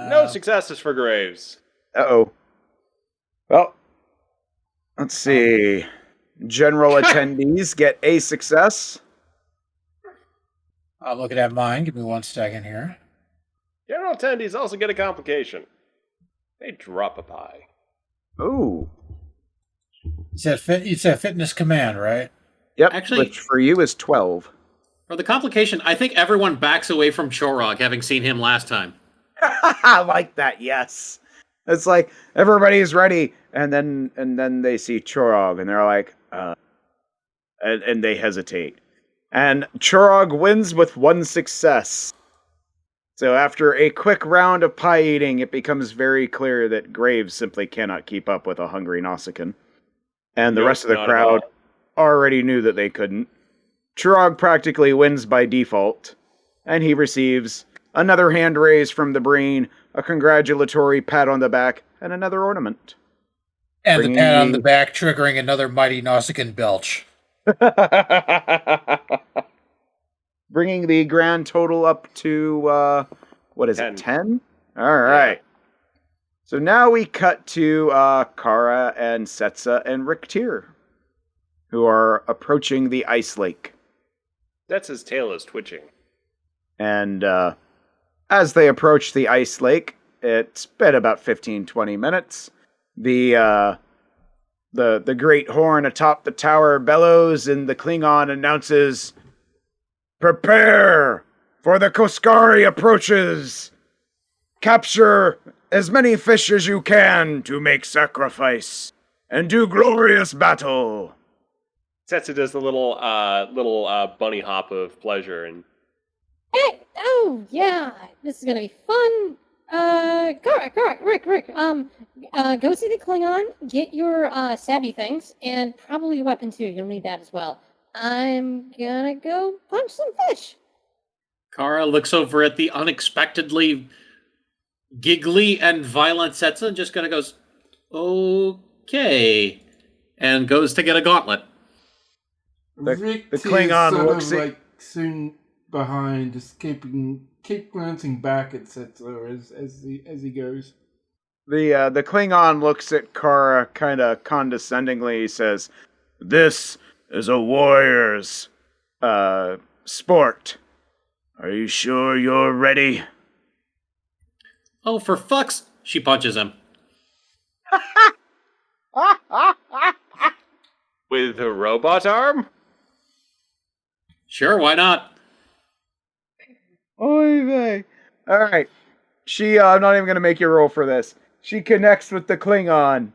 No successes for Graves. Uh-oh. Well, let's see. General attendees get a success. I'm looking at mine. Give me 1 second here. General attendees also get a complication. They drop a pie. Ooh. You said fitness command, right? Yep, Actually- which for you is 12. For the complication, I think everyone backs away from Chorog, having seen him last time. I like that, yes. It's like everybody's ready, and then they see Chorog, and they're like, and they hesitate. And Chorog wins with 1 success. So after a quick round of pie eating, it becomes very clear that Graves simply cannot keep up with a hungry Nausicaan. And the Nope, rest of the not at crowd all. already knew that they couldn't. Chorog practically wins by default, and he receives another hand raise from the Breen, a congratulatory pat on the back, and another ornament. And Bringing the pat on the- the back triggering another mighty Nausicaan belch. Bringing the grand total up to, what is 10. it, 10? All right. So now we cut to Kara and Setsa and Rick Tier, who are approaching the ice lake. That's his tail is twitching. And as they approach the ice lake, it's been about 15-20 minutes. The great horn atop the tower bellows, and the Klingon announces, "Prepare, for the Koskari approaches! Capture as many fish as you can to make sacrifice, and do glorious battle!" Setsu does the little bunny hop of pleasure, and Hey, oh yeah, this is gonna be fun. Rick, go see the Klingon, get your savvy things, and probably a weapon too. You'll need that as well. I'm gonna go punch some fish. Kara looks over at the unexpectedly giggly and violent Setsa and just kind of goes, okay, and goes to get a gauntlet. Rick the is Klingon sort looks of at- like soon behind, just keep glancing back at Setzer as he goes. The Klingon looks at Kara kind of condescendingly. He says, "This is a warrior's sport. Are you sure you're ready?" Oh, for fuck's... She punches him. with a robot arm. Sure, why not? Oy vey. All right. I'm not even going to make you roll for this. She connects with the Klingon.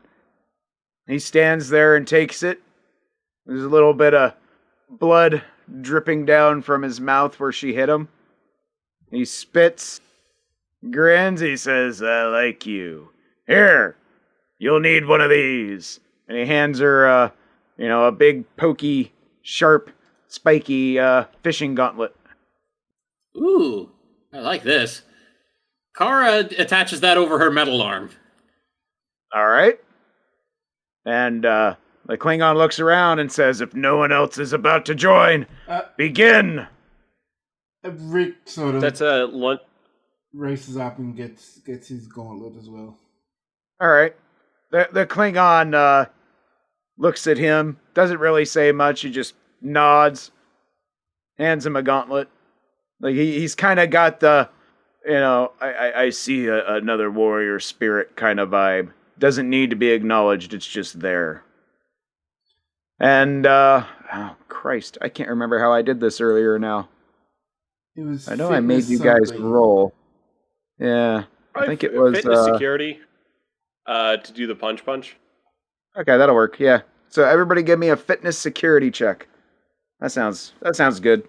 He stands there and takes it. There's a little bit of blood dripping down from his mouth where she hit him. He spits, grins. He says, "I like you. Here, You'll need one of these. And he hands her, a big, pokey, sharp, spiky fishing gauntlet. Ooh, I like this. Kara attaches that over her metal arm. All right. And the Klingon looks around and says, if no one else is about to join, begin! Rick sort of That's a races up and gets his gauntlet as well. All right. The Klingon looks at him, doesn't really say much. He just nods, hands him a gauntlet. Like he's kind of got the, I see another warrior spirit kind of vibe. Doesn't need to be acknowledged. It's just there. And oh Christ, I can't remember how I did this earlier now. I know I made you guys roll. Yeah, I think it was fitness security to do the punch. Okay, that'll work. Yeah. So everybody, give me a fitness security check. That sounds good.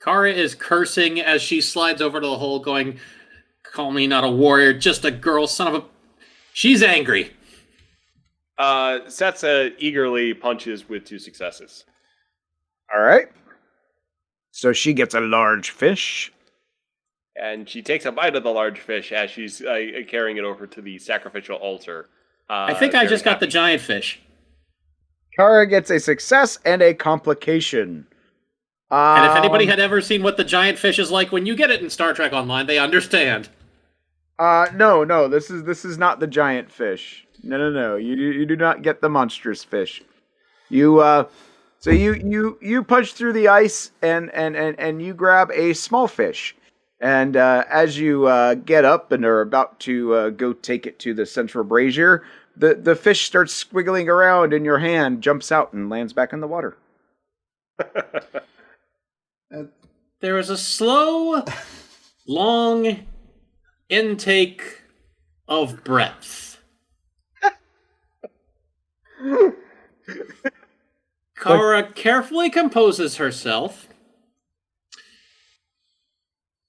Kara is cursing as she slides over to the hole, going, "Call me not a warrior, just a girl, son of a." She's angry. Setsa eagerly punches with 2 successes. All right. So she gets a large fish. And she takes a bite of the large fish as she's carrying it over to the sacrificial altar. I think I just got the giant fish. Kara gets a success and a complication. And if anybody had ever seen what the giant fish is like when you get it in Star Trek Online, they understand. No. This is not the giant fish. No. You do not get the monstrous fish. You punch through the ice and you grab a small fish. And as you get up and are about to go take it to the central brazier, the fish starts squiggling around in your hand, jumps out, and lands back in the water. There is a slow, long intake of breath. Kara carefully composes herself,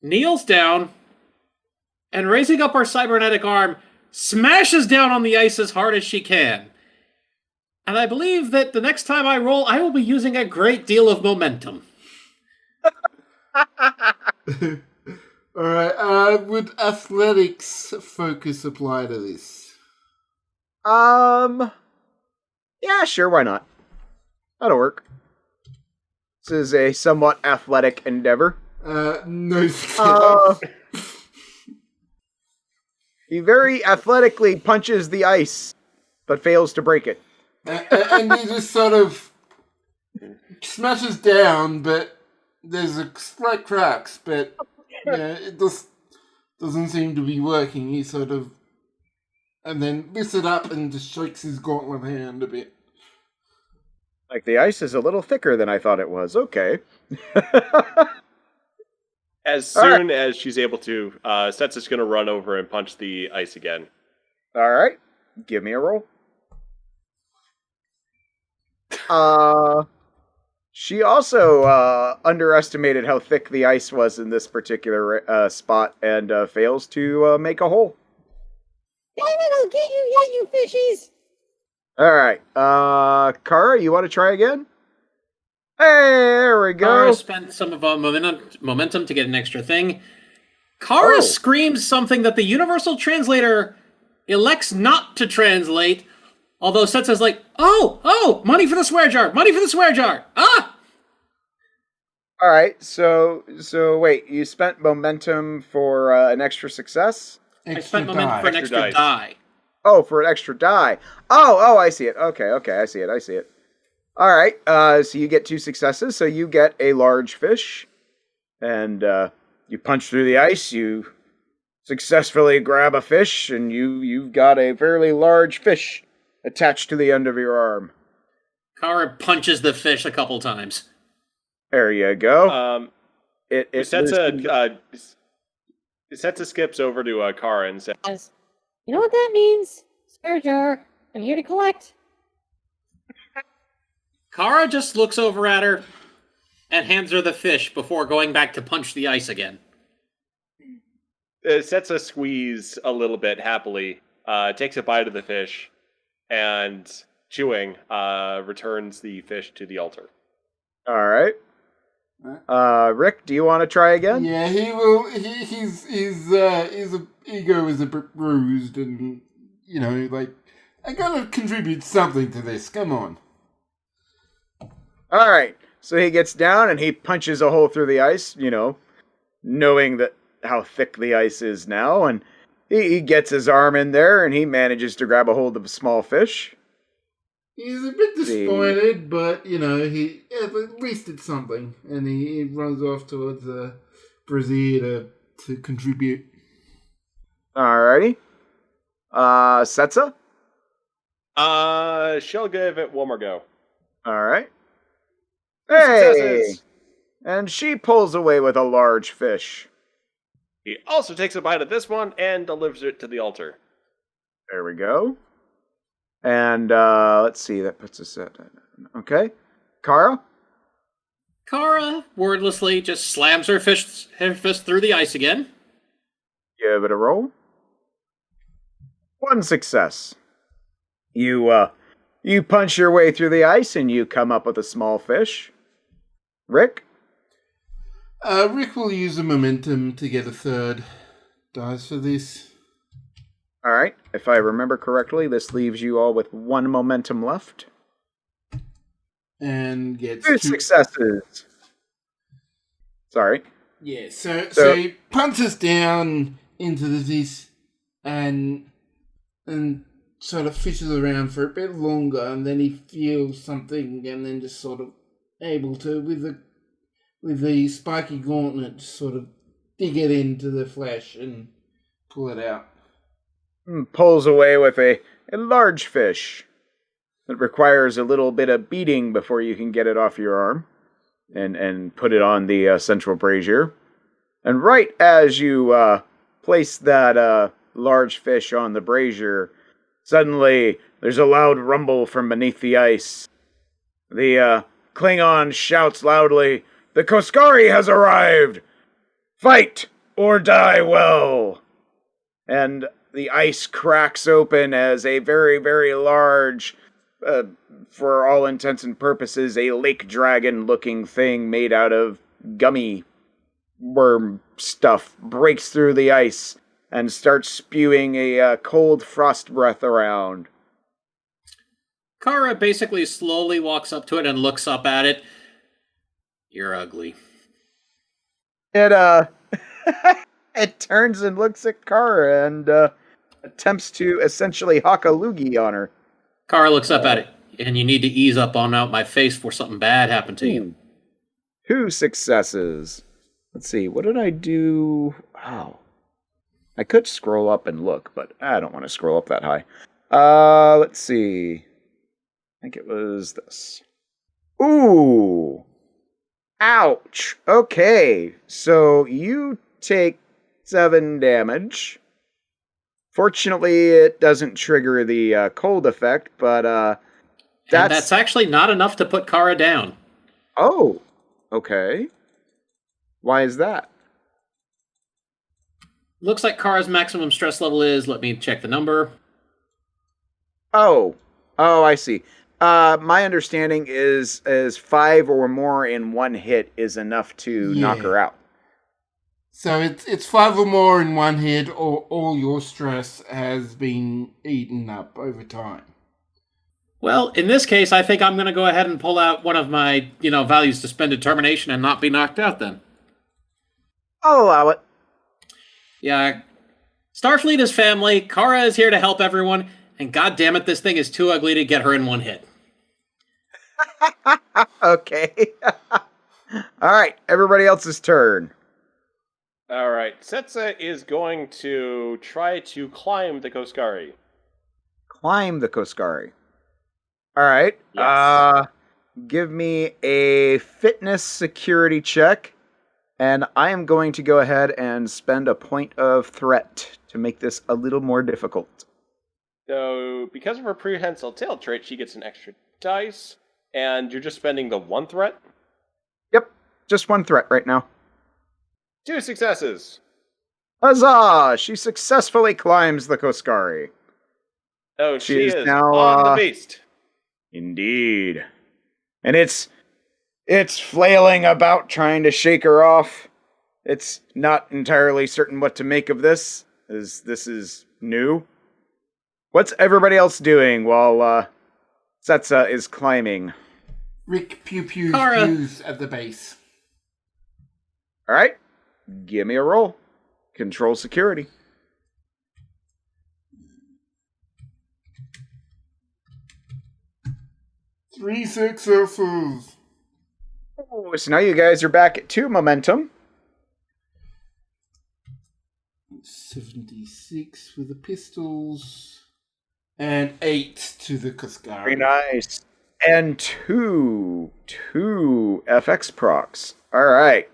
kneels down, and raising up her cybernetic arm, smashes down on the ice as hard as she can. And I believe that the next time I roll, I will be using a great deal of momentum. Alright, would athletics focus apply to this? Yeah, sure, why not? That'll work. This is a somewhat athletic endeavor. No success. He very athletically punches the ice, but fails to break it. And he just sort of smashes down, but there's a slight cracks, but it just doesn't seem to be working. He sort of, and then lifts it up and just shakes his gauntlet hand a bit. Like, the ice is a little thicker than I thought it was. Okay. As soon as she's able to, Setsa's going to run over and punch the ice again. All right. Give me a roll. She also underestimated how thick the ice was in this particular spot and fails to make a hole. Damn it, I'll get you, you fishies! All right. Kara, you want to try again? Hey, there we go. Kara spent some of our momentum to get an extra thing. Kara screams something that the Universal Translator elects not to translate, although Setsa's like, oh, money for the swear jar, ah! All right, so wait, you spent momentum for an extra success? I spent momentum for an extra die. Oh, for an extra die. Oh, I see it. Okay, I see it. All right, so you get 2 successes, so you get a large fish, and you punch through the ice, you successfully grab a fish, and you've got a fairly large fish attached to the end of your arm. Kara punches the fish a couple times. There you go. Setsa skips over to Kara and says, You know what that means? Swear jar. I'm here to collect. Kara just looks over at her and hands her the fish before going back to punch the ice again. Setsa squeeze a little bit happily, takes a bite of the fish, and chewing, returns the fish to the altar. All right. Rick, do you want to try again? Yeah, he will. His ego is a bit bruised, and I gotta contribute something to this. Come on. All right. So he gets down and he punches a hole through the ice, knowing that how thick the ice is now, and he gets his arm in there and he manages to grab a hold of a small fish. He's a bit disappointed, but he at least did something, and he runs off towards Brazier to contribute. Alrighty. Setsa? She'll give it one more go. Alright. Hey! Successes. And she pulls away with a large fish. He also takes a bite of this one and delivers it to the altar. There we go. And let's see, that puts us at... Okay. Kara? Kara wordlessly just slams her fist through the ice again. Give it a roll. 1 success. You punch your way through the ice and you come up with a small fish. Rick? Rick will use the momentum to get a third dice for this. All right. If I remember correctly, this leaves you all with 1 momentum left. And gets 2 successes. Sorry. Yeah, so he punches down into this and sort of fishes around for a bit longer, and then he feels something, and then just sort of able to, with the spiky gauntlet, just sort of dig it into the flesh and pull it out. Pulls away with a large fish that requires a little bit of beating before you can get it off your arm and put it on the central brazier. And right as you place that large fish on the brazier, suddenly there's a loud rumble from beneath the ice. The Klingon shouts loudly, "The Koskari has arrived! Fight or die well!" And the ice cracks open as a very, very large, for all intents and purposes, a lake dragon-looking thing made out of gummy worm stuff breaks through the ice and starts spewing a cold frost breath around. Kara basically slowly walks up to it and looks up at it. You're ugly. It it turns and looks at Kara and attempts to essentially hock a loogie on her. Kara looks up at it, and you need to ease up on out my face before something bad happened to you. 2 successes. Let's see, what did I do? Oh. I could scroll up and look, but I don't want to scroll up that high. Let's see. I think it was this. Ooh! Ouch! Okay, so you take 7 damage. Fortunately, it doesn't trigger the cold effect, but that's actually not enough to put Kara down. Oh, okay. Why is that? Looks like Kara's maximum stress level is, let me check the number. Oh, I see. My understanding is 5 or more in 1 hit is enough to knock her out. So it's 5 or more in 1 hit, or all your stress has been eaten up over time. Well, in this case, I think I'm going to go ahead and pull out one of my, values to spend determination and not be knocked out then. I'll allow it. Yeah. Starfleet is family. Kara is here to help everyone. And goddammit, this thing is too ugly to get her in 1 hit. Okay. All right. Everybody else's turn. All right. Setsa is going to try to climb the Koskari. Climb the Koskari. All right. Yes. Give me a fitness security check. And I am going to go ahead and spend a point of threat to make this a little more difficult. So, because of her prehensile tail trait, she gets an extra dice, and you're just spending the 1 threat? Yep, just 1 threat right now. 2 successes. Huzzah! She successfully climbs the Koskari. Oh, she is now on the beast. Indeed. And it's flailing about trying to shake her off. It's not entirely certain what to make of this, as this is new. What's everybody else doing while Setsa is climbing? Rick pews Kara. at the base. Alright. Give me a roll. Control security. Three successes. Oh, so now you guys are back at 2 momentum. 76 for the pistols. And 8 to the Kaskari. Very nice. And two FX procs. Alright.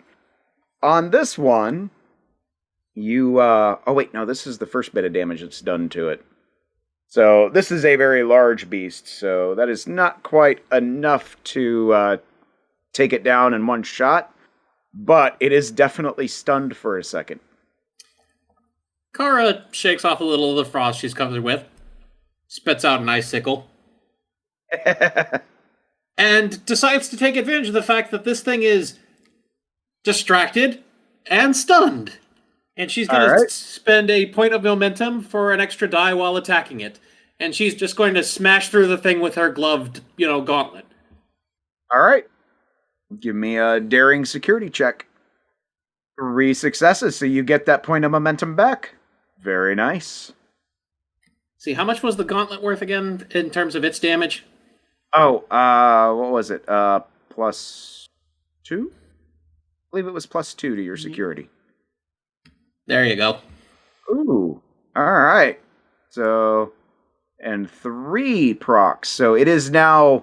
On this one, you, oh wait, no, this is the first bit of damage that's done to it. So, this is a very large beast, so that is not quite enough to, take it down in one shot, but it is definitely stunned for a second. Kara shakes off a little of the frost she's covered with, spits out an icicle, and decides to take advantage of the fact that this thing is distracted and stunned. And she's going to spend a point of momentum for an extra die while attacking it. And she's just going to smash through the thing with her gloved, gauntlet. Alright. Give me a daring security check. 3 successes, so you get that point of momentum back. Very nice. See, how much was the gauntlet worth again in terms of its damage? Oh, what was it? Plus 2? I believe it was plus 2 to your security. There you go. Ooh. Alright. So, and 3 procs. So it is now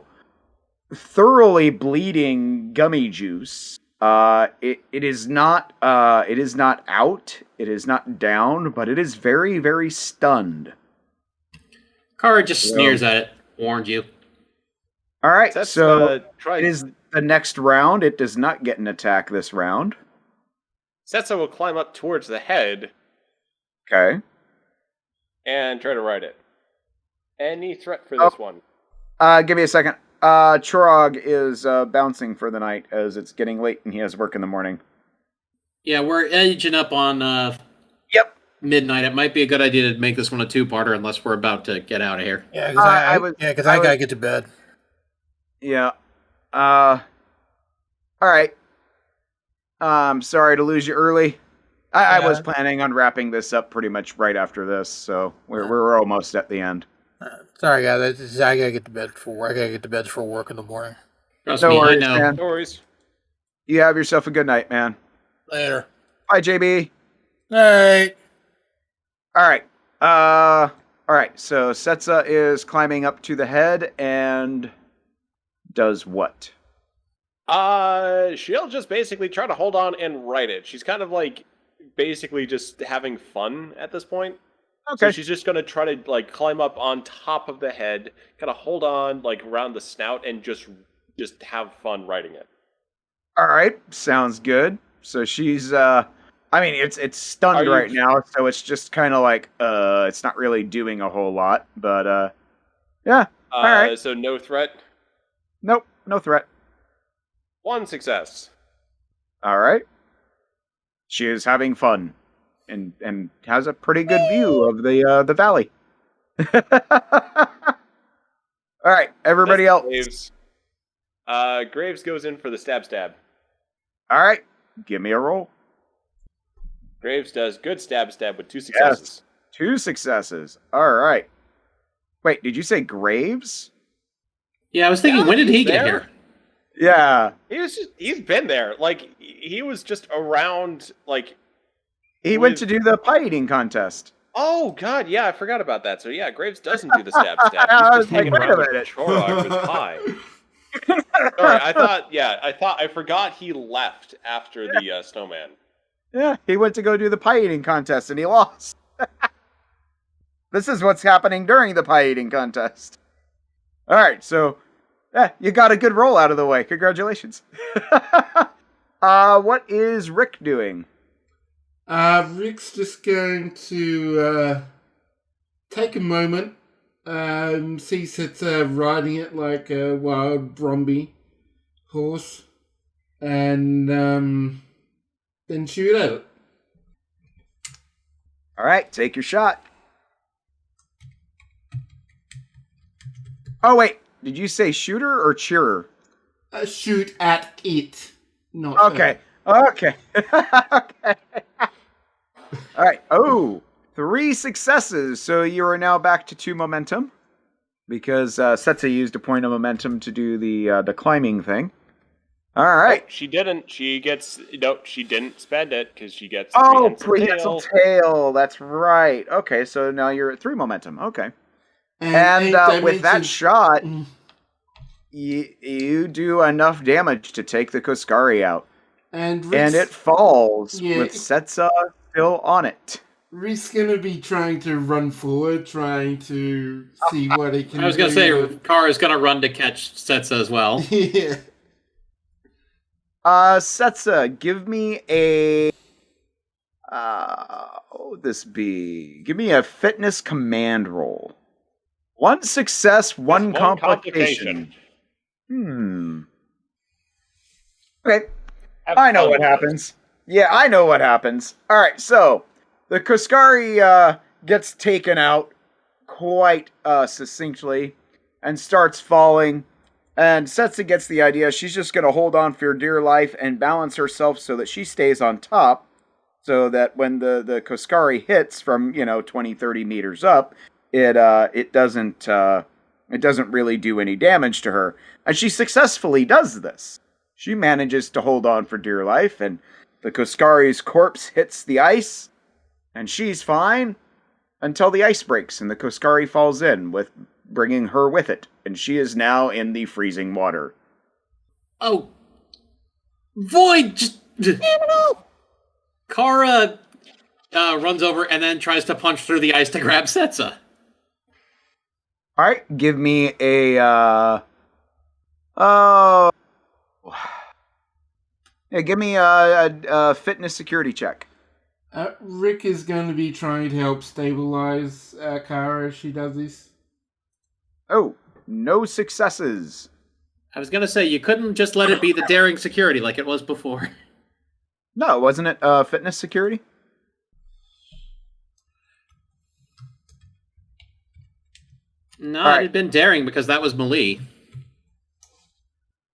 thoroughly bleeding gummy juice. It is not out. It is not down, but it is very, very stunned. Kara just sneers at it. Warned you. Alright, so it is the next round. It does not get an attack this round. Setsa will climb up towards the head. Okay. And try to ride it. Any threat for this one? Give me a second. Chorog is bouncing for the night as it's getting late and he has work in the morning. Yeah, we're edging up on midnight. It might be a good idea to make this one a 2-parter unless we're about to get out of here. Yeah, because I gotta get to bed. Yeah. All right. Sorry to lose you early. I was planning on wrapping this up pretty much right after this, so we're almost at the end. Sorry, guys. I gotta get to bed for work. I gotta get to bed for work in the morning. Trust me, worries, I know. man. No worries. You have yourself a good night, man. Later. Bye, JB. Night. All right. All right. So Setsa is climbing up to the head and does what? She'll just basically try to hold on and ride it. She's kind of like basically just having fun at this point. Okay. So she's just gonna try to like climb up on top of the head, kind of hold on like around the snout, and just have fun riding it. All right. Sounds good. So she's I mean, it's stunned right now, so it's just kind of like it's not really doing a whole lot, but yeah. All right. So no threat. Nope, no threat. 1 success. All right. She is having fun, and has a pretty good view of the valley. All right, everybody else. Graves. Graves goes in for the stab. All right, give me a roll. Graves does good stab with 2 successes. Yes, 2 successes. All right. Wait, did you say Graves? Yeah, I was thinking, when did he get here? Yeah. He's been there. Like, he was just around, like... He went to do the pie eating contest. Oh, God, yeah, I forgot about that. So, yeah, Graves doesn't do the stab. He's just hanging around with Chorog with pie. Sorry, I forgot he left after the snowman. Yeah, he went to go do the pie eating contest and he lost. This is what's happening during the pie eating contest. All right, so you got a good roll out of the way. Congratulations. What is Rick doing? Rick's just going to take a moment Sees it's riding it like a wild Bromby horse, and then shoot at it. All right, take your shot. Oh wait, did you say shooter or cheerer? Shoot at it. Not okay. Okay. Okay. All right. Oh, 3 successes. So you are now back to 2 momentum because Setsa used a point of momentum to do the climbing thing. All right. Oh, she didn't. She didn't spend it because she gets prehensile tail. That's right. Okay, so now you're at 3 momentum. Okay. And with that shot, you do enough damage to take the Koskari out. And it falls with Setsa still on it. Rick's gonna be trying to run forward, trying to see what he can do. I was gonna say, Kara's gonna run to catch Setsa as well. Yeah. Setsa, give me a... what would this be? Give me a fitness command roll. 1 success, 1 complication. Okay. I know what happens. Yeah, I know what happens. All right, so the Koskari gets taken out quite succinctly and starts falling. And Setsa gets the idea. She's just going to hold on for dear life and balance herself so that she stays on top, so that when the Koskari hits from 20, 30 meters up, it doesn't really do any damage to her. And she successfully does this. She manages to hold on for dear life, and the Koskari's corpse hits the ice, and she's fine until the ice breaks and the Koskari falls in, bringing her with it, and she is now in the freezing water. Oh, Void! Just Kara runs over and then tries to punch through the ice to grab Setsa. All right, give me a give me a fitness security check. Rick is going to be trying to help stabilize Kara as she does this. Oh, no successes. I was gonna say, you couldn't just let it be the daring security like it was before. No, wasn't it fitness security? No, it had been daring because that was melee.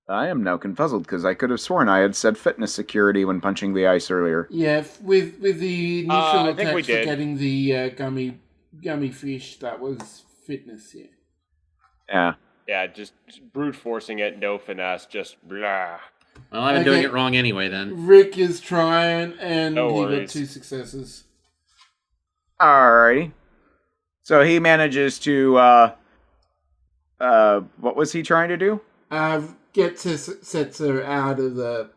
I am now confuzzled because I could have sworn I had said fitness security when punching the ice earlier. Yeah, with the initial attack for getting the gummy fish, that was fitness, yeah. Yeah. Yeah, just brute forcing it, no finesse, just blah. Well, I've been doing it wrong anyway then. Rick is trying, and No he worries. got 2 successes. Alrighty. So he manages to, what was he trying to do? Get Setsa out of the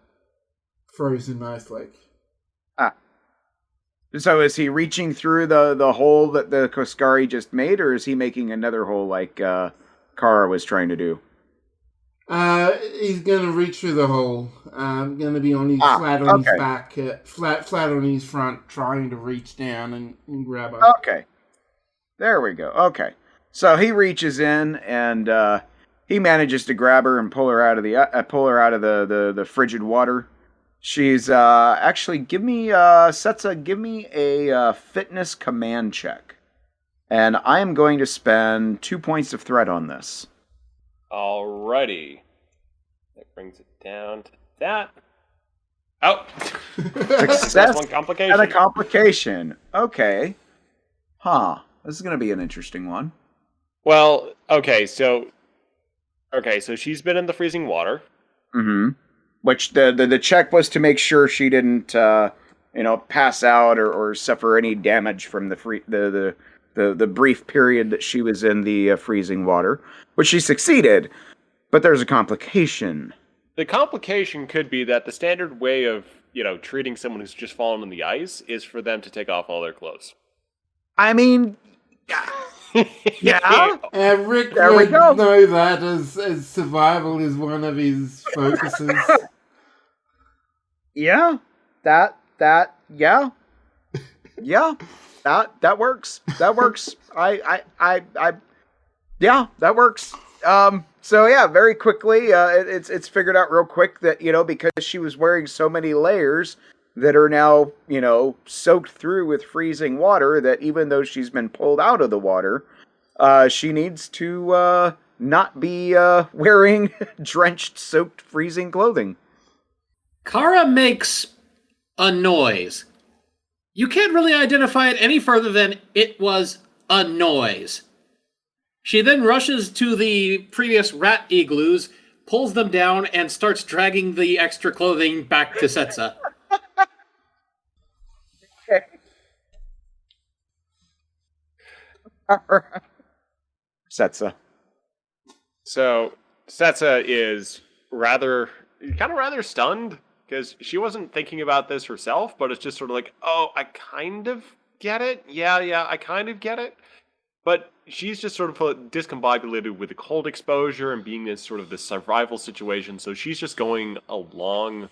frozen ice lake. So is he reaching through the hole that the Koskari just made, or is he making another hole like Kara was trying to do? He's gonna reach through the hole. Gonna be on his flat on his back, flat on his front, trying to reach down and grab her. Okay, there we go. Okay, so he reaches in and he manages to grab her and pull her out of the frigid water. She's actually Setsa, give me a fitness command check, and I am going to spend 2 points of threat on this. Alrighty. That brings it down to that. Oh! Success 1 complication. and a complication. Okay. Huh. This is going to be an interesting one. Well, okay, so she's been in the freezing water. Mm-hmm. Which the check was to make sure she didn't, pass out or suffer any damage from the brief period that she was in the freezing water, which she succeeded. But there's a complication. The complication could be that the standard way of, treating someone who's just fallen on the ice is for them to take off all their clothes. I mean, yeah. Rick would know that as survival is one of his focuses. Yeah, that works. That works. Yeah, that works. So yeah, very quickly, it's figured out real quick that, because she was wearing so many layers that are now, soaked through with freezing water, that even though she's been pulled out of the water, she needs to not be wearing drenched, soaked, freezing clothing. Kara makes a noise. You can't really identify it any further than it was a noise. She then rushes to the previous rat igloos, pulls them down, and starts dragging the extra clothing back to Setsa. Okay. Setsa. So Setsa is rather stunned because she wasn't thinking about this herself, but it's just sort of like, oh, I kind of get it. Yeah, I kind of get it. But she's just sort of discombobulated with the cold exposure and being in sort of this survival situation, so she's just going along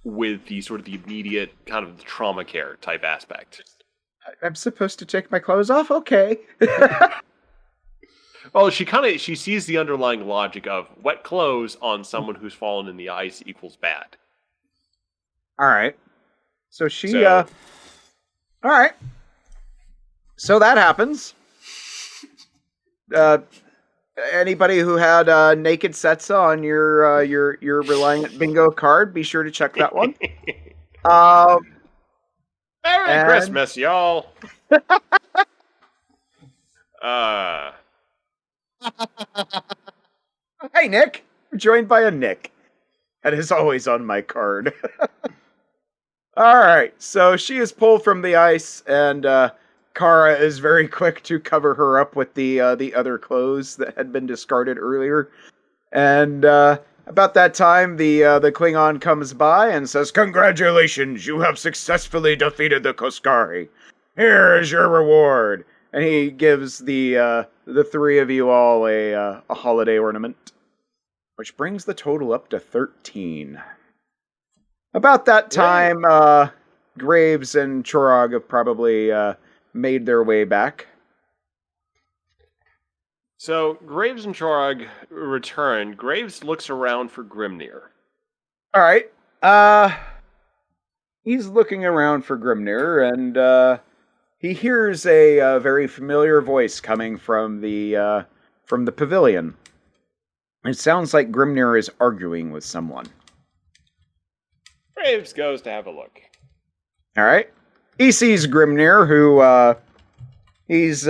with the sort of the immediate kind of trauma care type aspect. I'm supposed to take my clothes off? Okay. Well, she sees the underlying logic of wet clothes on someone who's fallen in the ice equals bad. All right. So all right. So that happens. Anybody who had naked Setsa on your Reliant bingo card, be sure to check that one. Merry Christmas, y'all. Hey, Nick. We're joined by a Nick. That is always on my card. All right. So she is pulled from the ice, and Kara is very quick to cover her up with the other clothes that had been discarded earlier. And about that time, the Klingon comes by and says, "Congratulations, you have successfully defeated the Koskari. Here is your reward." And he gives the three of you all a holiday ornament, which brings the total up to 13. About that time, Graves and Chorog have probably made their way back. So Graves and Chorog return. Graves looks around for Grimnir. All right. He's looking around for Grimnir, and he hears a very familiar voice coming from the pavilion. It sounds like Grimnir is arguing with someone. Graves goes to have a look. All right. He sees Grimnir, who he's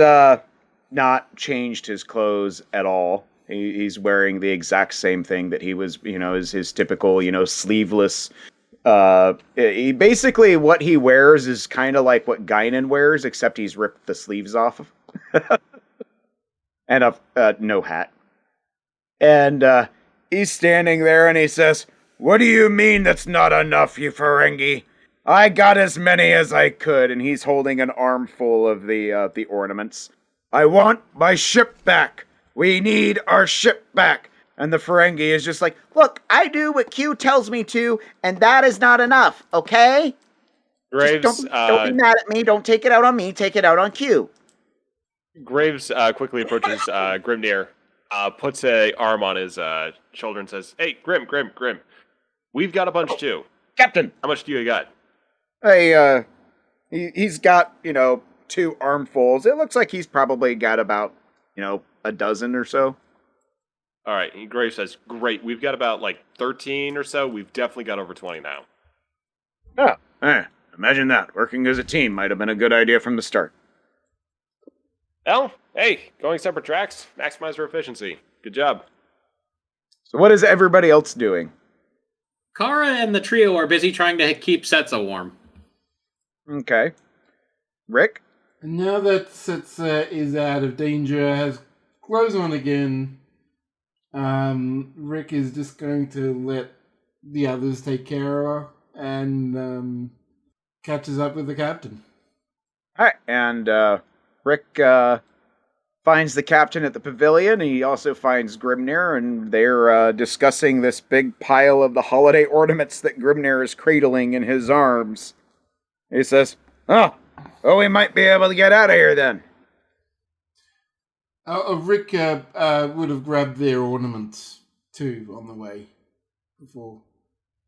not changed his clothes at all. He's wearing the exact same thing that he was, is his typical, sleeveless. He basically, what he wears is kind of like what Guinan wears, except he's ripped the sleeves off. And no hat. And he's standing there and he says, "What do you mean that's not enough, you Ferengi? I got as many as I could." And he's holding an armful of the ornaments. "I want my ship back. We need our ship back." And the Ferengi is just like, "Look, I do what Q tells me to, and that is not enough, okay? Graves, don't be mad at me. Don't take it out on me. Take it out on Q." Graves quickly approaches Grimnir, puts a arm on his shoulder and says, "Hey, Grim. We've got a bunch too. "Captain." How much do you got?" Hey, he's got, 2 armfuls. It looks like he's probably got about, a dozen or so. All right. And Graves says, "Great. We've got about 13 or so. We've definitely got over 20 now." Oh, imagine that. Working as a team might have been a good idea from the start. Well, hey, going separate tracks, maximize our efficiency. Good job. So what is everybody else doing? Kara and the trio are busy trying to keep Setsa warm. Okay. Rick? Now that Setsa is out of danger, has clothes on again, Rick is just going to let the others take care of her and catches up with the captain. All right, and Rick finds the captain at the pavilion. He also finds Grimnir, and they're discussing this big pile of the holiday ornaments that Grimnir is cradling in his arms. He says, "Oh, we might be able to get out of here then." Rick would have grabbed their ornaments too on the way before.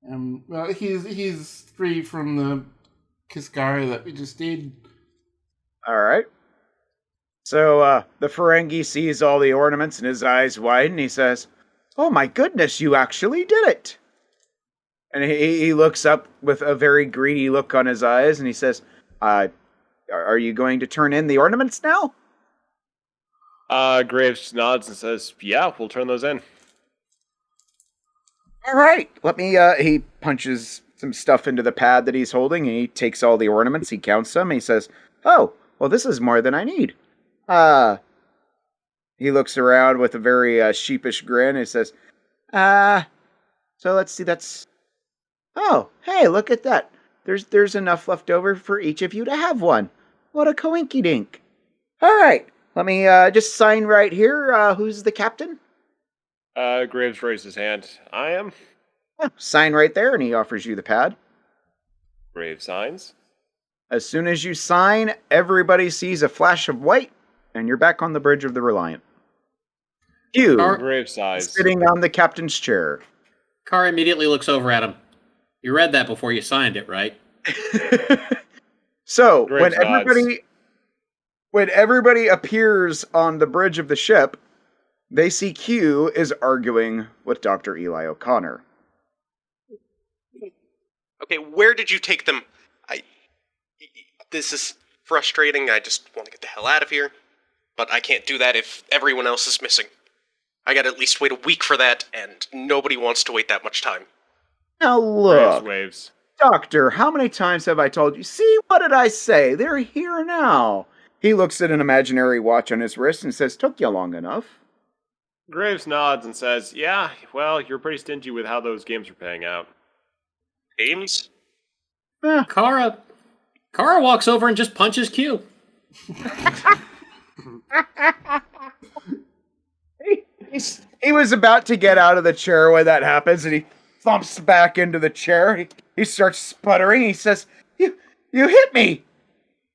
Well, he's free from the Kiskara that we just did. All right. So the Ferengi sees all the ornaments and his eyes widen. He says, "Oh my goodness, you actually did it!" And he looks up with a very greedy look on his eyes, and he says, "Are you going to turn in the ornaments now?" Graves nods and says, "Yeah, we'll turn those in." All right. Let me. He punches some stuff into the pad that he's holding, and he takes all the ornaments. He counts them. He says, "Oh, well, this is more than I need." He looks around with a very sheepish grin. He says, so let's see. That's. Oh, hey, look at that. There's enough left over for each of you to have one. What a coinky dink. All right. Let me just sign right here. Who's the captain? Graves raised his hand. I am. Oh, sign right there, and he offers you the pad. Graves signs. As soon as you sign, everybody sees a flash of white, and you're back on the bridge of the Reliant. You, Graves sighs. sitting on the captain's chair. Car immediately looks over at him. You read that before you signed it, right? So, Graves when everybody appears on the bridge of the ship, they see Q is arguing with Dr. Eli O'Connor. Okay, where did you take them? This is frustrating. I just want to get the hell out of here. But I can't do that if everyone else is missing. I gotta at least wait a week for that, and nobody wants to wait that much time. Now look, Graves waves. Doctor, how many times have I told you? See, what did I say? They're here now. He looks at an imaginary watch on his wrist and says, "Took you long enough." Graves nods and says, "Yeah, well, you're pretty stingy with how those games are paying out." Games? Kara walks over and just punches Q. He was about to get out of the chair when that happens, and he thumps back into the chair. He starts sputtering. He says, You hit me!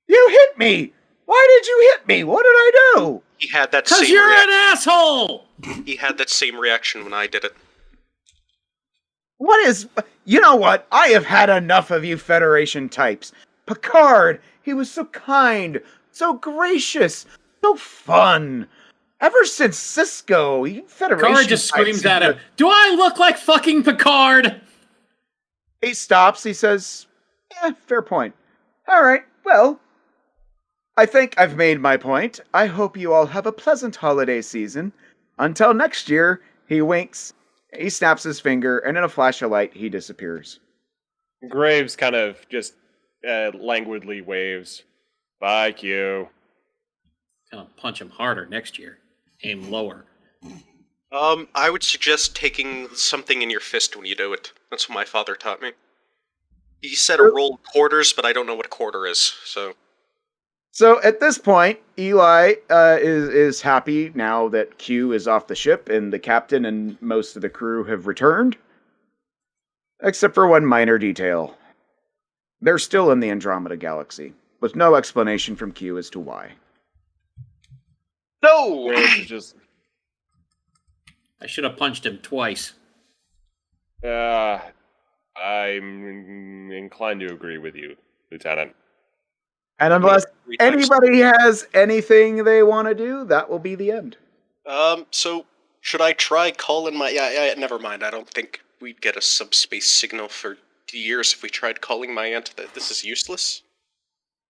You hit me! Why did you hit me? What did I do?" He had that same Because you're reaction. an asshole! He had that same reaction when I did it. What is... You know what? I have had enough of you Federation types. Picard, he was so kind, so gracious, so fun. Ever since Cisco, you Federation Picard just screams types at him, "Do I look like fucking Picard?" He stops. He says, fair point. All right, well, I think I've made my point. I hope you all have a pleasant holiday season. Until next year," he winks, he snaps his finger, and in a flash of light, he disappears. Graves kind of just languidly waves. "Bye, Q." Gonna punch him harder next year. Aim lower. I would suggest taking something in your fist when you do it. That's what my father taught me. He said a roll of quarters, but I don't know what a quarter is, so... So at this point, Eli is happy now that Q is off the ship and the captain and most of the crew have returned. Except for one minor detail. They're still in the Andromeda Galaxy, with no explanation from Q as to why. No! Graves is just... I should have punched him twice. I'm inclined to agree with you, Lieutenant. And unless anybody has anything they want to do, that will be the end. So, should I try calling my... Yeah, never mind. I don't think we'd get a subspace signal for years if we tried calling my aunt. This is useless.